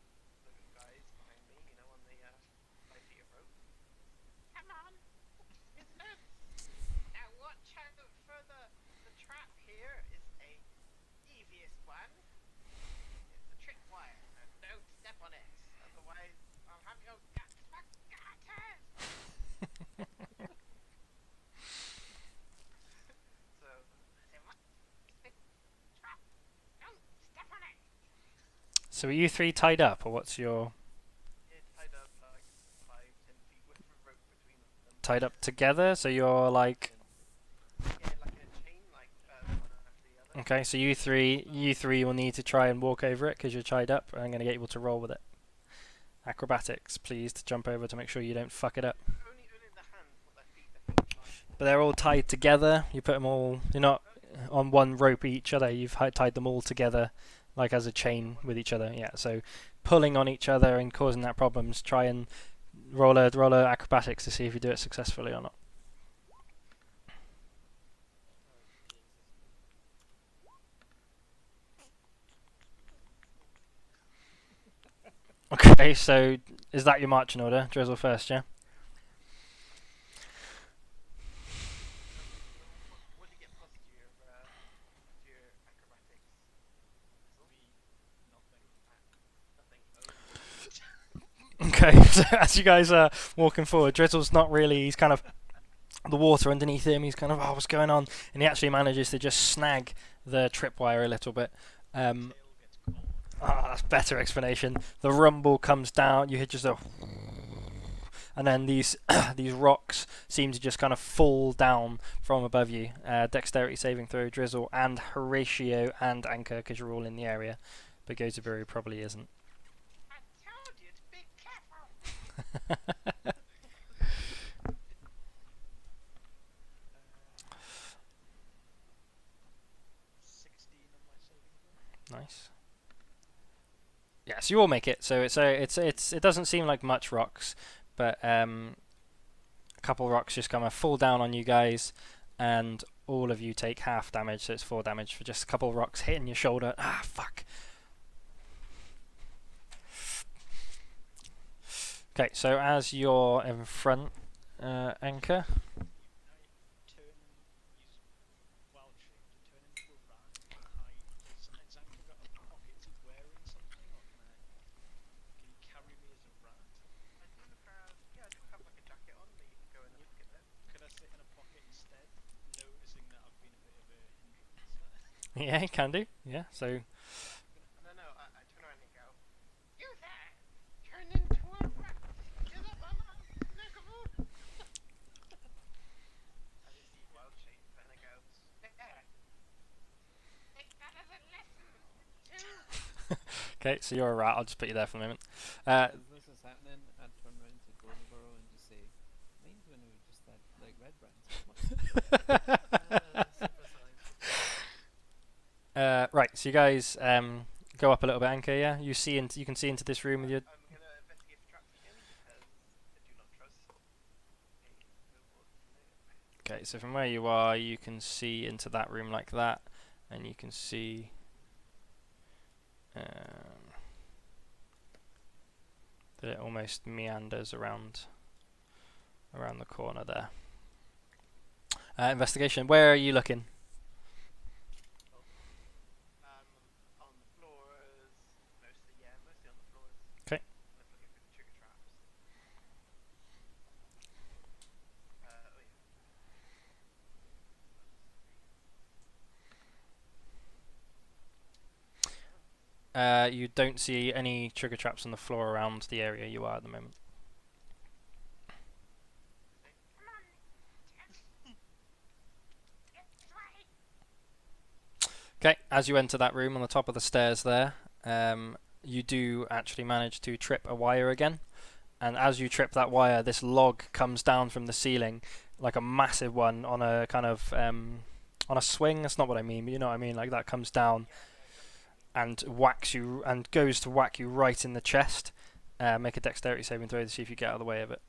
the guys behind me, on the 5 feet of rope. Come on, business. Now watch out for the trap here is a devious one. It's a tripwire. Don't step on it, otherwise I'll have your guts forgotten. So, say what? Trap. Don't step on it. So are you three tied up, or what's your Yeah, tied up like 5-10 feet with a rope between them. tied up together? So you're like, Yeah, like in a chain, like one after the other. okay. So you three will need to try and walk over it because you're tied up. I'm going to get you to roll with it. Acrobatics, please, to jump over to make sure you don't fuck it up. Only the hands, not their feet. Their feet are But they're all tied together. You put them all. You're not on one rope each other. You've tied them all together, like as a chain with each other. Yeah. So pulling on each other and causing that problems. Try and roll a acrobatics to see if you do it successfully or not. Okay. So is that your marching order? Drizzle first, yeah. What do you get plus to your acrobatics? Nothing. Okay, so as you guys are walking forward, Drizzle's not really, he's kind of, the water underneath him, he's kind of, oh, what's going on? And he actually manages to just snag the tripwire a little bit. That's better explanation. The rumble comes down, you hear just a, and then these these rocks seem to just kind of fall down from above you. Dexterity saving throw, Drizzle, and Horatio and Anchor, because you're all in the area. But Gozaburu probably isn't. I told you to be careful. 16 on my saving throw. Nice. Yeah, so you all make it. So it doesn't seem like much rocks, but a couple rocks just kind of fall down on you guys, and all of you take half damage. So it's 4 damage for just a couple rocks hitting your shoulder. Ah, fuck. Okay, so as you're in front, Anchor. Use wild shape to turn into a rat and hide. Has Anchor got a pocket? Is he wearing something, or can he carry me as a rat? I do have like a jacket on that you can go in the pocket there. Could I sit in a pocket instead, noticing that I've been a bit of a hindrance? Yeah, you can do. Yeah, so No, I turn around and go, you there! Turn into a rat! Give up my mom! I just see wild shape and I go, there! Take that as a lesson! okay, so you're a rat. I'll just put you there for a moment. As this is happening, I'd turn around to Goldenborough and just say, mind when we just had like red brands? Right, so you guys go up a little bit, Anchor. Yeah, you can see into this room with your. I'm gonna investigate for traps again because I do not trust a billboard from there. Okay, so from where you are, you can see into that room like that, and you can see. that it almost meanders around the corner there. Investigation. Where are you looking? On the floors, mostly, yeah, mostly on the floors. 'Kay. Kind of looking for trigger traps. Oh yeah. You don't see any trigger traps on the floor around the area you are at the moment. Okay, as you enter that room on the top of the stairs there, you do actually manage to trip a wire again. And as you trip that wire, this log comes down from the ceiling, like a massive one on a kind of on a swing. That's not what I mean, but you know what I mean. Like that comes down and whacks you and goes to whack you right in the chest. Make a dexterity saving throw to see if you get out of the way of it.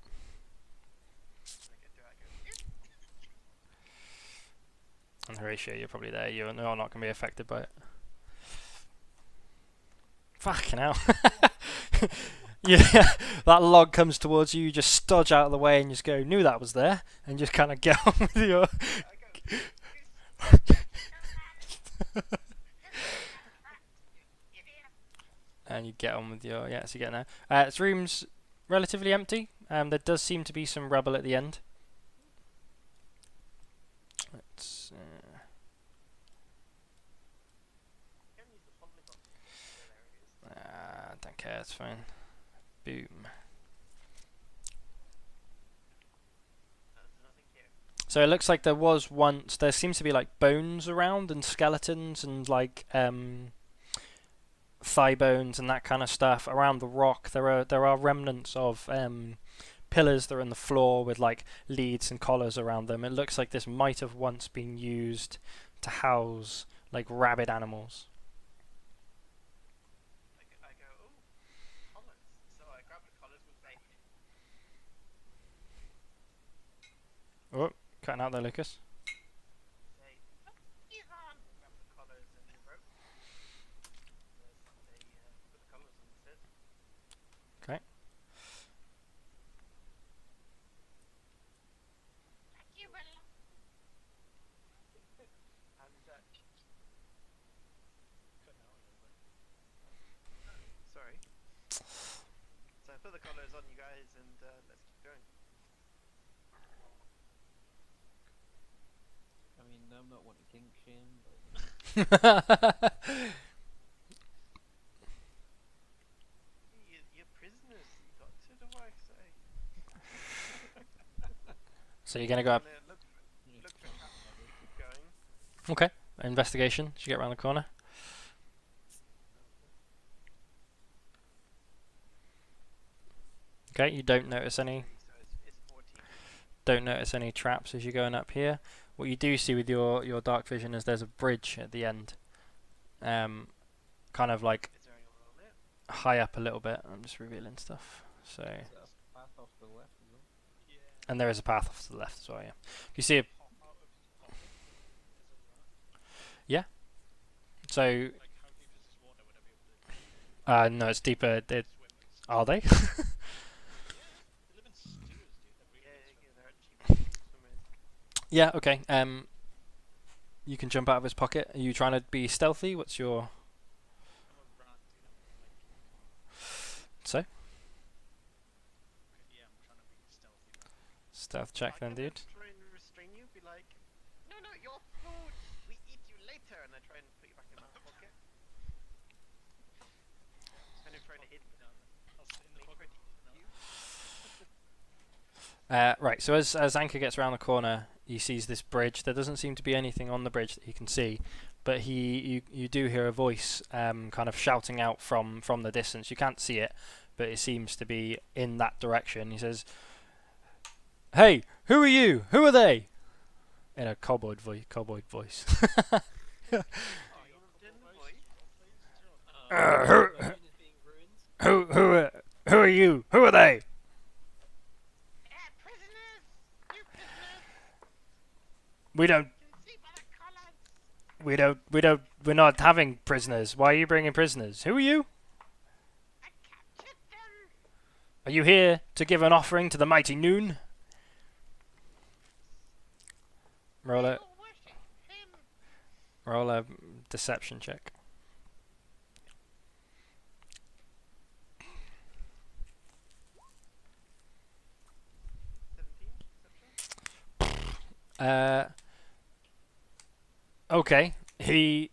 And Horatio, you're probably there. You're not going to be affected by it. Fucking hell. Yeah, that log comes towards you, you just stodge out of the way and just go, knew that was there, and just kind of get on with your... and you get on with your... Yeah, so you get there. This room's relatively empty. There does seem to be some rubble at the end. Let's... don't care, it's fine. Boom. So it looks like there was once, there seems to be like bones around and skeletons and like thigh bones and that kind of stuff around the rock. There are remnants of pillars that are in the floor with like leads and collars around them. It looks like this might have once been used to house like rabid animals. I go, oh, collars. So I grab the collars with like... Oh, cutting out there, Lucas. Say, grab the collars and the rope. They put the collars on instead. Okay. And sorry. So I put the collars on you guys and let's keep going. I mean, I'm not one to kink shame, but You're prisoners, Doctor, do I say? So you're gonna go up. Look for traps as we keep going. Okay. Investigation. Should you get around the corner? Okay. You don't notice any. So it's 14. Don't notice any traps as you're going up here. What you do see with your dark vision is there's a bridge at the end, kind of like Is there anyone on it? high up a little bit. I'm just revealing stuff. So, there's a path off to the left as well. Yeah. and there is a path off to the left as well. Yeah, if you see a Pop out of pocket. so Like, how deep is this water? Would I be able to no, it's deeper. swim? Are they? They live in sewers, dude. They're really good They're cheap swimmers. Yeah. Okay. You can jump out of his pocket. Are you trying to be stealthy? What's your I'm a rat, dude. so Okay, yeah, I'm trying to be stealthy. stealth check then, dude? Try and restrain you, be like, no, your food. We eat you later, and I try and put you back in my pocket. Kind of trying to hit I'll sit in the me pocket. you. Right. So as Anka gets around the corner, he sees this bridge. There doesn't seem to be anything on the bridge that he can see, but you do hear a voice kind of shouting out from the distance. You can't see it, but it seems to be in that direction. He says, "Hey, who are you? Who are they?" In a cowboy voice. Oh, you did the voice. Who Ruin is being ruined. who are you? Who are they? Prisoners! You prisoners! We don't. You can see by the collars. We're not having prisoners. Why are you bringing prisoners? Who are you? I captured them. Are you here to give an offering to the mighty Noon? Roll a, Will worship him. roll a deception check. 17 perception. Okay. He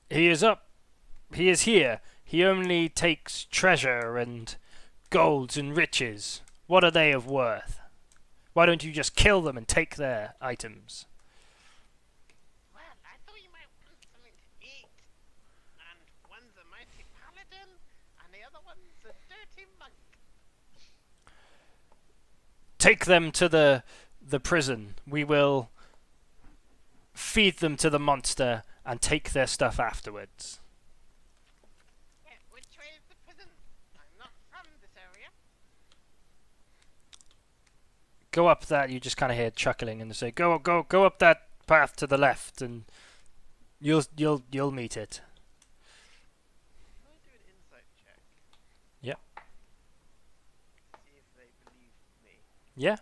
is up. He is here. He only takes treasure and golds and riches. What are they of worth? Why don't you just kill them and take their items? Well, I thought you might want something to eat. And one's a mighty paladin, and the other one's a dirty monk. Take them to the prison. We will feed them to the monster and take their stuff afterwards. Yeah, which way is the prison? I'm not from this area. Go up that. You just kind of hear chuckling and they say, "Go up that path to the left, and you'll meet it." Can I do an insight check? Yep. See if they believe me. Yeah.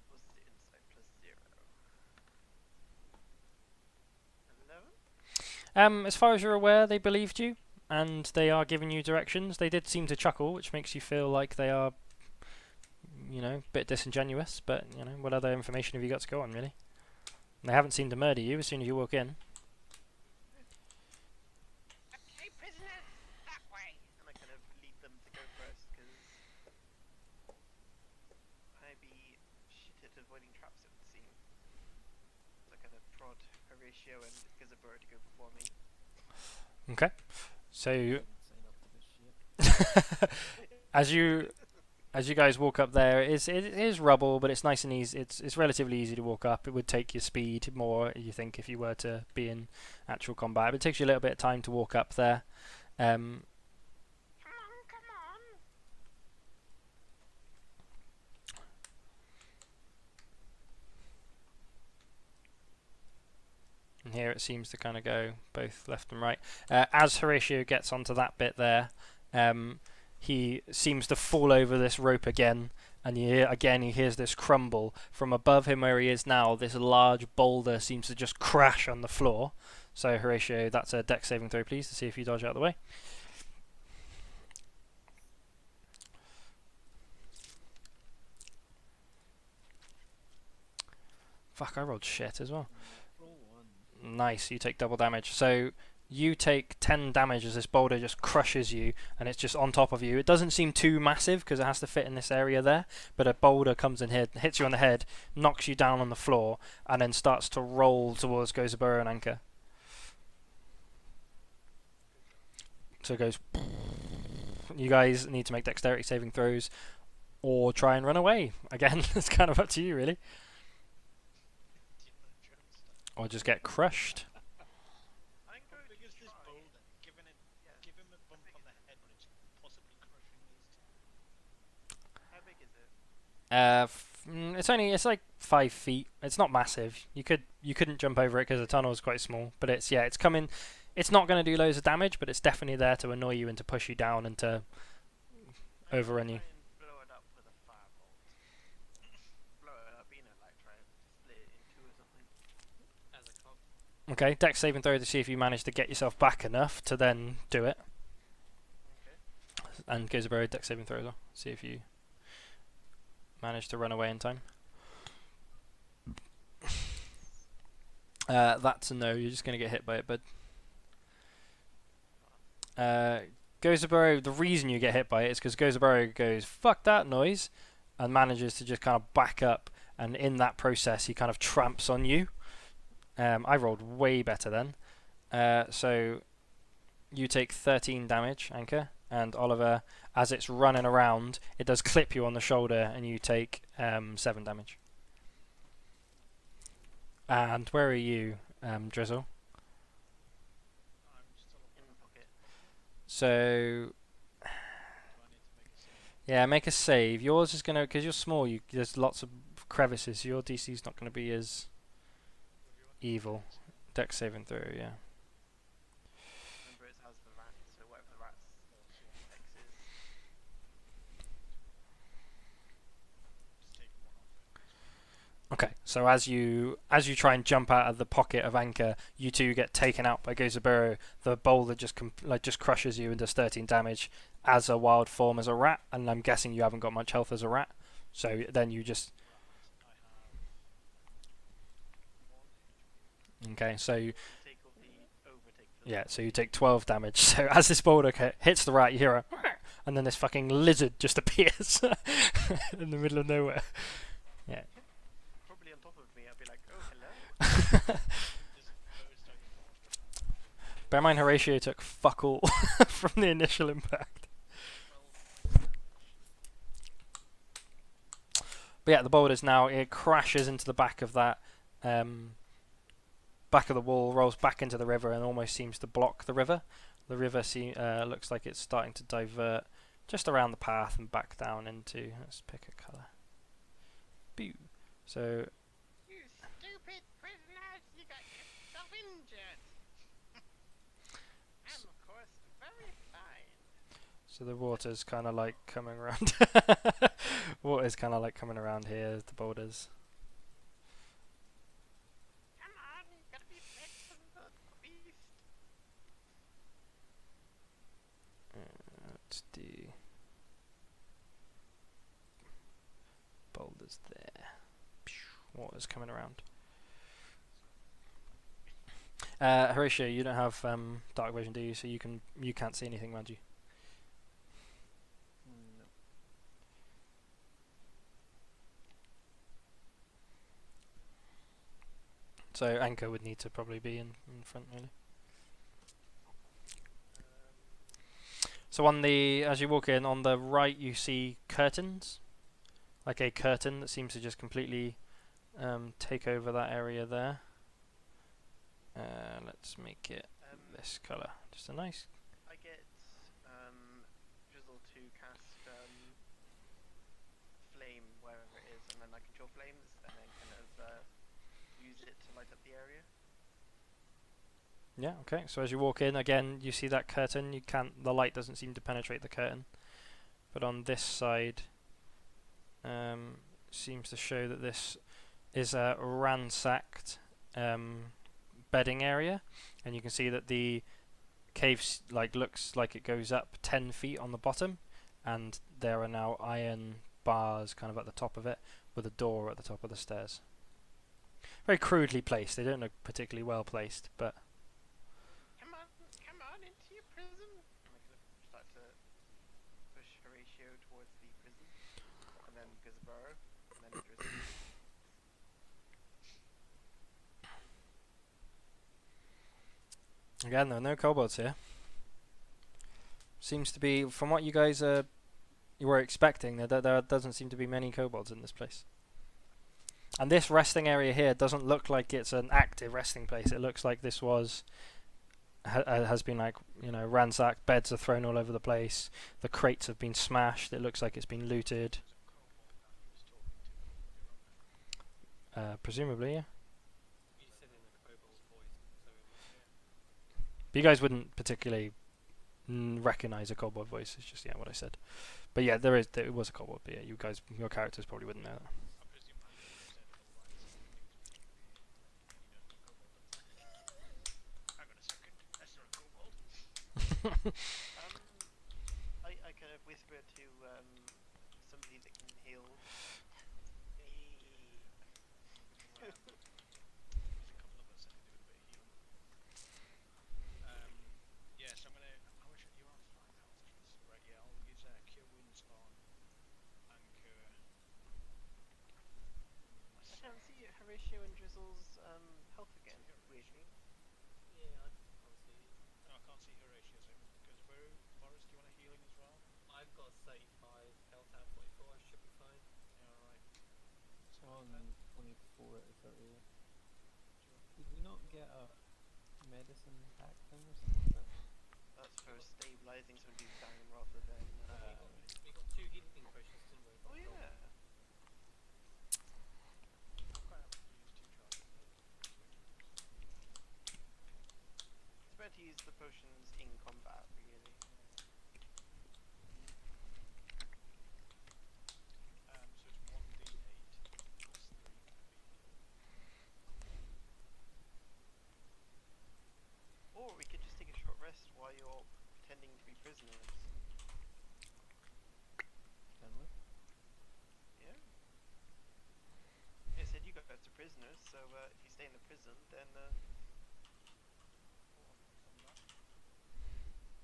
What's the insight plus 0? 11? As far as you're aware, they believed you, and they are giving you directions. They did seem to chuckle, which makes you feel like they are, a bit disingenuous. But what other information have you got to go on, really? They haven't seemed to murder you as soon as you walk in. Okay, prisoners, that way. And I kind of lead them to go first, because I be shit at avoiding traps, it would seem. So I kind of prod Horatio and Gizabur to go before me. Okay. So Didn't sign up for this shit. as you guys walk up there, it is rubble, but it's nice and easy. It's relatively easy to walk up. It would take your speed more, you think, if you were to be in actual combat. But it takes you a little bit of time to walk up there. Come on, come on. And here it seems to kind of go both left and right. As Horatio gets onto that bit there, he seems to fall over this rope again, and he hears this crumble. From above him where he is now, this large boulder seems to just crash on the floor. So Horatio, that's a dex saving throw, please, to see if you dodge out of the way. Fuck, I rolled shit as well. Roll one. Nice, you take double damage. So you take 10 damage as this boulder just crushes you, and it's just on top of you. It doesn't seem too massive because it has to fit in this area there, but a boulder comes in here, hits you on the head, knocks you down on the floor, and then starts to roll towards Gozaburo and Anka. So it goes. You guys need to make dexterity saving throws or try and run away. Again, it's kind of up to you, really. Indiana Jones stuff. Or just get crushed. I'm How going big to is this try. boulder? Give him a bump on the head when it's possibly crushing these two. How big is it? It's like 5 feet. It's not massive. You couldn't jump over it because the tunnel is quite small. But it's coming. It's not going to do loads of damage, but it's definitely there to annoy you and to push you down and to overrun you. Try and blow it up with a firebolt. Blow it up, like try and split it in two or something. As a cop. Okay, dex saving throw to see if you manage to get yourself back enough to then do it. Okay. And Gozaburo, dex saving throw as well. See if you manage to run away in time. That's a no. You're just going to get hit by it, bud. Gozaburo, the reason you get hit by it is because Gozaburo goes, "Fuck that noise," and manages to just kind of back up, and in that process he kind of tramps on you. I rolled way better then. So you take 13 damage, Anka, and Oliver, as it's running around, it does clip you on the shoulder, and you take 7 damage. And where are you, Drizzle? I'm still In the pocket. So Do I need to make a save? yeah, make a save. Yours is gonna, because you're small. There's lots of crevices. So your DC's not gonna be as What do you want? evil. Dex saving throw, yeah. Remember, it has the rats, so whatever the rats Okay, so as you try and jump out of the pocket of Anchor, you two get taken out by Gozaburo. The boulder just crushes you and does 13 damage as a wild form as a rat, and I'm guessing you haven't got much health as a rat. So then you just I have 1 HP. okay. So you, Take all the overtake for the yeah, so you take 12 damage. So as this boulder hits the rat, you hear a and then this fucking lizard just appears in the middle of nowhere. Yeah. probably on top of me. I'll be like, oh hello. Just burst out your Bear in mind, Horatio took fuck all from the initial impact. 12 points damage. But yeah, the boulders now, it crashes into the back of that back of the wall, rolls back into the river, and almost seems to block the river. The river looks like it's starting to divert just around the path and back down into. Let's pick a colour. Boo. So You stupid prisoners! You got yourself injured. I'm of course very fine. so the water's kind of like coming around. Water's kind of like coming around here. The boulders. Come on, you gotta be fed from the beast. Let's do boulders there. Water's coming around. Horatio, you don't have dark vision, do you? So you can't see anything around you. No. So Anchor would need to probably be in front, really. So as you walk in, on the right you see curtains, like a curtain that seems to just completely take over that area there. Let's make it this colour, just a nice. I get Drizzle to cast flame wherever it is, and then I control flames, and then kind of use it to light up the area. Yeah, okay. So as you walk in, again, you see that curtain. The light doesn't seem to penetrate the curtain, but on this side, seems to show that this is a ransacked bedding area, and you can see that the cave looks like it goes up 10 feet on the bottom, and there are now iron bars kind of at the top of it, with a door at the top of the stairs. Very crudely placed. They don't look particularly well placed, but. Come on into your prison. And I kind of start to push Horatio towards the prison, and then Gizaburo, and then Drizzle. Again, there are no kobolds here. Seems to be, from what you guys you were expecting, there doesn't seem to be many kobolds in this place. And this resting area here doesn't look like it's an active resting place. It looks like this has been ransacked. Beds are thrown all over the place. The crates have been smashed. It looks like it's been looted. Presumably, yeah. You said in a kobold voice, so it was. But you guys wouldn't particularly recognize a kobold voice. It's just what I said. But yeah, there was a kobold. But yeah, your characters probably wouldn't know that. I presume I said otherwise. Hang on a second. That's not a kobold. I kind of whisper to somebody that can heal. There's a couple of us that can do a bit of healing. Yeah, so I'm gonna. How much you have? 5 health. Right, yeah, I'll use Cure Wounds on Anchor. I can't see Horatio and Drizzle's health again. Weirdly. Yeah, I can't see it. No, I can't see Horatio. So because Boris, do you want a healing as well? I've got 35 health out of 44. I should be fine. Yeah, alright. So on 24 out of 38. Did we not get a medicine pack thing or something like that? That's for stabilizing somebody who's down rather than. We got 2 healing potions, didn't we? Oh yeah. I'm quite happy to use 2 charges. It's better to use the potions in combat, really. So it's 1d8 plus 3 for the rest while you're pretending to be prisoners. Can we? Yeah. It said you guys are prisoners, so if you stay in the prison, then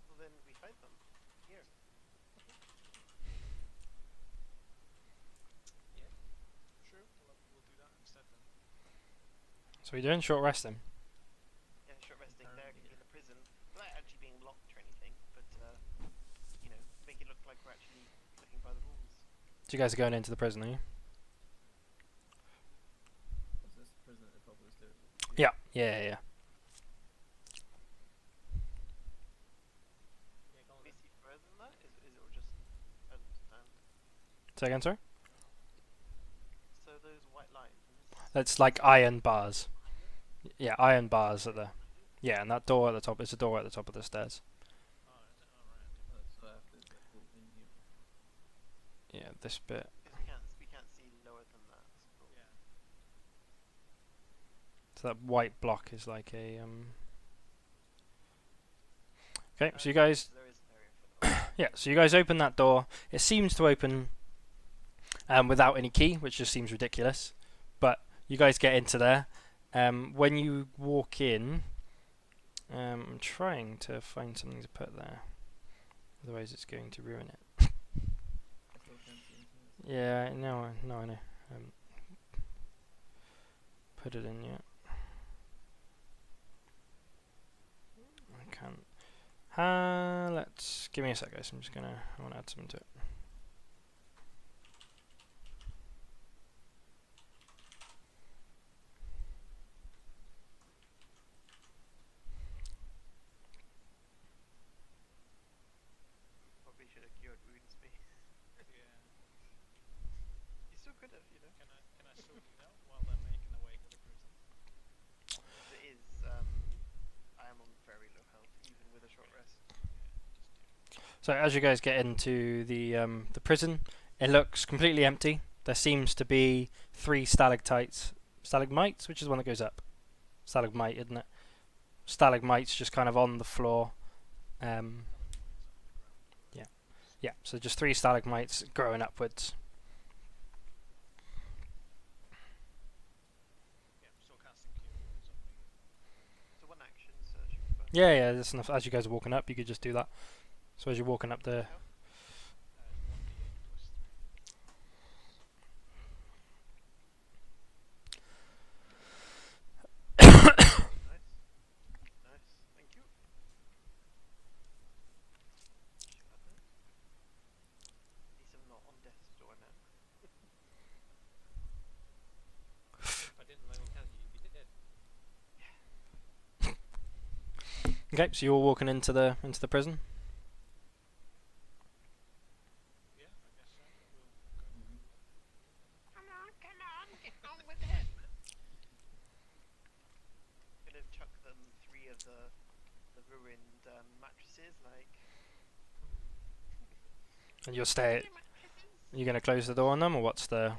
well, then we fight them here. Yeah. Sure, we'll do that instead then. So we're doing short resting. Yeah, short resting there Apparently, in the prison without actually being locked or anything, but you know, make it look like we're actually looking by the rules. So you guys are going into the prison, are you? Was this the prison at the top of the stairs? Yeah. Yeah. Yeah, go on Can then. you see further than that? Is it all just stand? Say again, sorry? So those white lines. That's like iron bars. Yeah, iron bars at the. Yeah, and that door at the top is a door at the top of the stairs. Oh, is it? Oh, right, okay. So I have to like, go in here. Yeah, this bit. Because we can't see lower than that. So. Yeah. So that white block is like a. Okay, so you guys. There is an area for them. Yeah, so you guys open that door. It seems to open without any key, which just seems ridiculous. But you guys get into there. When you walk in, I'm trying to find something to put there. Otherwise, it's going to ruin it. I still can't see anything. Yeah, no, I know. Put it in yet. I can't. Let's give me a sec, guys. I want to add something to it. Probably should have cured wounds me. Yeah. You still could have, you know. Can I still do that while they're making their way to the prison? It is. I am on very low health, even with a short rest. So as you guys get into the prison, it looks completely empty. There seems to be 3 stalactites, stalagmites, which is the one that goes up. Stalagmite, isn't it? Stalagmites just kind of on the floor. Yeah, so just 3 stalagmites growing upwards. Yeah, I'm still casting cure wounds on me. So one action, so that should be fine. Yeah, that's enough. As you guys are walking up, you could just do that. So as you're walking up the. It's 1d8 plus 3. Nice. Nice. Thank you. At least I'm not on death's door now. If I didn't lay on count you, you'd be dead. Okay, so you're all walking into the prison. Yeah, I guess so. We'll go. Come on, get on with it. Gonna chuck them 3 of the ruined mattresses, like. And you'll stay. You're gonna close the door on them, or what's your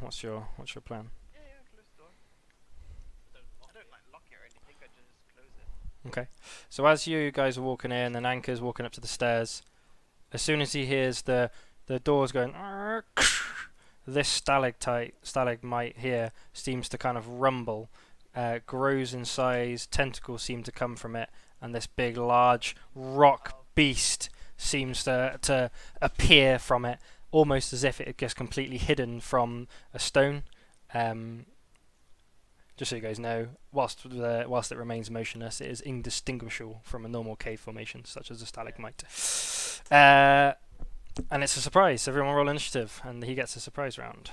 plan? Yeah, close the door. Don't lock I don't it. like lock it or anything. I just close it. Okay. So as you guys are walking in, and Anchor's walking up to the stairs, as soon as he hears the doors going, this stalagmite here seems to kind of rumble, grows in size, tentacles seem to come from it, and this big, large rock beast seems to appear from it, almost as if it gets completely hidden from a stone. Just so you guys know, whilst it remains motionless, it is indistinguishable from a normal cave formation, such as a stalagmite. And it's a surprise. Everyone roll initiative, and he gets a surprise round.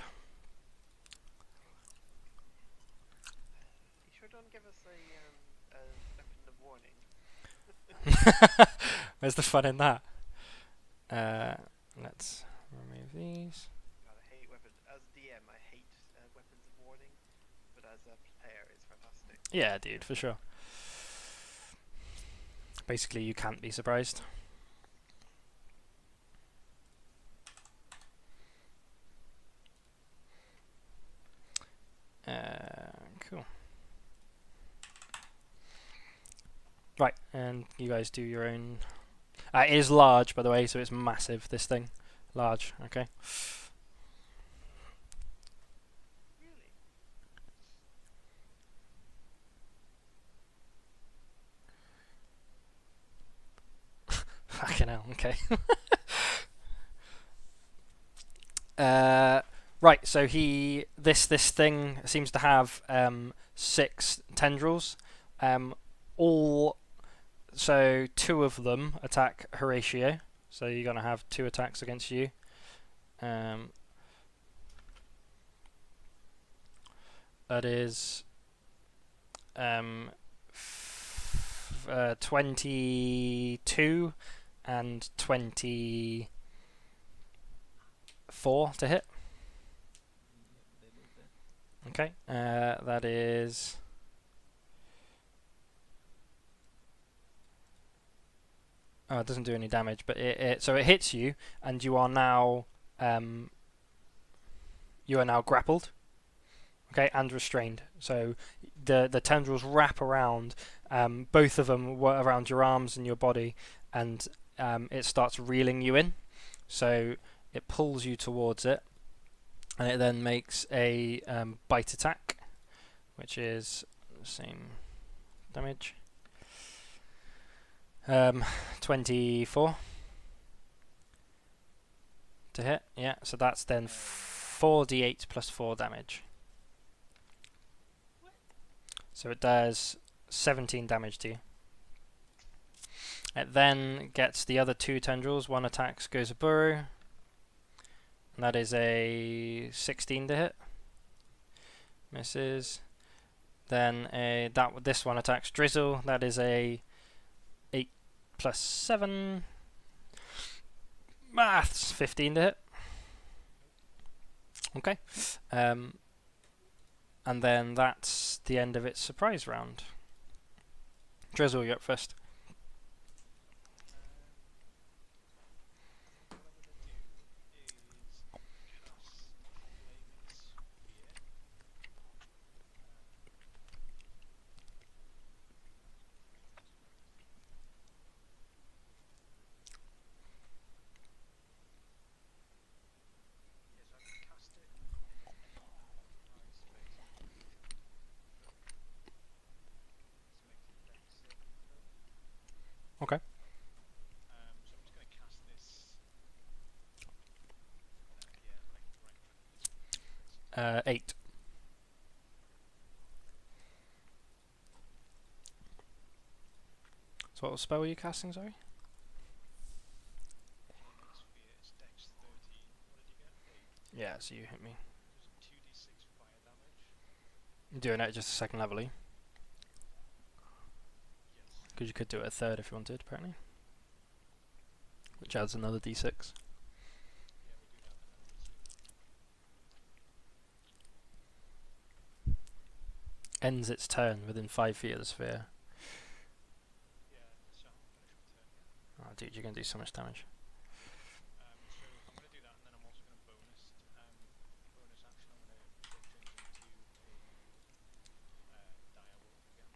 You sure don't give us a weapon of warning. Where's the fun in that? Let's remove these. God, I hate weapons. As DM, I hate weapons of warning, but as a player, it's fantastic. Yeah, dude, for sure. Basically, you can't be surprised. Cool. Right, and you guys do your own. It is large, by the way, so it's massive. This thing, large. Okay. Really? Fucking hell. Okay. Right. So this thing seems to have 6 tendrils. All. So 2 of them attack Horatio. So you're gonna have 2 attacks against you. That is 22 and 24 to hit. Yep, they both hit. Okay, that is. Oh, it doesn't do any damage, but so it hits you, and you are now grappled. Okay, and restrained. So the tendrils wrap around, both of them around your arms and your body, and it starts reeling you in. So it pulls you towards it, and it then makes a bite attack, which is the same damage. 24 to hit. Yeah, so that's then 4d8 plus 4 damage. So it does 17 damage to you. It then gets the other 2 tendrils. One attacks Gozaburu. And that is a 16 to hit. Misses. Then this one attacks Drizzle. That is a 8 plus 7. Maths 15 to hit. Okay. And then that's the end of its surprise round. Drizzle, you're up first. What I'm gonna do is cast Flaming Sphere. Yes, I'm gonna cast it in any occupied space I can. This makes a dex saving throw. Okay. So I'm just gonna cast this. Yeah, like right in front of its face. 8. So what spell were you casting, sorry? Flaming Sphere. It's dex 13. What did you get? 8. Yeah, so you hit me. There's 2d6 fire damage. You're doing it at just a second level, Yes. because you could do it a third if you wanted, apparently. Which adds another d6. Yeah, we'll do that and then we'll see. Ends its turn within 5 feet of the sphere. Yeah, so I'll finish my turn, yeah. Oh, dude, you're going to do so much damage. So I'm going to do that, and then I'm also going to bonus action. I'm going to change into a dire wolf again.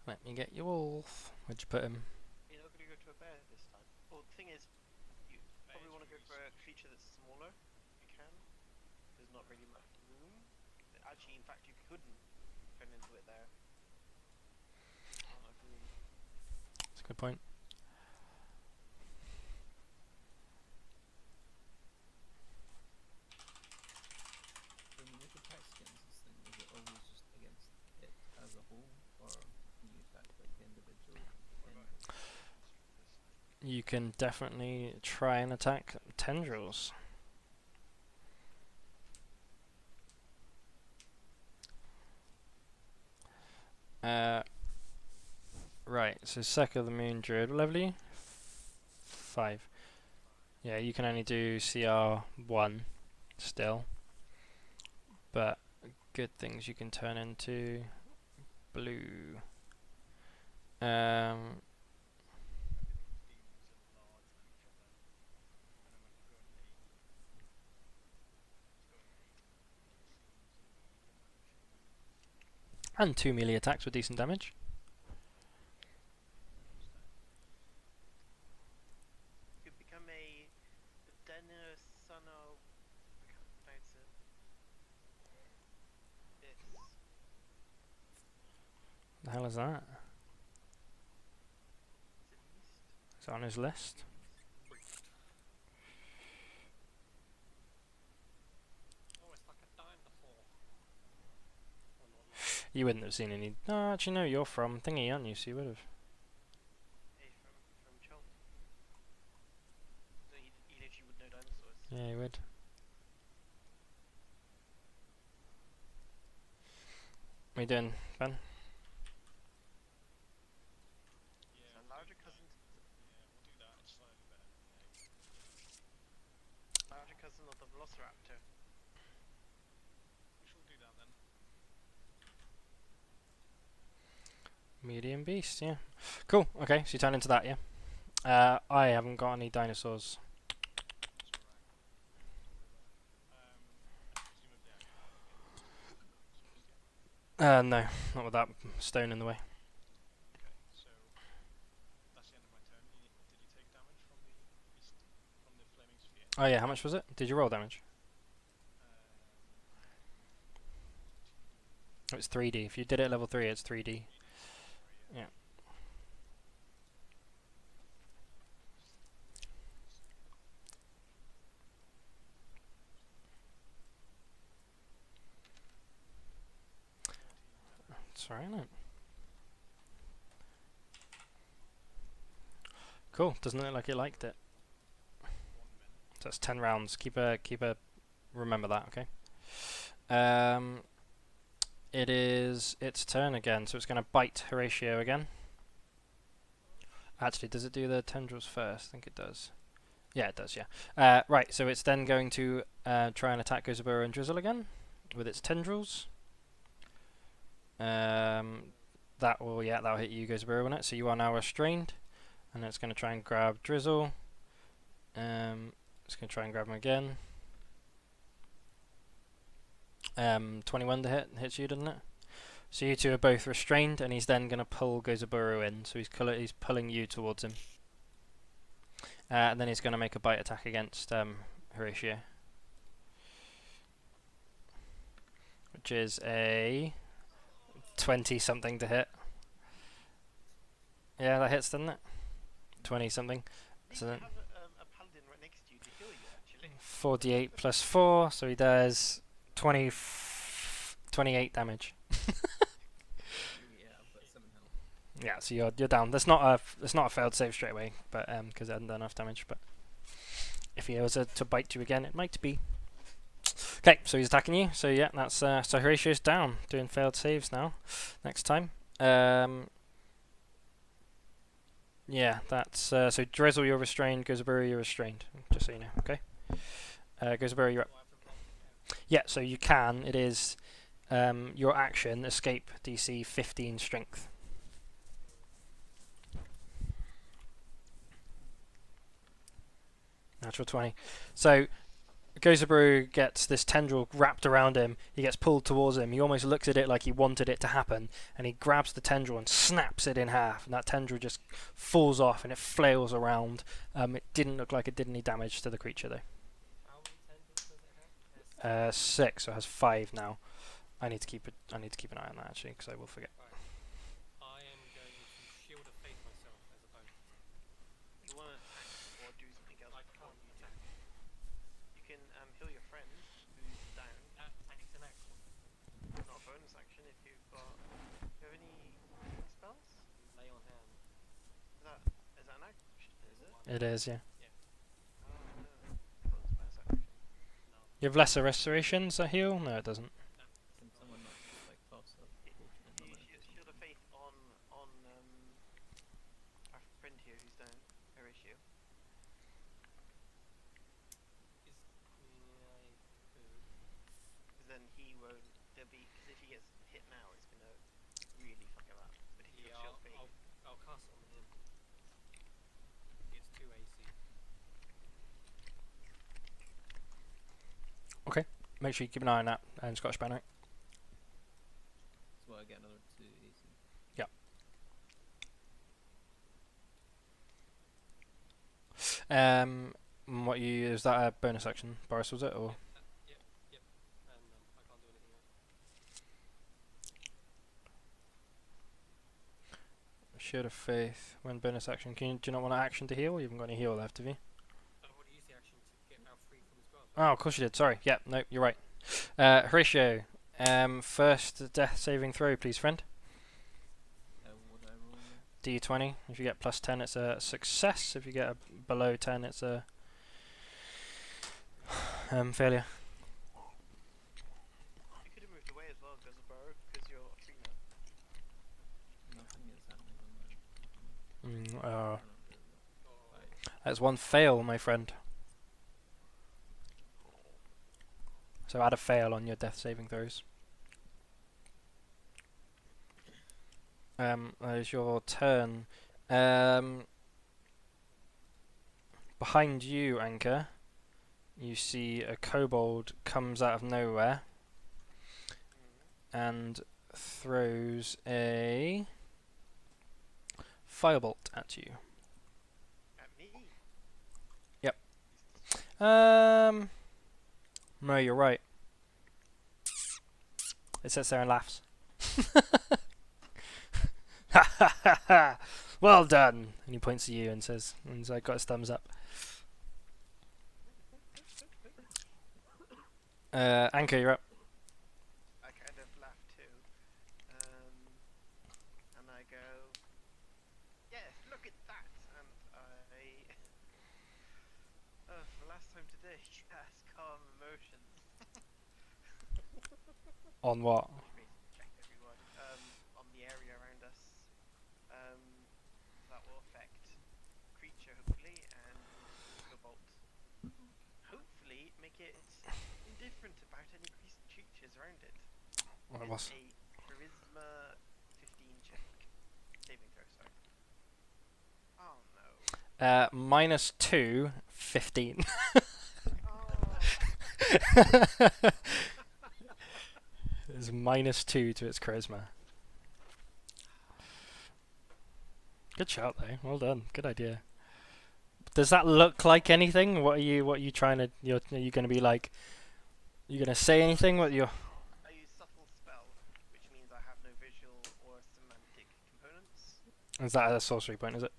Let me get your wolf. Where'd you put him? You're not going to go to a bear this time. Well, the thing is, you probably want to go for a creature that's smaller, if you can. There's not really much room. Actually, in fact, you couldn't turn into it there. Not enough room. That's a good point. When you make attacks against this thing, is it always just against it as a whole, or can you attack like individual tendrils? You can definitely try and attack tendrils. Right, so Second of the Moon Druid, what level are you? 5. Yeah, you can only do CR 1 still. But good things you can turn into blue. Everything's demons and large than each other. And then when you go in 8, it's going 8 seems and medium action. And 2 melee attacks with decent damage. The hell is that? Is it beast? Is it on his list? Oh, it's like a dinosaur. Or not. You wouldn't have seen any. No, actually, no. You're from Thingy, aren't you? So you would have. Hey, from Chol. So he literally would know dinosaurs. Yeah, you would. What are you doing, Ben? So larger cousin. Larger cousin of the Velociraptor. We shall do that then. Medium beast, yeah. Cool. Okay, so you turn into that, yeah. I haven't got any dinosaurs. Presumably I can't get No, not with that stone in the way. Okay, so that's the end of my turn. Did you take damage from the beast, from the flaming sphere? Oh yeah, how much was it? Did you roll damage? Oh, it's 3D. If you did it at level 3, it's 3D. Yeah. It's alright, isn't it? Cool. Doesn't look like it liked it. So that's 10 rounds. Keep a remember that, okay? It is its turn again, so it's going to bite Horatio again. Actually, does it do the tendrils first? I think it does. Yeah, it does, yeah. Right, so it's then going to try and attack Gozaburo and Drizzle again with its tendrils. That'll hit you, Gozaburo, won't it? So you are now restrained. And it's going to try and grab Drizzle. It's going to try and grab him again. 21 to hit. Hits you, doesn't it? So you two are both restrained, and he's then going to pull Gozaburo in. So he's pulling you towards him. And then he's going to make a bite attack against Horatio. Which is a 20-something to hit. Yeah, that hits, doesn't it? 20-something. So You then have a paladin right next to you to heal you, actually. 48 plus 4, so he does 28 damage. Yeah, I've got 7 health. Yeah, so you're down. That's not a failed save straight away, but because it hadn't done enough damage. But if he was to bite you again, it might be. Okay, so he's attacking you. So yeah, that's so Horatio's down, doing failed saves now. Next time. Yeah, that's so Drizzle, you're restrained. Gozaburo, you're restrained. Just so you know, okay. Gozaburo, you're up. Yeah, so you can. It is your action escape DC 15 strength. Natural 20. So Gozaburo gets this tendril wrapped around him. He gets pulled towards him. He almost looks at it like he wanted it to happen, and he grabs the tendril and snaps it in half. And that tendril just falls off and it flails around. It didn't look like it did any damage to the creature though. How many tendrils does it have? 6, so it has 5 now. I need to keep an eye on that actually, because I will forget. I am going to shield of faith myself as a bonus. You want to attack or do something else I before can't you do. attack. You can heal your friend who's down. That takes an action. Not a bonus action if you've got. Do you have any healing spells? Lay on hand. Is that an action? Is it? It is, yeah. Oh no. I thought it was a bonus action. No. You have lesser restorations that heal? No, it doesn't. Can someone not just like toss a potion in You on use Shield of Faith on our friend here who's down, Horatio. I could. Because then he won't. There'll be because if he gets hit now, it's gonna really fuck him up. But if you Yeah, Shield of Faith, I'll cast it on him. It's 2 AC. Make sure you keep an eye on that and Scottish Banner. So I get another 2 AC. What you is that a bonus action, Boris? Was it or? Yep. And I can't do anything else. Shield of Faith. When bonus action, do you not want an action to heal? You haven't got any heal left, have you? I've already used the action to get out free from spells. Oh, of course you did. Sorry. Yeah, no, you're right. Horatio, first death saving throw, please, friend. What did I roll again? D20. If you get plus 10, it's a success. If you get a below 10, it's a failure. You could have moved away as well, Gazabaro, because you're free now. Nothing is happening on my. Mm, I don't know. that's one fail, my friend. So add a fail on your death saving throws. That is your turn. Behind you, Anchor, you see a kobold comes out of nowhere and throws a firebolt at you. At me? No, you're right. It sits there and laughs. Ha ha ha ha! Well done! And he points at you and says, and he's like, got his thumbs up. Anchor, you're up. I kind of laugh too. And I go, yes, look at that! And I, for the last time today, cast Calm Emotions. On what? Which basically check everyone, on the area around us. That will affect creature, hopefully, and Cobalt. Hopefully, make it indifferent about any creatures around it. What it It's was? a Charisma 15 check. Saving throw, sorry. Oh no. -2, 15. Oh. It's -2 to its charisma. Good shout, though. Well done. Good idea. Does that look like anything? What are you trying to? Are you going to be like? You going to say anything? What you're? I use Subtle Spell, which means I have no visual or semantic components. Is that a sorcery point? Is it?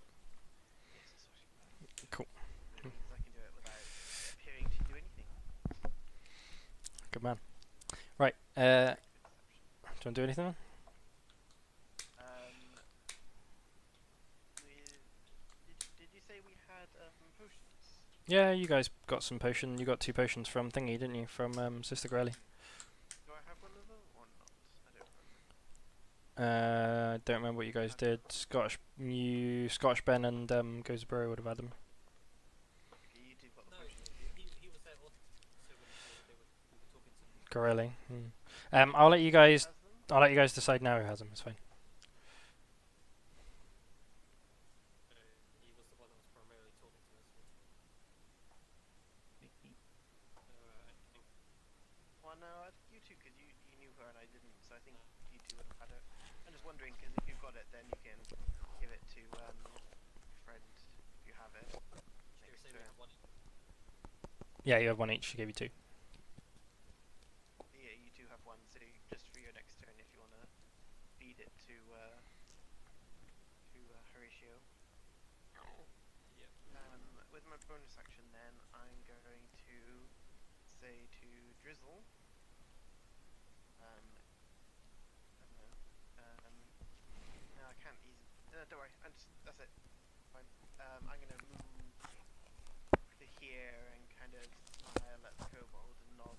Yes, it's actually Cool. It means I can do it without appearing to do anything. Good man. Right. Do Perception. you want to do anything? Did you say we had potions? Yeah, you guys got some potion. You got 2 potions from Thingy, didn't you? From Sister Grelly. Do I have one of them or not? I don't remember. Don't remember what you guys did. Scottish Ben and Gozaburo would have had them. Okay, you two got the No, potions, have you? he was there also when we were talking to him. Grelly. I'll let you guys. Has them? I'll let you guys decide now who has them. It's fine. He was the one that was primarily talking to us. Big feet. I think. Well, no, you two, because you knew her and I didn't, so I think you two would have had it. I'm just wondering, because if you've got it, then you can give it to your friend if you have it. Should we Next say we turn. have one? Yeah, you have one each. She gave you 2. Yeah, you two have one, so just for your next turn, if you want to feed it to Horatio. Yep. With my bonus action, then I'm going to say to Drizzle. I don't know. No, I can't easily. No, don't worry. That's it. Fine. I'm gonna move to here and kind of smile at the kobold and nod.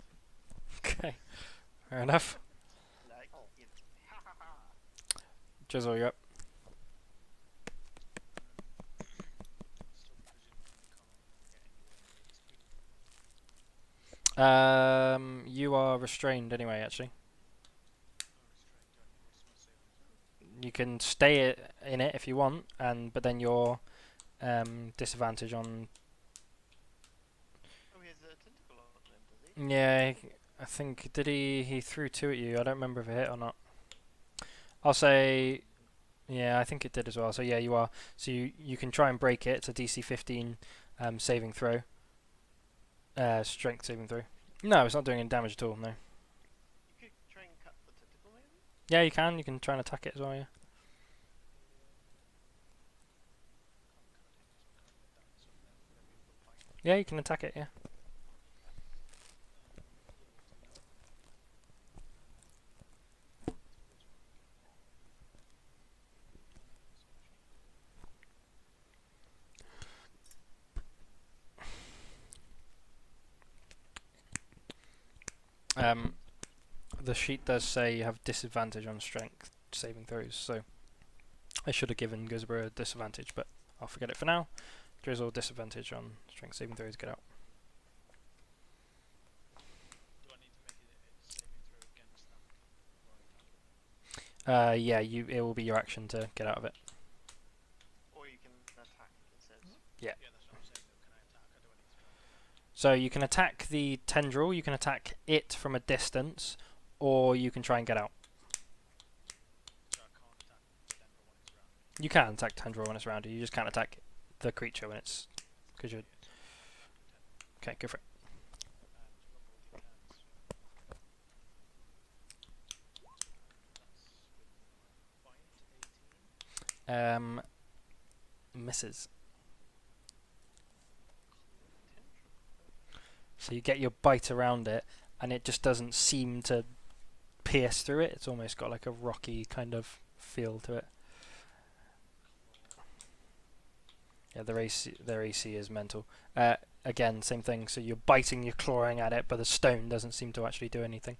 Okay. Fair enough. Like, you know, ha ha ha. Drizzle, you're up. Still presumably can't get anywhere near this people. You are restrained anyway. Actually, Oh, restrained. What's my saving throw? you can stay in it if you want, but then you're disadvantage on. Oh, he has a tentacle on him, does he? Yeah, I think he threw 2 at you. I don't remember if it hit or not. I'll say, yeah, I think it did as well. So yeah, you are. So you can try and break it. It's a DC 15 saving throw. Strength saving throw. No, it's not doing any damage at all. No. You could try and cut the tentacle, maybe? Yeah, you can. You can try and attack it as well. Yeah. Yeah, you can attack it. Yeah. The sheet does say you have disadvantage on strength saving throws, so I should have given Guzbro a disadvantage, but I'll forget it for now. Drizzle disadvantage on strength saving throws. Get out. Do I need to make it a saving throw against them before I attack? Yeah, it will be your action to get out of it. Or you can attack, it says. Yeah. Yeah, that's what I'm saying though. Can I attack or do I need to try and attack? So you can attack the tendril, you can attack it from a distance, or you can try and get out. So I can't attack the Denver when it's around me. You can attack tendril when it's around you. You just can't attack the creature when it's because you're. Okay, go for it. And roll the d10s. That's with my bite, 18. Misses. So you get your bite around it, and it just doesn't seem to pierce through it. It's almost got like a rocky kind of feel to it. Yeah, their AC is mental. Again, same thing. So you're biting, you're clawing at it, but the stone doesn't seem to actually do anything.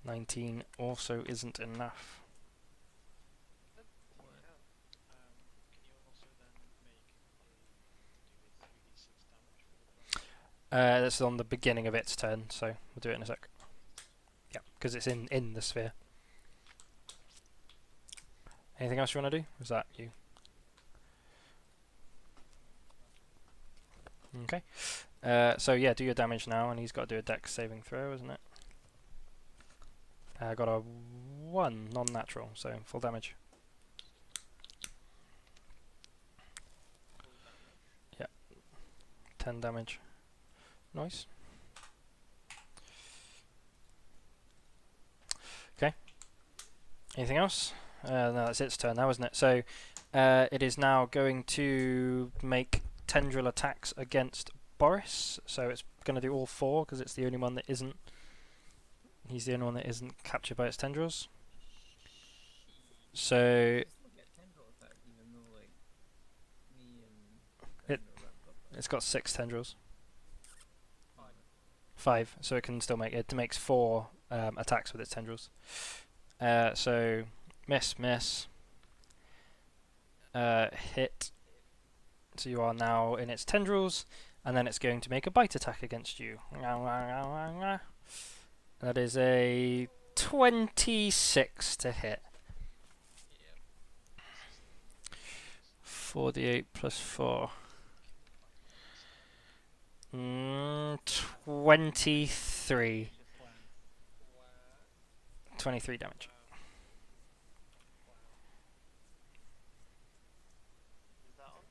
19 also isn't enough. Can you also then make do a 3d6 damage for the bite? That's on the beginning of its turn, so we'll do it in a sec. Yeah, because it's in the sphere. Anything else you want to do? Was that you? Okay. So yeah, do your damage now, and he's got to do a dex saving throw, isn't it? I got a 1 non-natural, so full damage. Yeah, 10 damage. Nice. Okay. Anything else? No, that's its turn now, isn't it? So it is now going to make tendril attacks against Boris. So it's going to do all 4 because it's the only one that isn't. He's the only one that isn't captured by its tendrils. So Still get tendril attack even though like me and It- Gardner wrapped up. it's got 6 tendrils. Fine. 5, so it can still make it. It makes 4 attacks with its tendrils. So miss, hit. So you are now in its tendrils, and then it's going to make a bite attack against you. That is a 26 to hit. Yeah. 4d8 plus 4. 23. Plan. Wow. 23 damage. Is that on?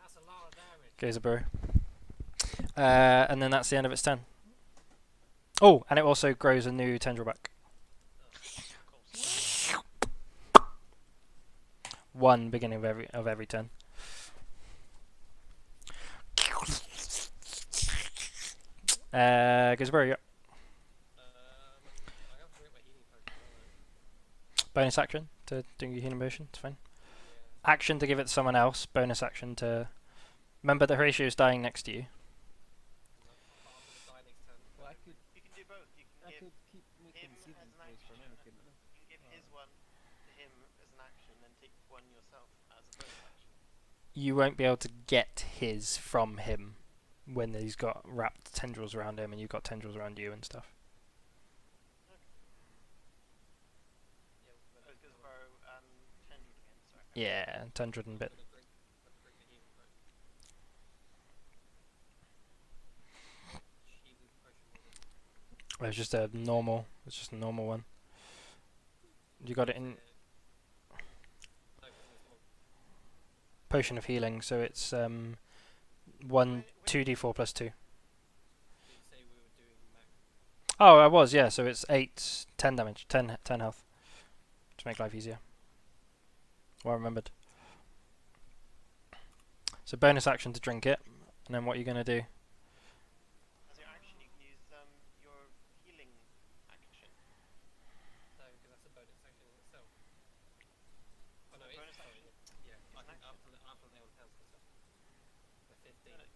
That's a lot of damage. Goes a burrow. And then that's the end of its turn. Oh, and it also grows a new tendril back. Cool. 1 beginning of every turn. Goes a burrow, yeah. I have to drink my healing potion. Bonus action to do your healing motion. It's fine. Yeah. Action to give it to someone else. Bonus action to. Remember that Horatio is dying next to you. But I'm gonna die next turn. Well, I could You can do both. You can I give could keep making him saving as an throws for action. now, couldn't I? you can give his one to him as an action, then take one yourself as a bonus action. You won't be able to get his from him when he's got wrapped tendrils around him and you've got tendrils around you and stuff. Yeah, I was going to borrow tendril again. Sorry. Yeah, tendril and I'm bit. gonna drink the healing potion. Healing potion was it? It's just a normal. It's just a normal one. You got it in No, it's not. potion of healing, so it's 1 2d4 plus 2. Did you say we were doing max? Oh, I was, yeah. So it's 8, 10 damage, 10 health to make life easier. Well remembered. So bonus action to drink it, and then what are you gonna do? As your action, you can use your healing action. No, because that's a bonus action in itself. Oh no, A it is. bonus Sorry. action? Yeah, It's I an can action. I'll lay on hands myself. For 15. No, no.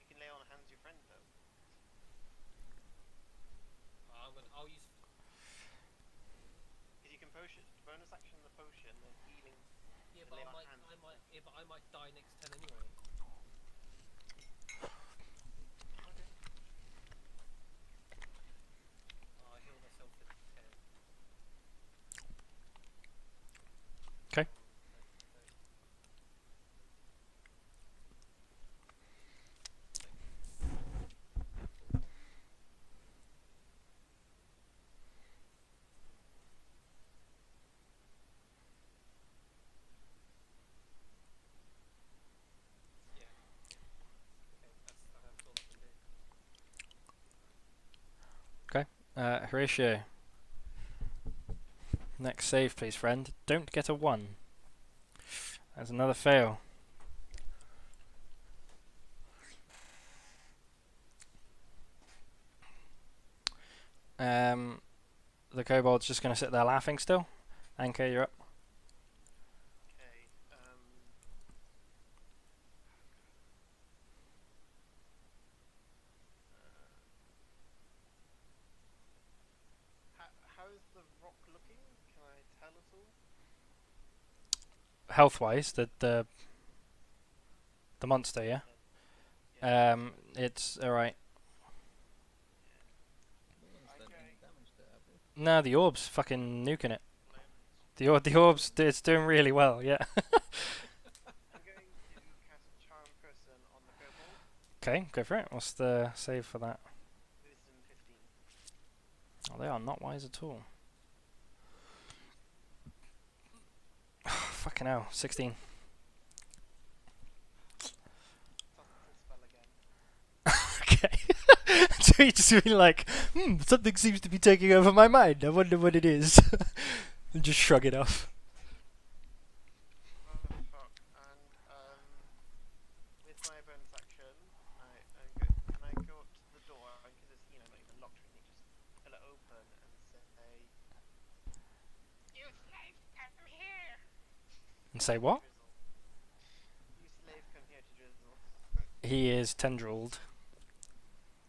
You can lay on hands your friend though. I'll use. Because you can potion. Bonus action the potion, then healing. Yeah, To but lay I on might. hands. Yeah, but I might die next turn anyway. Okay. I heal myself for 10. 'Kay. Yeah. Okay, that's all I can do. Horatio. Next save, please, friend. Don't get a 1. That's another fail. The kobold's just gonna sit there laughing still. Anchor, you're up. Okay. How's the rock looking? Can I tell at all? Health-wise, the monster, yeah. Yeah. It's alright. No one's done Okay. any damage to it, have they? No, the orb's fucking nuking it. Lemons. The orb's it's doing really well, yeah. I'm going to cast Charm Person on the kobold. Okay, go for it. What's the save for that? Wisdom 15. Oh, they are not wise at all. Fucking hell, 16. Subtle spell again. Okay. So you just be like, something seems to be taking over my mind. I wonder what it is. And just shrug it off. Oh fuck! And with my bonus action, can I go up to the door because it's not even locked or anything. Just pull it open and say, "You slave, come here." And say what? Drizzle. You slave, come here to drizzle. He is tendrilled.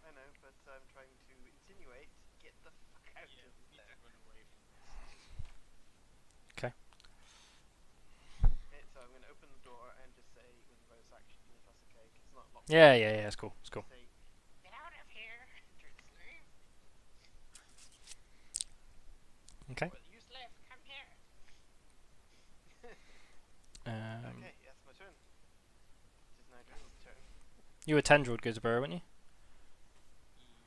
I know, but I'm trying to insinuate. Get the fuck out of there. Run away from this. Okay. Okay, so I'm going to open the door and just say with a bonus action, if that's okay, 'cause it's not locked. Yeah, it's cool. It's cool. Say, get out of here, dirty slave. Okay. Well, you slave, come here. Um, Okay, that's my turn. It is now Drizzle's turn. You were tendrilled, Goodsborough, weren't you?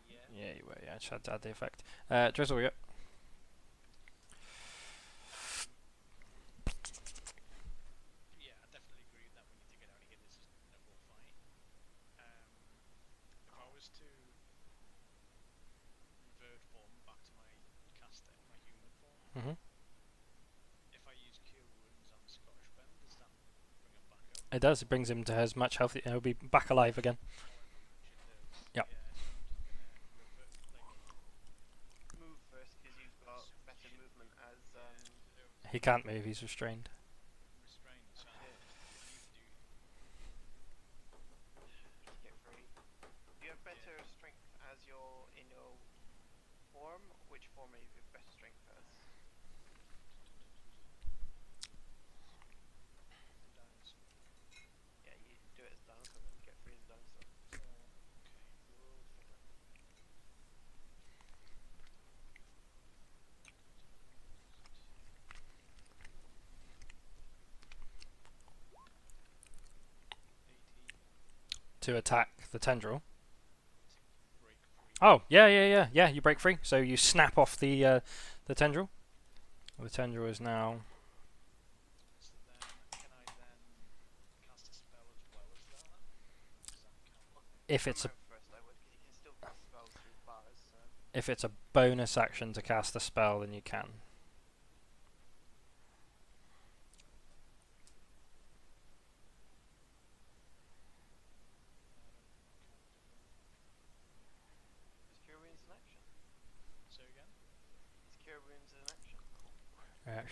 Yeah. Yeah, you were. Yeah, I just had to add the effect. Drizzle, you up. Yeah, I definitely agree with that. We need to get out of here. This is no more fight. If I was to revert form back to my caster, my human form, Mm-hmm. if I use Cure Wounds on Scottish Bend, does that bring him back up? It does. It brings him to as much health. He'll be back alive again. However much it does. Yep. Yeah, so I'm just gonna revert, Move first, because you've got better movement as He can't move. He's restrained. restrained. So I Yeah. need to do. need to get free. Do you have better strength as you're in your form? Which form are you have better strength as? Dinosaur. Yeah, you do it as dinosaur then, get free as a dinosaur. So, okay, roll for that. 18 To attack the tendril. to break free. Oh, yeah. You break free. So you snap off the tendril. The tendril is now. So then, can I then cast a spell as well as that? Does that count? If it's a Come out first, I would, because you can still cast spells through bars. So. if it's a bonus action to cast a spell, then you can.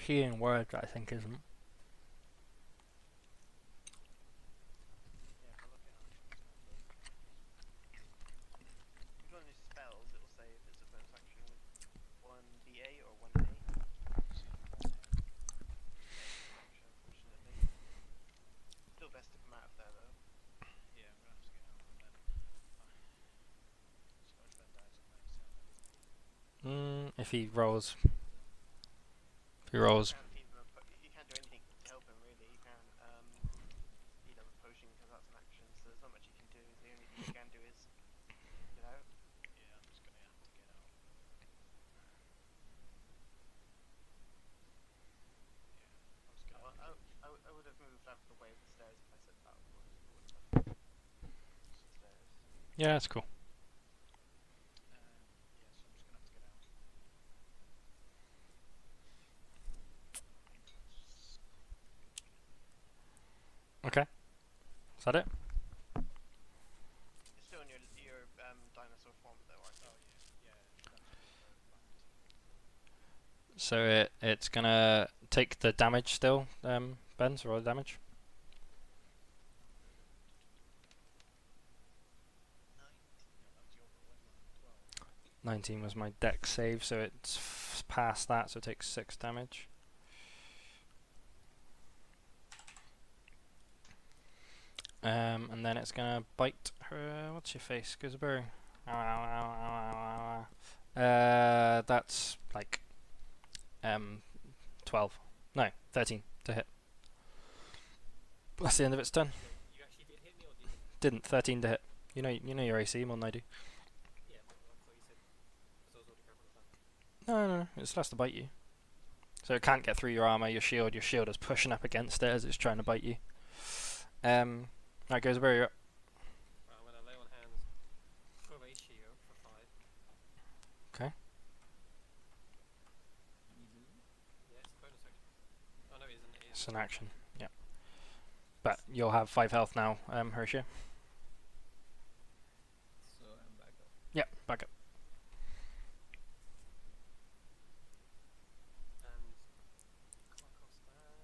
Healing word, I think, isn't. Yeah, if I look it up, it's gonna load. If you go on his spells, it will say if it's a bonus action with 1d8 or 1a. Yeah, it's bonus action, unfortunately. Still best to come out of there though. Yeah, I'm gonna have to get out and then Scottish Bend dies and then it's time to If he rolls. If he rolls. You can't do anything to help him really. You can't heat up a potion because that's an action, so there's not much you can do. The only thing you can do is get out. Yeah, I'm just gonna have to get out. Yeah, I'm just gonna Well, have to get out. I would have moved out of the way of the stairs if I said that was the stairs. Yeah, that's cool. Yeah, so I'm just gonna have to get out. Okay. Is that it? It's still in your dinosaur form though, aren't you? Oh yeah, that's fine. So it's gonna take the damage still, Ben, so roll the damage. 19 was my dex save, so it's past that, so it takes 6 damage. And then it's gonna bite her. What's your face, Gooseberry? That's like 12. No, 13 to hit. That's the end of its turn. You actually did hit me, or did you? Didn't 13 to hit. You know your AC more than I do. Yeah, but I thought you said because I was already covering the time. No, it still has to bite you. So it can't get through your armor, your shield. Your shield is pushing up against it as it's trying to bite you. That goes very up. Right, I'm gonna lay on hands Horatio for 5. Okay. Yeah, it's a bonus action. Oh no, it isn't. It is. It's an action. Yeah. But you'll have 5 health now, Horatio. So I'm back up. Yep, back up. And come across that.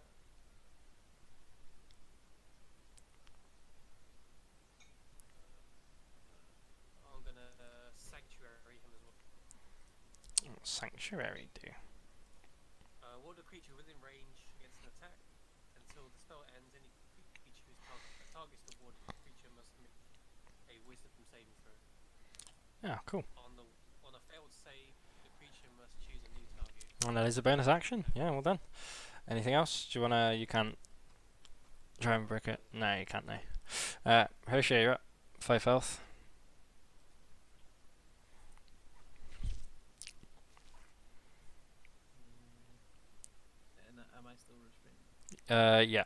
I'm gonna sanctuary him as well. Sanctuary do. Ward a creature within range against an attack. Until the spell ends, any creature whose targets the warded creature must make a wisdom saving throw. Yeah, cool. On a failed save, the creature must choose a new target. And that is a bonus action. Yeah, well done. Anything else? Do you wanna? You can't try and break it. No, you can't. No. Horatio, you're up. 5 health. And am I still restrained? Yeah.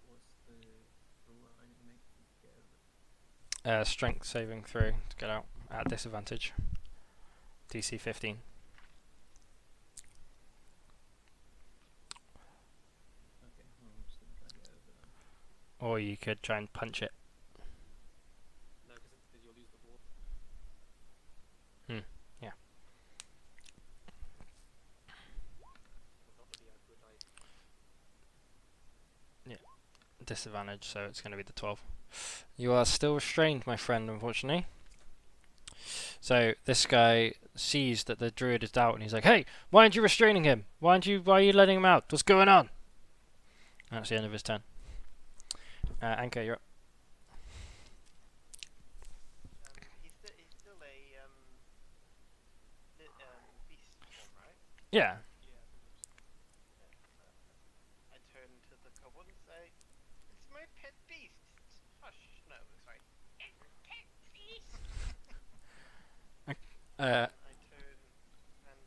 What's the rule I need to make to get out of it? Strength saving throw to get out at disadvantage. DC 15. Okay, well, I'm just gonna try to get out of it then. Or you could try and punch it. No, because you'll lose the ward. Yeah. Would not be a good idea. Disadvantage, so it's going to be the 12. You are still restrained, my friend, unfortunately. So this guy sees that the druid is out, and he's like, "Hey, why aren't you restraining him? Why are you letting him out? What's going on?" And that's the end of his turn. Anka, you're up. He's still a beast form, right? Yeah. I turn to the kobold and say, "It's my pet beast." Hush, no, sorry. It's my pet beast. Uh, I turn and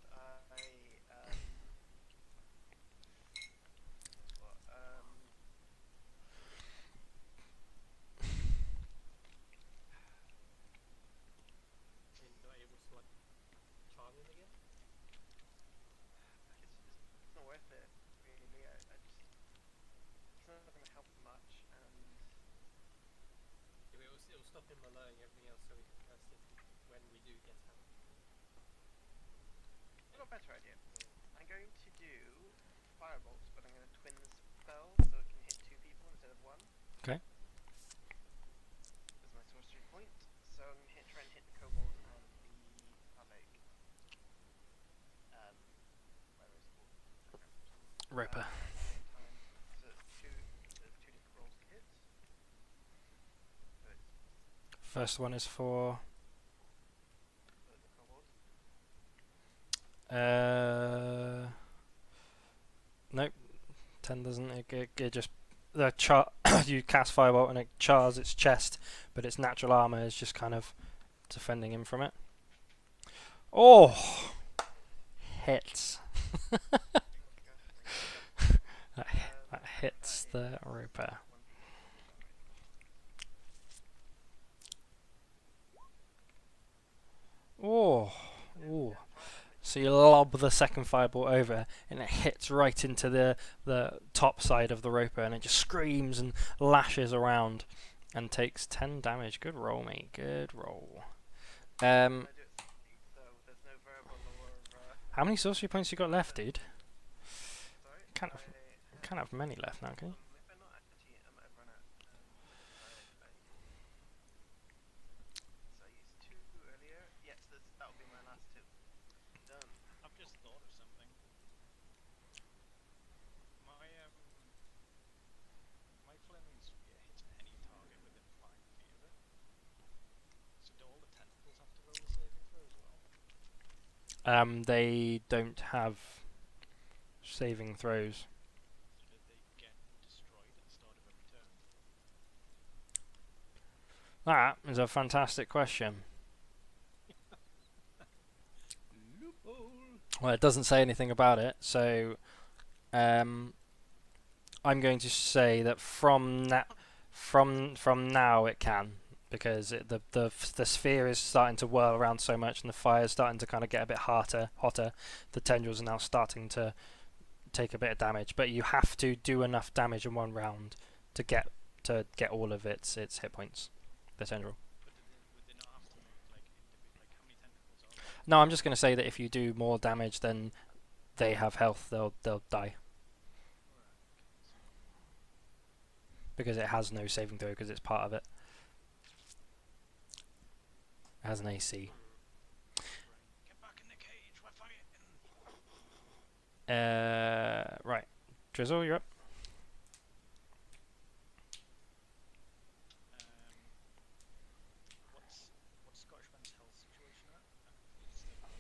And you're able to like charm him again. it's not worth it, really. I just, it's not going to help much, and when we do get out. I've got a better idea. I'm going to do firebolts, but I'm going to twin the spell so it can hit 2 people instead of 1. Okay. As my sorcery point. So I'm going to try and hit the kobold and the Phallic. Whatever it's called. I can't remember. Roper. At the same time. So it's there's 2 different rolls to hit. So it's First one is for. the kobold. Nope. 10 doesn't. It just the you cast firebolt and it chars its chest, but its natural armor is just kind of defending him from it. Oh, hits. That hits the Roper. Oh, ooh. So you lob the second firebolt over, and it hits right into the top side of the Roper, and it just screams and lashes around, and takes 10 damage. Good roll, mate. Good roll. I do it succeed, so there's no verbal or How many sorcery points you got left, dude? sorry. Can't have, can't have many left now, can you? If I'm not actually, I might have run out. So I used 2 earlier. Yes, that'll be my last 2. Done. I've just thought of something. My flaming spear hits any target within 5 feet of it. So do all the tentacles have to roll a saving throw as well? They don't have saving throws. So did they get destroyed at the start of every turn? That is a fantastic question. Loophole. Well, it doesn't say anything about it, so I'm going to say that from now it can, because the sphere is starting to whirl around so much, and the fire is starting to kind of get a bit hotter. The tendrils are now starting to take a bit of damage, but you have to do enough damage in one round to get all of its hit points. The tendril. But would they not have to make like how many tentacles are there? No, I'm just going to say that if you do more damage than they have health, they'll die. Because it has no saving throw because it's part of it. It has an AC. Get back in the cage, we're fighting! Right. Drizzle, you're up. What's Scottishman's health situation at? It's still at 5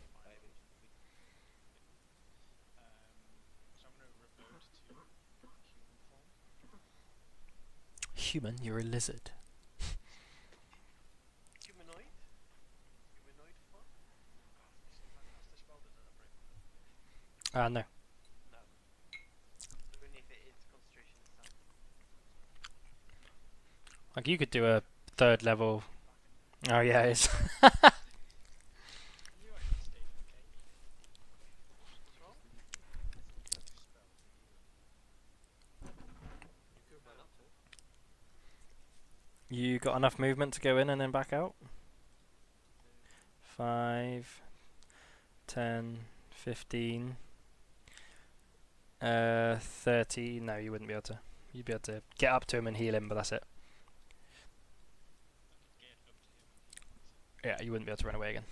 so I'm going to revert to human form. Human, you're a lizard. Humanoid? Humanoid form? So if I cast a spell, does that break? No. No. Only if it is concentration itself. Like you could do a 3rd level. Oh yeah, it's. You actually stayed in the cage. What's wrong? Spell. You could run up to it. You got enough movement to go in and then back out? 5, 10, 15, 30. No, you wouldn't be able to. You'd be able to get up to him and heal him, but that's it. Get up to him. Yeah, you wouldn't be able to run away again.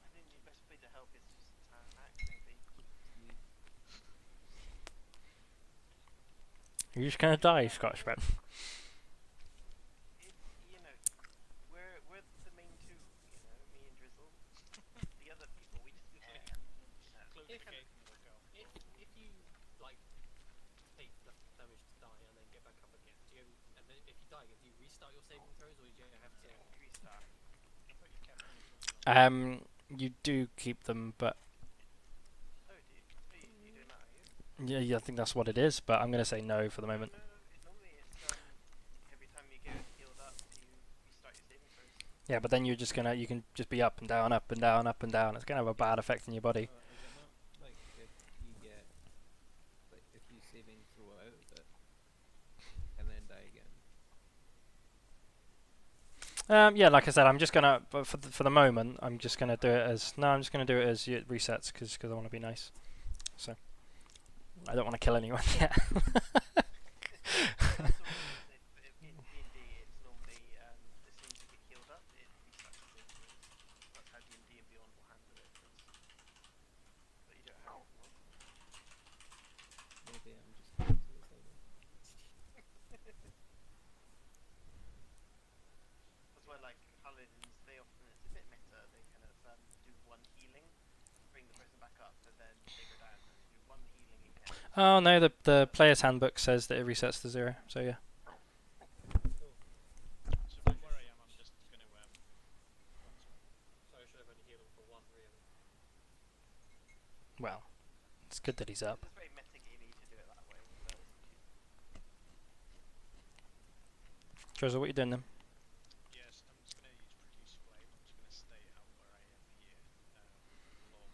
I think the best way to help is just attack, maybe. You're just gonna die, Scotchman. It's, we're the main 2, me and Drizzle. The other people, we just Close the gate and we'll go. If you like take enough damage to die and then get back up again, do you? And then if you die again, do you restart your saving throws, or do you have to? restart. I thought you kept them. You do keep them, but Oh, do you? Oh, you do now, are you? yeah, I think that's what it is. But I'm gonna say no for the moment. No, normally it's every time you get healed up, you restart your saving throws. Yeah, but then you can just be up and down, up and down, up and down. It's gonna have a bad effect on your body. Is it not like if you get like if you saving throw out of it and then die again? Yeah, like I said, I'm just gonna, but for the moment, I'm just gonna do it as I'm just gonna do it as it resets because I want to be nice. So I don't want to kill anyone yet. That's the rule. In D&D, it's normally as soon as you get healed up, it resets the injuries. That's how D&D and Beyond will handle it. But you don't have to. Maybe I'm just going to this later. That's why, like, paladins, they often, it's a bit meta, they kind of do one healing, bring the person back up, and then they go down, and do one healing again. Oh no, the player's handbook says that it resets to 0. So yeah. So from where I am, I'm just going to So I should have only healed him for 1, really. Well, it's good that he's up. It's very metagamey to do it that way. But Trezor, what are you doing then? yes, I'm just going to use produce flame. I'm just going to stay out where I am here. Long.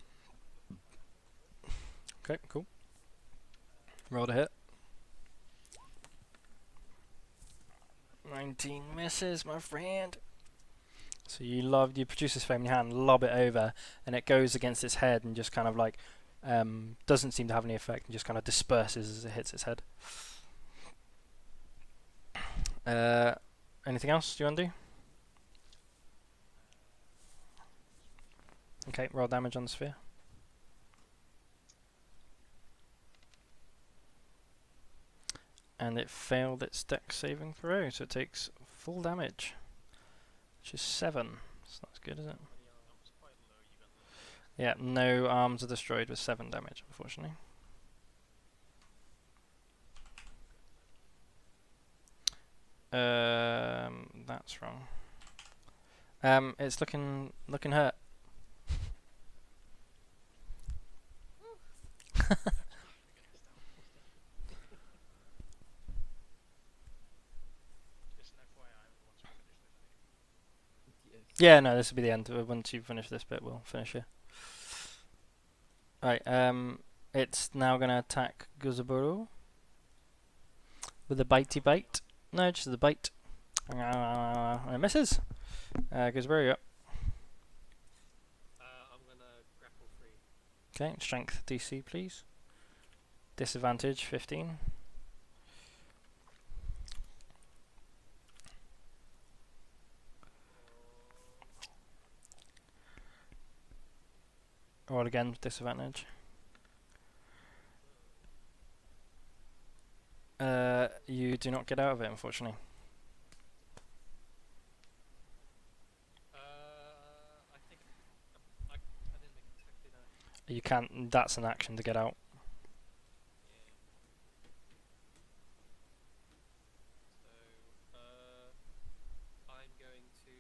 Okay, cool. Roll to hit. 19 misses, my friend. So you produce this flame in your hand, lob it over, and it goes against its head and just kind of like doesn't seem to have any effect and just kind of disperses as it hits its head. Anything else you want to do? Okay, roll damage on the sphere. And it failed its dex saving throw, so it takes full damage, which is 7. So that's good, isn't it? That was quite low, even low. Yeah, no arms are destroyed with 7 damage, unfortunately. That's wrong. It's looking hurt. Just an FYI, once we finish this, Yes. Yeah, no, this will be the end. Once you finish this bit, we'll finish here. Right, it's now going to attack Guzaburu with a bitey bite. No, just the bite. And it misses. Guzaburu, you're up. I'm gonna grapple free. Okay, strength DC, please. Disadvantage 15. Roll again with disadvantage. You do not get out of it, unfortunately. I think I didn't make an attack, did I? You can't. That's an action to get out. Yeah. So, I'm going to.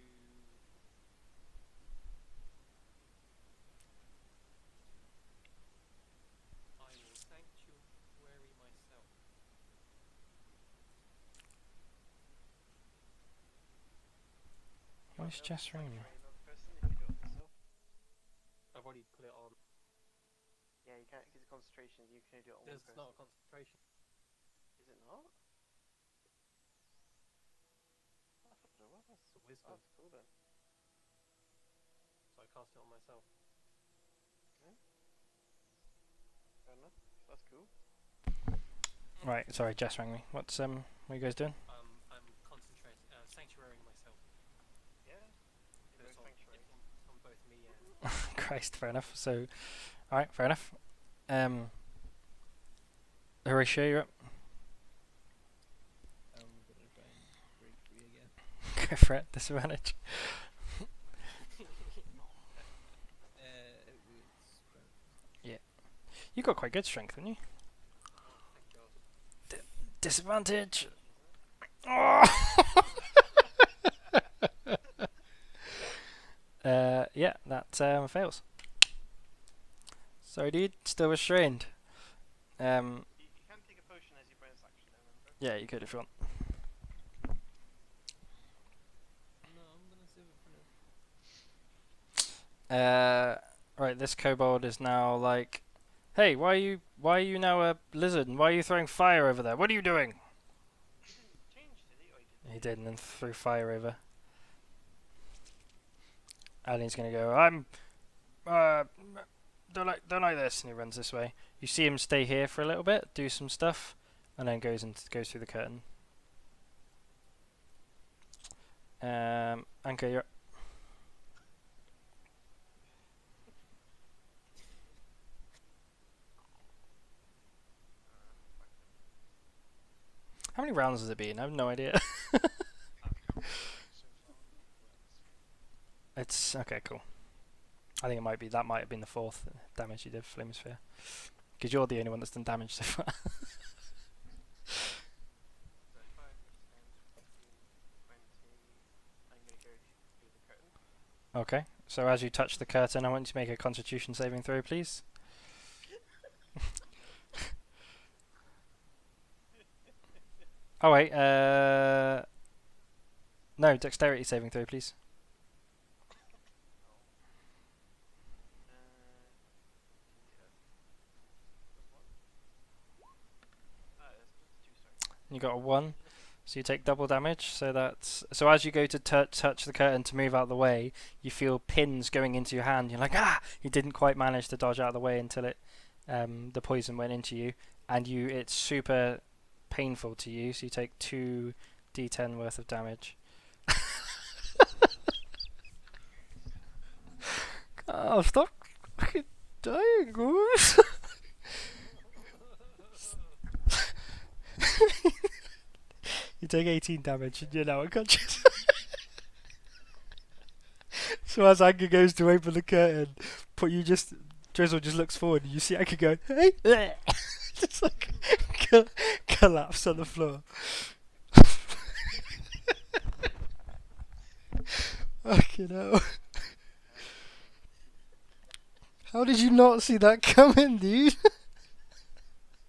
I will sanctuary myself. Where's Jess ringing me? another person if you do it yourself. I've already put it on. Yeah, you can't, because of concentration, you can only do it on one There's person. not a concentration. Is it not? I thought there was. It's a wisdom, That's cool then. so I cast it on myself. Fair enough. That's cool. Right, sorry, Jess rang me. What are you guys doing? I'm concentrating, sanctuarying myself. Yeah. So You're it's both on, sanctuary. it's on both me and. Christ, fair enough. So, alright, fair enough. Horatio, you're up. I'm gonna try and break free again. Go for it, disadvantage. It's strength. You got quite good strength, haven't you? Thank God. Disadvantage! Yeah, that fails. Sorry, dude. Still restrained. You can take a potion as your bonus action, though, remember? Yeah, you could if you want. No, I'm gonna save it for now. Right, this kobold is now like, hey, why are you now a lizard? And why are you throwing fire over there? What are you doing? He didn't change, did he? Or he did? He did, and then threw fire over. And he's gonna go, I'm uh don't like this, and he runs this way. You see him stay here for a little bit, do some stuff, and then goes through the curtain. Anchor, you're How many rounds has it been? I have no idea. I can't remember so far, but It's okay, cool. I think that might have been the 4th damage you did, Flamosphere. Because you're the only one that's done damage so far. 35, 10, 15, 20. I'm gonna go through the curtain. Okay, so as you touch the curtain, I want you to make a Constitution saving throw, please. Oh wait, no, Dexterity saving throw, please. That's 2, sorry. You got a 1, so you take double damage. So as you go to touch the curtain to move out of the way, you feel pins going into your hand. You're like, ah! You didn't quite manage to dodge out of the way until the poison went into you, and it's super painful to you. So you take 2d10 worth of damage. Oh, stop fucking dying, guys! You take 18 damage and you're now unconscious. So as Anka goes to open the curtain, Drizzle just looks forward and you see Anka go, hey! Just like collapse on the floor. Fucking hell. How did you not see that coming, dude?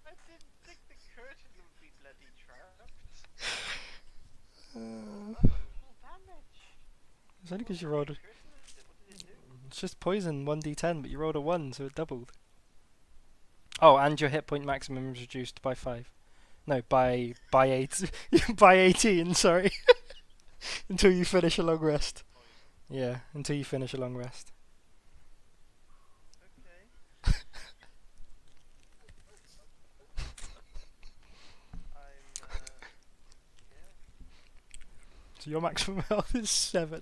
I didn't think the curtain would be bloody trapped. Full damage. It's only because you rolled. What did it do? It's just poison 1d10, but you rolled a 1, so it doubled. Oh, and your hit point maximum is reduced by 5. No, by 8, by 18. Sorry, until you finish a long rest. Yeah, until you finish a long rest. Okay. Yeah. So your maximum health is 7.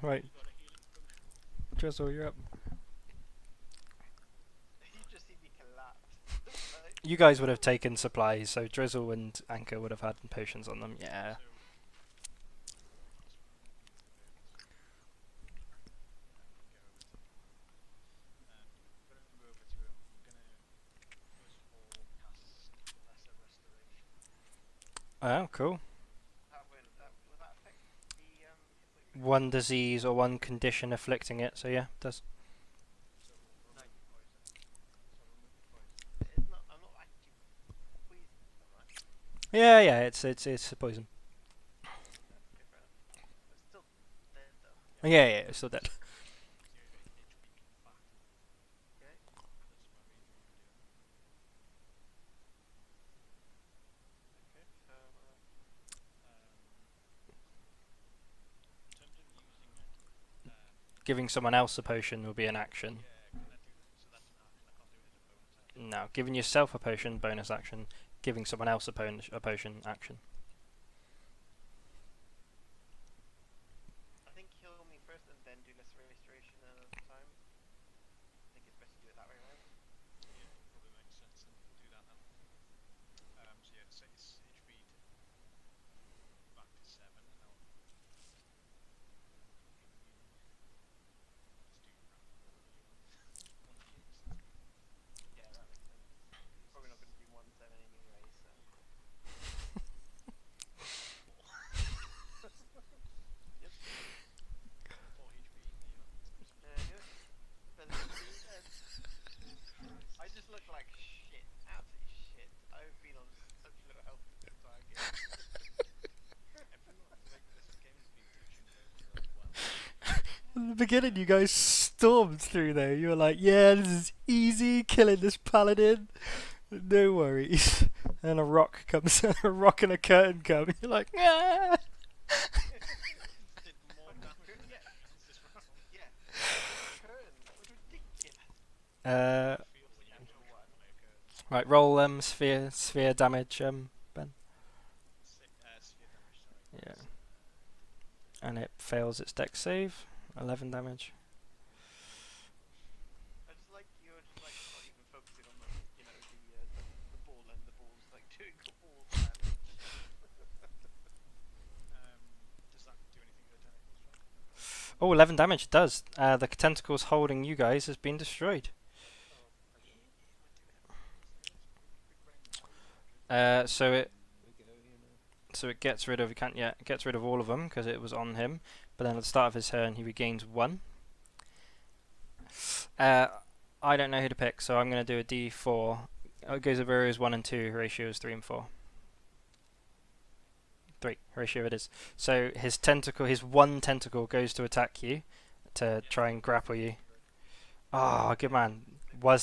Right. Drizzle, you're up. You just see me collapse. Like, You guys would have taken supplies, so Drizzle and Anchor would have had potions on them. Yeah. Oh, cool. will that affect the hit point? One disease or one condition afflicting it, so yeah, it does. It's not. I'm not actually poisoned, right? Yeah, it's a poison. Okay, fair enough. But still dead though. Yeah, it's still dead. Okay. Okay. Giving someone else a potion will be an action. No, giving yourself a potion, bonus action. Giving someone else a potion, action. I think heal me first and then do lesser restoration another time. I think it's best to do it that way, right? Yeah, that makes sense. Probably not going to be 1-7 anyway, so. Yep. 4 HP. I just look like shit. Absolute shit. I've been on such little health this entire game. Everyone, like, this game's been pushing very well. In the beginning, you guys stormed through there. You were like, yeah, this is easy, killing this paladin. No worries. And a rock comes, a rock and a curtain come. And you're like, ah! Did more damage than Yeah. defense this round. Yeah. Curtain. That was ridiculous. Uh, Feel when you Natural actually one. play a curtain. right, roll sphere damage. Ben. Sphere damage, sorry. Yeah. That's, And it fails its dex save. 11 damage. I just like you're just like not even focusing on the the ball and the ball's like doing all the damage. does that do anything to the tentacles, John? Oh, 11 damage. It does. The tentacles holding you guys has been destroyed. Oh, brilliant. So it We go, you know. so it gets rid of it gets rid of all of them because it was on him. But then at the start of his turn, he regains 1. I don't know who to pick, so I'm going to do a D4. It goes over is 1 and 2. Ratio is 3 and 4. 3 ratio it is. So his one tentacle goes to attack you, to try and grapple you. Oh, good man.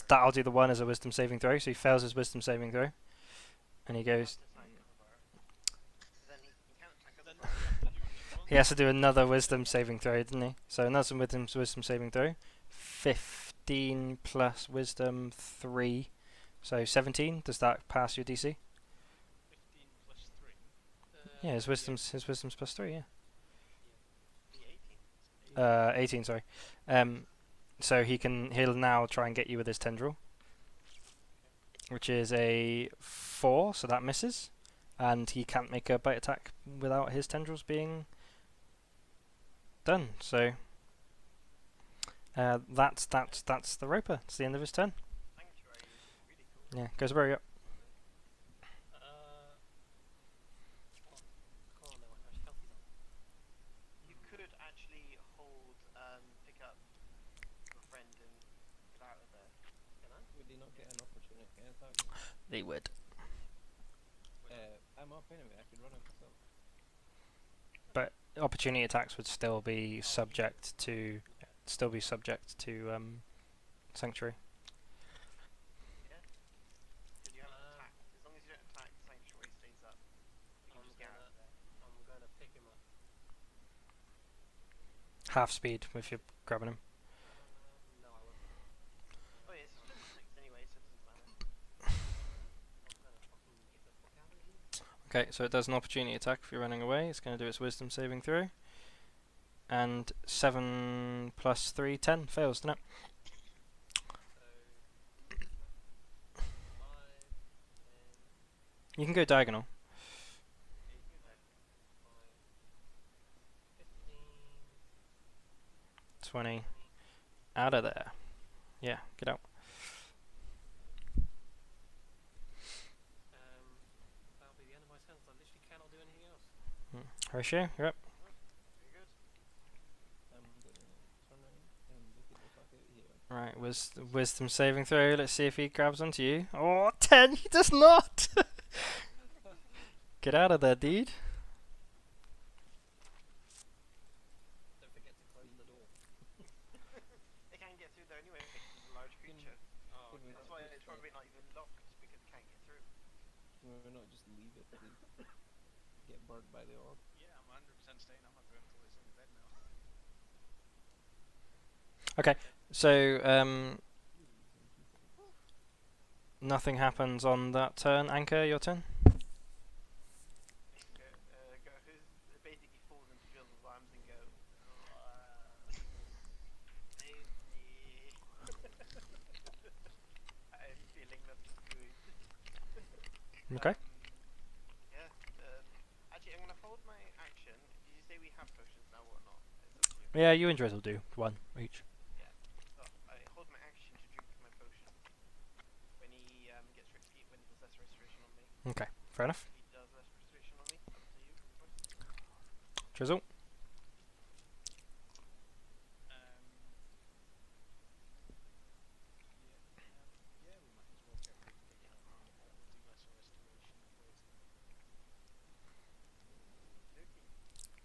That'll do the 1 as a wisdom saving throw, so he fails his wisdom saving throw. And he goes, Then he can't attack us. Then he has to do another wisdom saving throw, didn't he? So another wisdom saving throw. 15 plus wisdom 3. So 17. Does that pass your DC? 15 plus 3. Yeah, his wisdom's plus 3, yeah. The 18. 18, sorry. So he'll now try and get you with his tendril, which is a 4, so that misses, and he can't make a bite attack without his tendrils being done. So that's the Roper. It's the end of his turn. Sanctuary is really cool. Yeah, goes very up. Oh no, how much health is on? You could actually pick up your friend and get out of there. Can I? Would he not get an opportunity attack? They would. I'm up anyway, I could run it myself. But opportunity attacks would still be subject to Sanctuary. Because you haven't attacked. As long as you don't attack, Sanctuary stays up. You can I'm just get out of there. gonna pick him up. Half speed if you're grabbing him. No, I won't. Oh yeah, it's just 6 anyway, so it doesn't matter. I'm gonna fucking get the fuck out of here. Okay, so it does an opportunity attack if you're running away. It's going to do its wisdom saving throw. And 7 plus 3, 10. Fails, doesn't it? So 5, 10, You can go diagonal. 5, 15, 20. Out of there. Yeah, get out. that'll be the end of my turn. So I literally cannot do anything else. Horatio, you're up. Very good. I'm gonna turn around and look at the fuck out of here. Right, wisdom saving throw. Let's see if he grabs onto you. Oh, 10! He does not! Get out of there, dude. Don't forget to close the door. They can't get through there anyway because it's a large creature. Oh, Can we That's not why just, it's probably not even locked because it can't get through. We're not just leave it to get burnt by the orb. Yeah, I'm 100% staying. I'm not going until it's in the bed now. So, nothing happens on that turn. Anchor, your turn. Basically falls into Jill's arms and go, save me. I'm feeling not so good. Okay. Yeah. Actually, I'm gonna hold my action. Did you say we have potions now or not? It's up to you. Yeah, you and Driz will do 1 each. So I hold my action to drink my potion. When he when he does less restoration on me. Okay, fair enough. He does less restoration on me. Up to you. Of course. Drizzle. Yeah, we might as well get rid of it. Do lesser restoration poison. Okay.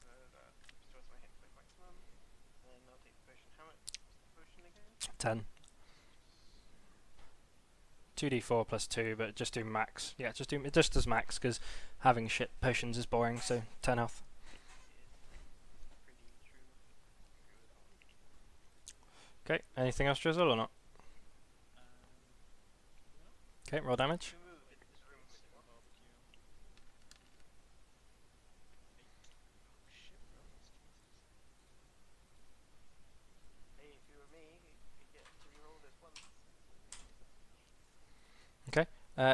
So that restores my hit point maximum. And then I'll take the potion. How much? What's the potion again? 10. 2d4 plus 2, but just do max. Yeah, just does max, because having shit potions is boring, so 10 health. Is pretty true. Agree with that one. Okay, anything else, Drizzle, or not? No. Okay, roll damage. To move in this room with what? Barbecue. Oh shit, bro. That's Jesus. Hey, if you were me, you get to reroll this once.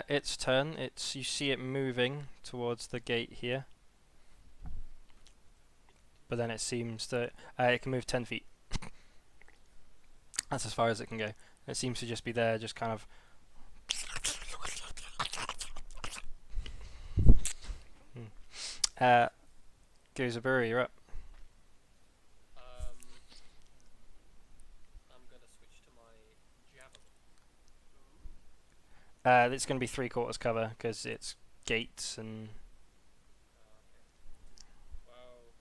Its turn. You see it moving towards the gate here, but then it seems that it can move 10 feet. That's as far as it can go. It seems to just be there, just kind of. Gozaburi, you're up. I'm gonna switch to my javelin. It's going to be 3/4 cover because it's gates and. Okay. Well,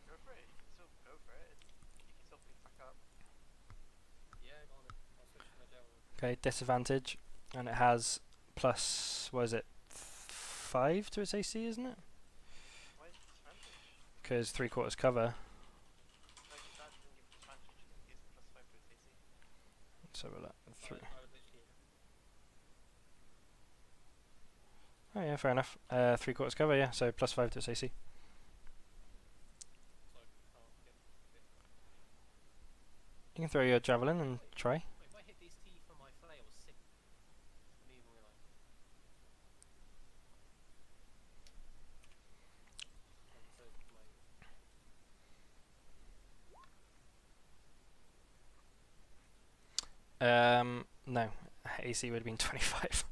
Go for it. You can still go for it. You can still pick back up. yeah, go on then. I'll switch to my javelin. Okay, disadvantage, and it has plus. What is it? 5 to its AC, isn't it? Why is it disadvantage? Because 3/4 cover. No, that doesn't give disadvantage. It gives +5 to its AC. So we're like I 3. would literally. Oh yeah, fair enough. 3/4 cover, yeah. So +5 to its AC. So I can't get it. You can throw your javelin and try. Wait, if I hit these teeth from my flail, 6. Didn't even realise. So my. No, AC would have been 25.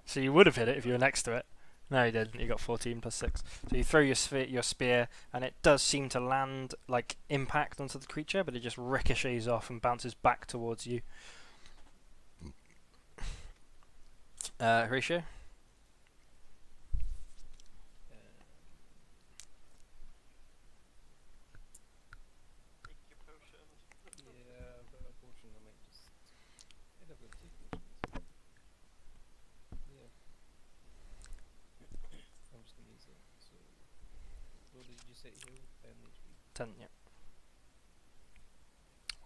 So you would have hit it if you were next to it. No, you didn't. You got 14 plus 6. So you throw your spear, and it does seem to land, like, impact onto the creature, but it just ricochets off and bounces back towards you. Horatio? Take your potion. Yeah, I've got a potion. I might just. I've got 2 potions. Yeah. I'm just gonna use it. So, what did you say? Heal 10 HP. 10, yeah.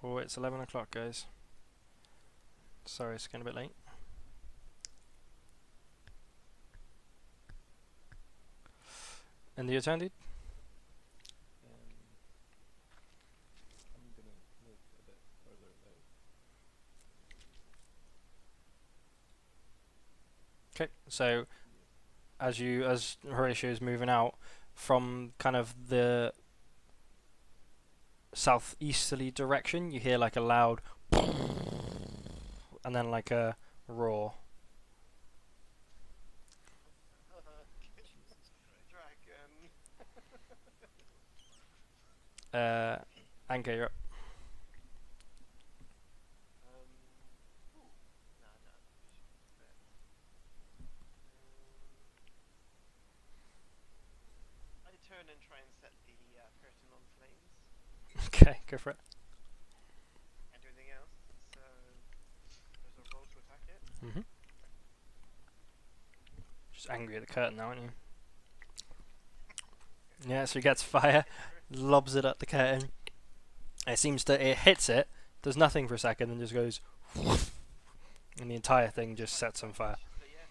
Oh, it's 11 o'clock, guys. Sorry, it's getting a bit late. End of your turn, dude? I'm gonna move a bit further out. Okay, so as Horatio is moving out from kind of the southeasterly direction, you hear like a loud and then like a roar. Dragon. Anka, you're up. Ooh. Nah, nah. But, I turn and try and set the curtain on flames. Okay, go for it. Can't do anything else. So there's a roll to attack it. Just angry at the curtain now, aren't you? Yeah, so he gets fire, lobs it at the curtain. It hits it, does nothing for a second, and just goes, and the entire thing just sets on fire. So yeah.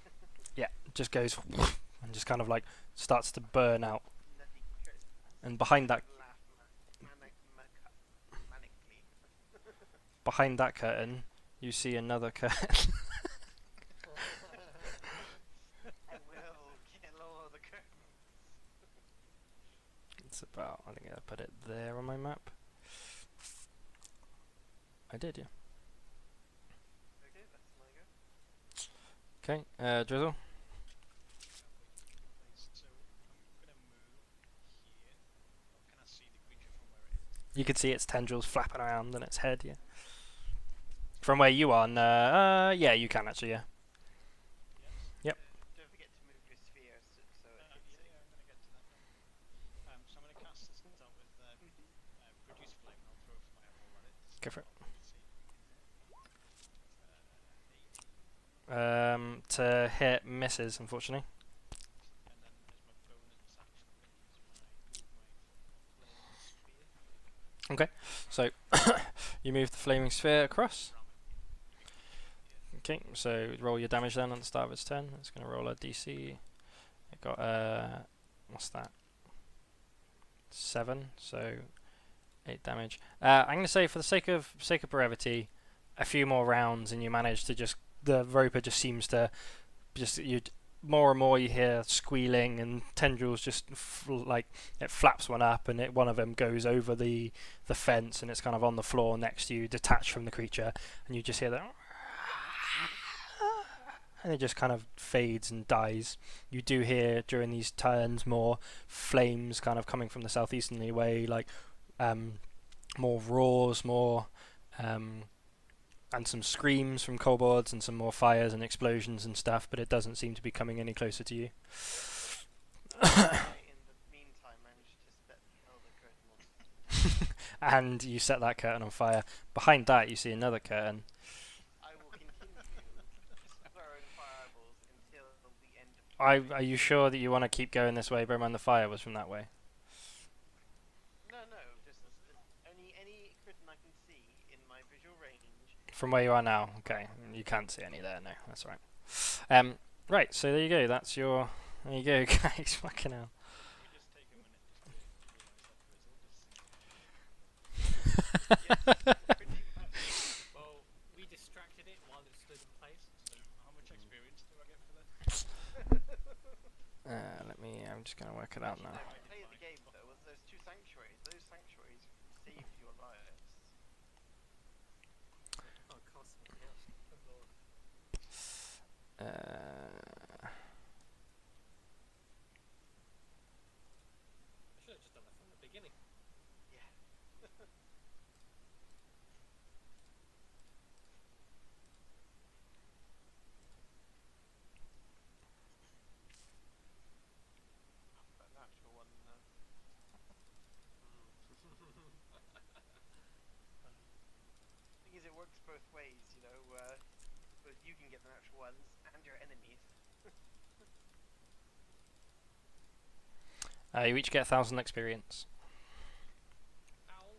Yeah, just goes, and just kind of like starts to burn out. Bloody curtain. And behind that Laugh manically. behind that curtain, you see another curtain. I will kill all the curtains. It's about, I think I put it there on my map. I did, yeah. Okay, that's my go. Okay, Drizzle. So I'm gonna move here. Oh, can I see the creature from where it is? You can see its tendrils flapping around and its head, yeah. From where you are, yeah, you can actually, yeah. Yes. Yep. Don't forget to move your sphere so it hits Yeah, it. yeah, I'm gonna get to that then. So I'm gonna cast start with produce flame. And I'll throw my eyeball at it. Go for it. See if we can hit. To hit misses, unfortunately. And then as my bonus action, I'm going to use my flaming spear. So you move the flaming sphere across. Okay, so roll your damage then at the start of its turn. It's going to roll a DC. It got what's that? 7. So 8 damage. I'm going to say for the sake of brevity, a few more rounds, and you manage to just the roper just seems to just you more and more you hear squealing and tendrils just like it flaps one up and one of them goes over the fence and it's kind of on the floor next to you, detached from the creature, and you just hear that. And it just kind of fades and dies. You do hear during these turns more flames kind of coming from the southeasterly way, like more roars, more and some screams from kobolds and some more fires and explosions and stuff, but it doesn't seem to be coming any closer to you. In the meantime, managed to set the elder curtain on. And you set that curtain on fire. Behind that, you see another curtain. I will continue throwing fireballs until the end of the Are you sure that you want to keep going this way? Bear in mind the fire was from that way. No, just any curtain I can see in my visual range. From where you are now, okay. You can't see any there, no. That's all right. Right, so there you go. There you go, guys. Fucking hell. You just take a minute just to realise that Grizzle just Well, we distracted it while it stood in place. So how much experience do I get for that? I'm just going to work it out now. I played the game though. Was those two sanctuaries? Those sanctuaries saved your lives. Oh, cast something else. Good lord. I should have just done that from the beginning. Yeah. That natural one. Thing is, it works both ways, you know. Both you can get the natural ones and your enemies. You each get 1,000 experience. 1,000?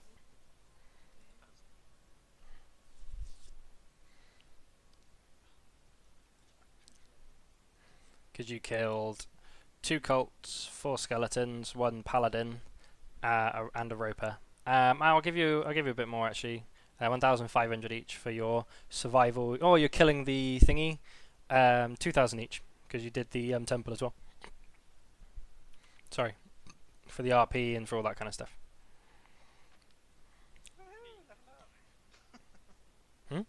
Because you killed 2 cults, 4 skeletons, 1 paladin, and a roper. I'll give you a bit more actually. 1,500 each for your survival. Oh, you're killing the thingy. 2,000 each because you did the temple as well. Sorry, for the RP and for all that kind of stuff. Woohoo! Level up. Ding.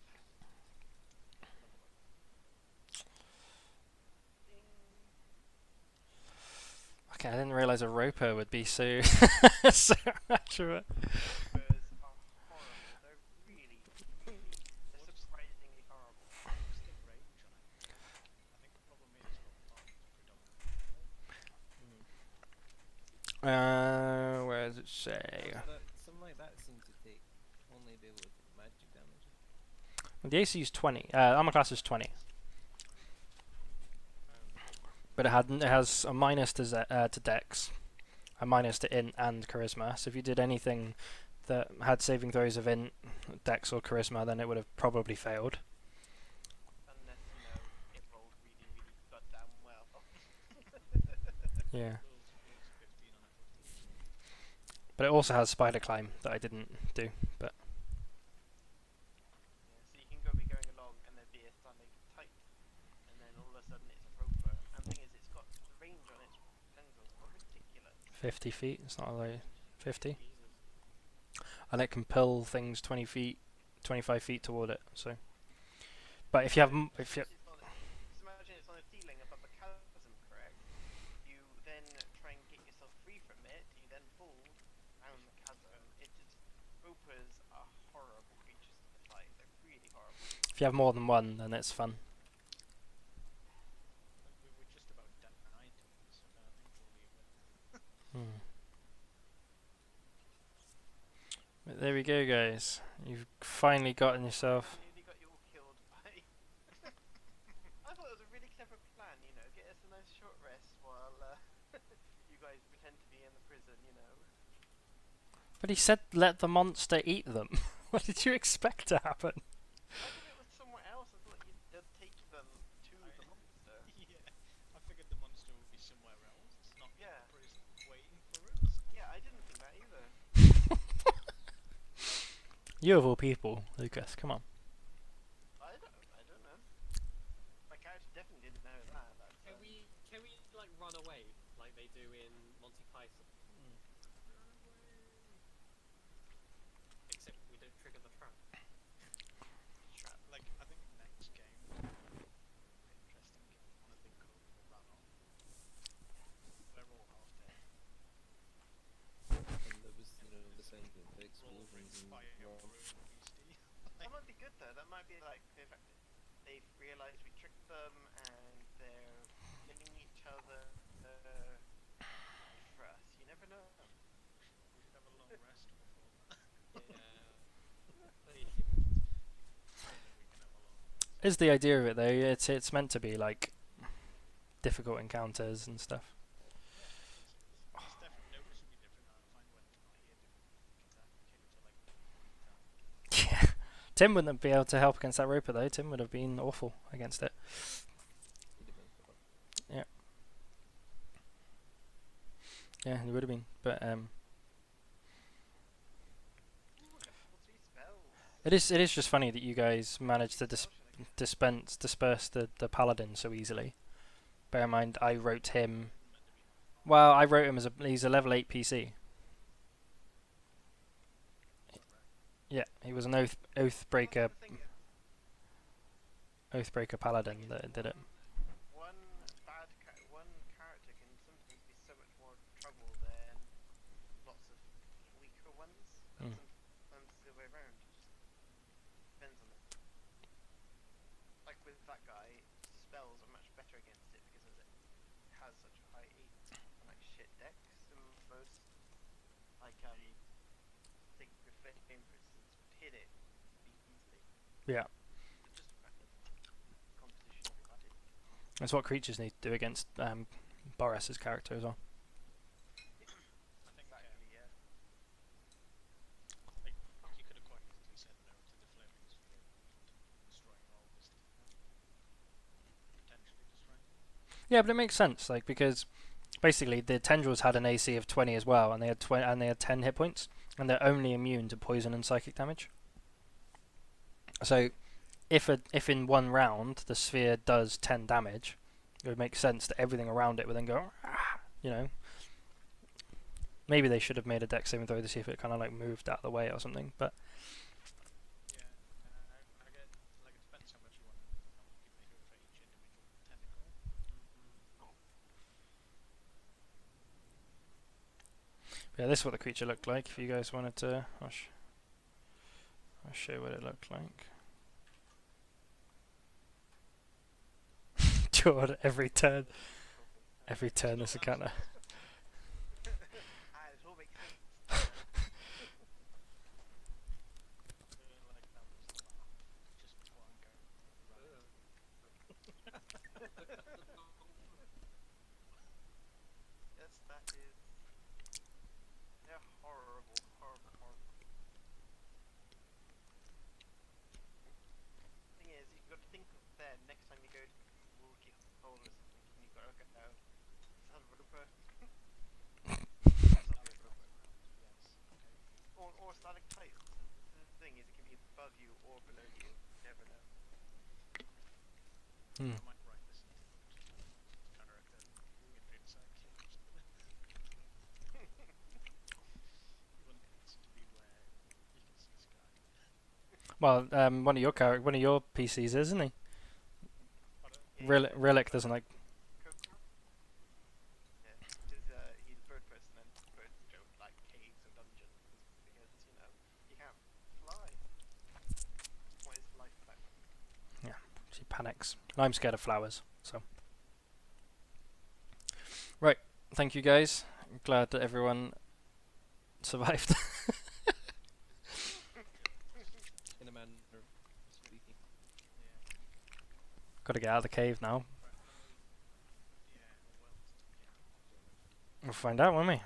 Okay, I didn't realize a roper would be so so much of it. Ropers are horrible. They're really, they're surprisingly horrible. What's the range on it? I think the problem is predominantly. Where does it say? Something like that seems to take only deal with magic damage. The AC is 20. Armor class is 20. But it has a minus to Dex, a minus to Int and Charisma. So if you did anything that had saving throws of Int, Dex or Charisma, then it would have probably failed. Unless, you know, it rolled really, really goddamn well. Yeah. Rolls 15 on a 15. But it also has Spider Climb that I didn't do. But Yeah, so you can be going along and there'd be a stomach tight, and then all of a sudden it's a roper. And the thing is, it's got the range on its tendrils are ridiculous. 50 feet, it's not like 50. Jesus. And it can pull things 20 feet, 25 feet toward it. So, but if you have, Just imagine it's on a ceiling above a chasm, correct? You then try and get yourself free from it. You then fall down the chasm. It just ropers are horrible creatures to fight. They're really horrible. if you have more than one, then it's fun. We were just about died to it, so I think we'll leave it. But there we go, guys. You've finally gotten yourself. You nearly got you all killed by. it was a really clever plan, you know. Get us a nice short rest while you guys pretend to be in the prison, you know. But he said let the monster eat them. What did you expect to happen? I thought it was somewhere else. I thought they'd take them to the monster. Yeah, I figured the monster would be somewhere else, not in Yeah. the prison, waiting for us. Yeah, I didn't think that either. You of all people, Lucas. Come on. I don't know. My character definitely didn't know that. That's, Can we like run away like they do in Monty Python? Except we don't trigger the trap. Like, I think next game interesting if we want to think of that on. We're all half dead. And that was, the same thing for We're all explosions and fire Rom. beastie. that might be good though. That might be like the fact that they've realised we tricked them and they're killing each other for us. You never know. We should have a long rest before that. Yeah. We can have a long rest. Is the idea of it though? It's meant to be like difficult encounters and stuff. Yeah, it's definitely noticeably different. I find when it's not here different. Kick to like 3 times. Yeah. Tim wouldn't be able to help against that Roper though. Tim would have been awful against it. He'd have been fucked. Yeah, he would have been. But Ooh, level 3 spells. it is just funny that you guys managed to disperse the paladin so easily. Bear in mind, I wrote him. Well, I wrote him as he's a level 8 PC. Yeah, he was an Oathbreaker paladin that did it. One one character can sometimes be so much more trouble than lots of weaker ones. Mm. Sometimes the other way around. It just depends on it. Like with that guy, spells are much better against it because it has such a high like shit dex. And most like think the flame for instance would hit it easily. Yeah, It's just a matter of composition of your body. that's what creatures need to do against Boris's character as well. I think Exactly, yeah. like, you could have quite easily said no to the flaming sphere and destroying all this stuff. Potentially destroying them. Yeah, but it makes sense, like because basically the tendrils had an AC of 20 as well, and they had 10 hit points, and they're only immune to poison and psychic damage. So, if in one round the sphere does 10 damage, it would make sense that everything around it would then go, "Ah," you know. Maybe they should have made a dex saving throw to see if it kind of like moved out of the way or something, but Yeah, I get like it depends how much you want to give the hit for each individual tentacle. yeah, this is what the creature looked like. If you guys wanted to, I'll show you what it looked like. God, every turn this encounter. It all makes sense. Like that was just before I'm going. Yes, that is. They're horrible, horrible, horrible. Thing is, you've got to think of that next time you go to Wookiee Hole or something, and you've got to go, son of a Rooper. Yes. Or stalactites. The thing is, it can be above you or below you. You never know. Hmm. I might write this into the book just character with insight. You want it to be where you can see Sky. Well, one of your PCs, isn't he? Yeah, Relic doesn't like. Kokomo? Yeah, because he's a bird person and birds don't like caves or dungeons because, you know, you can't fly. What is life like? She panics. I'm scared of flowers, so. Right, thank you guys. I'm glad that everyone survived. In a manner of speaking. Yeah. Got to get out of the cave now. Yeah, well, We'll find out, won't we?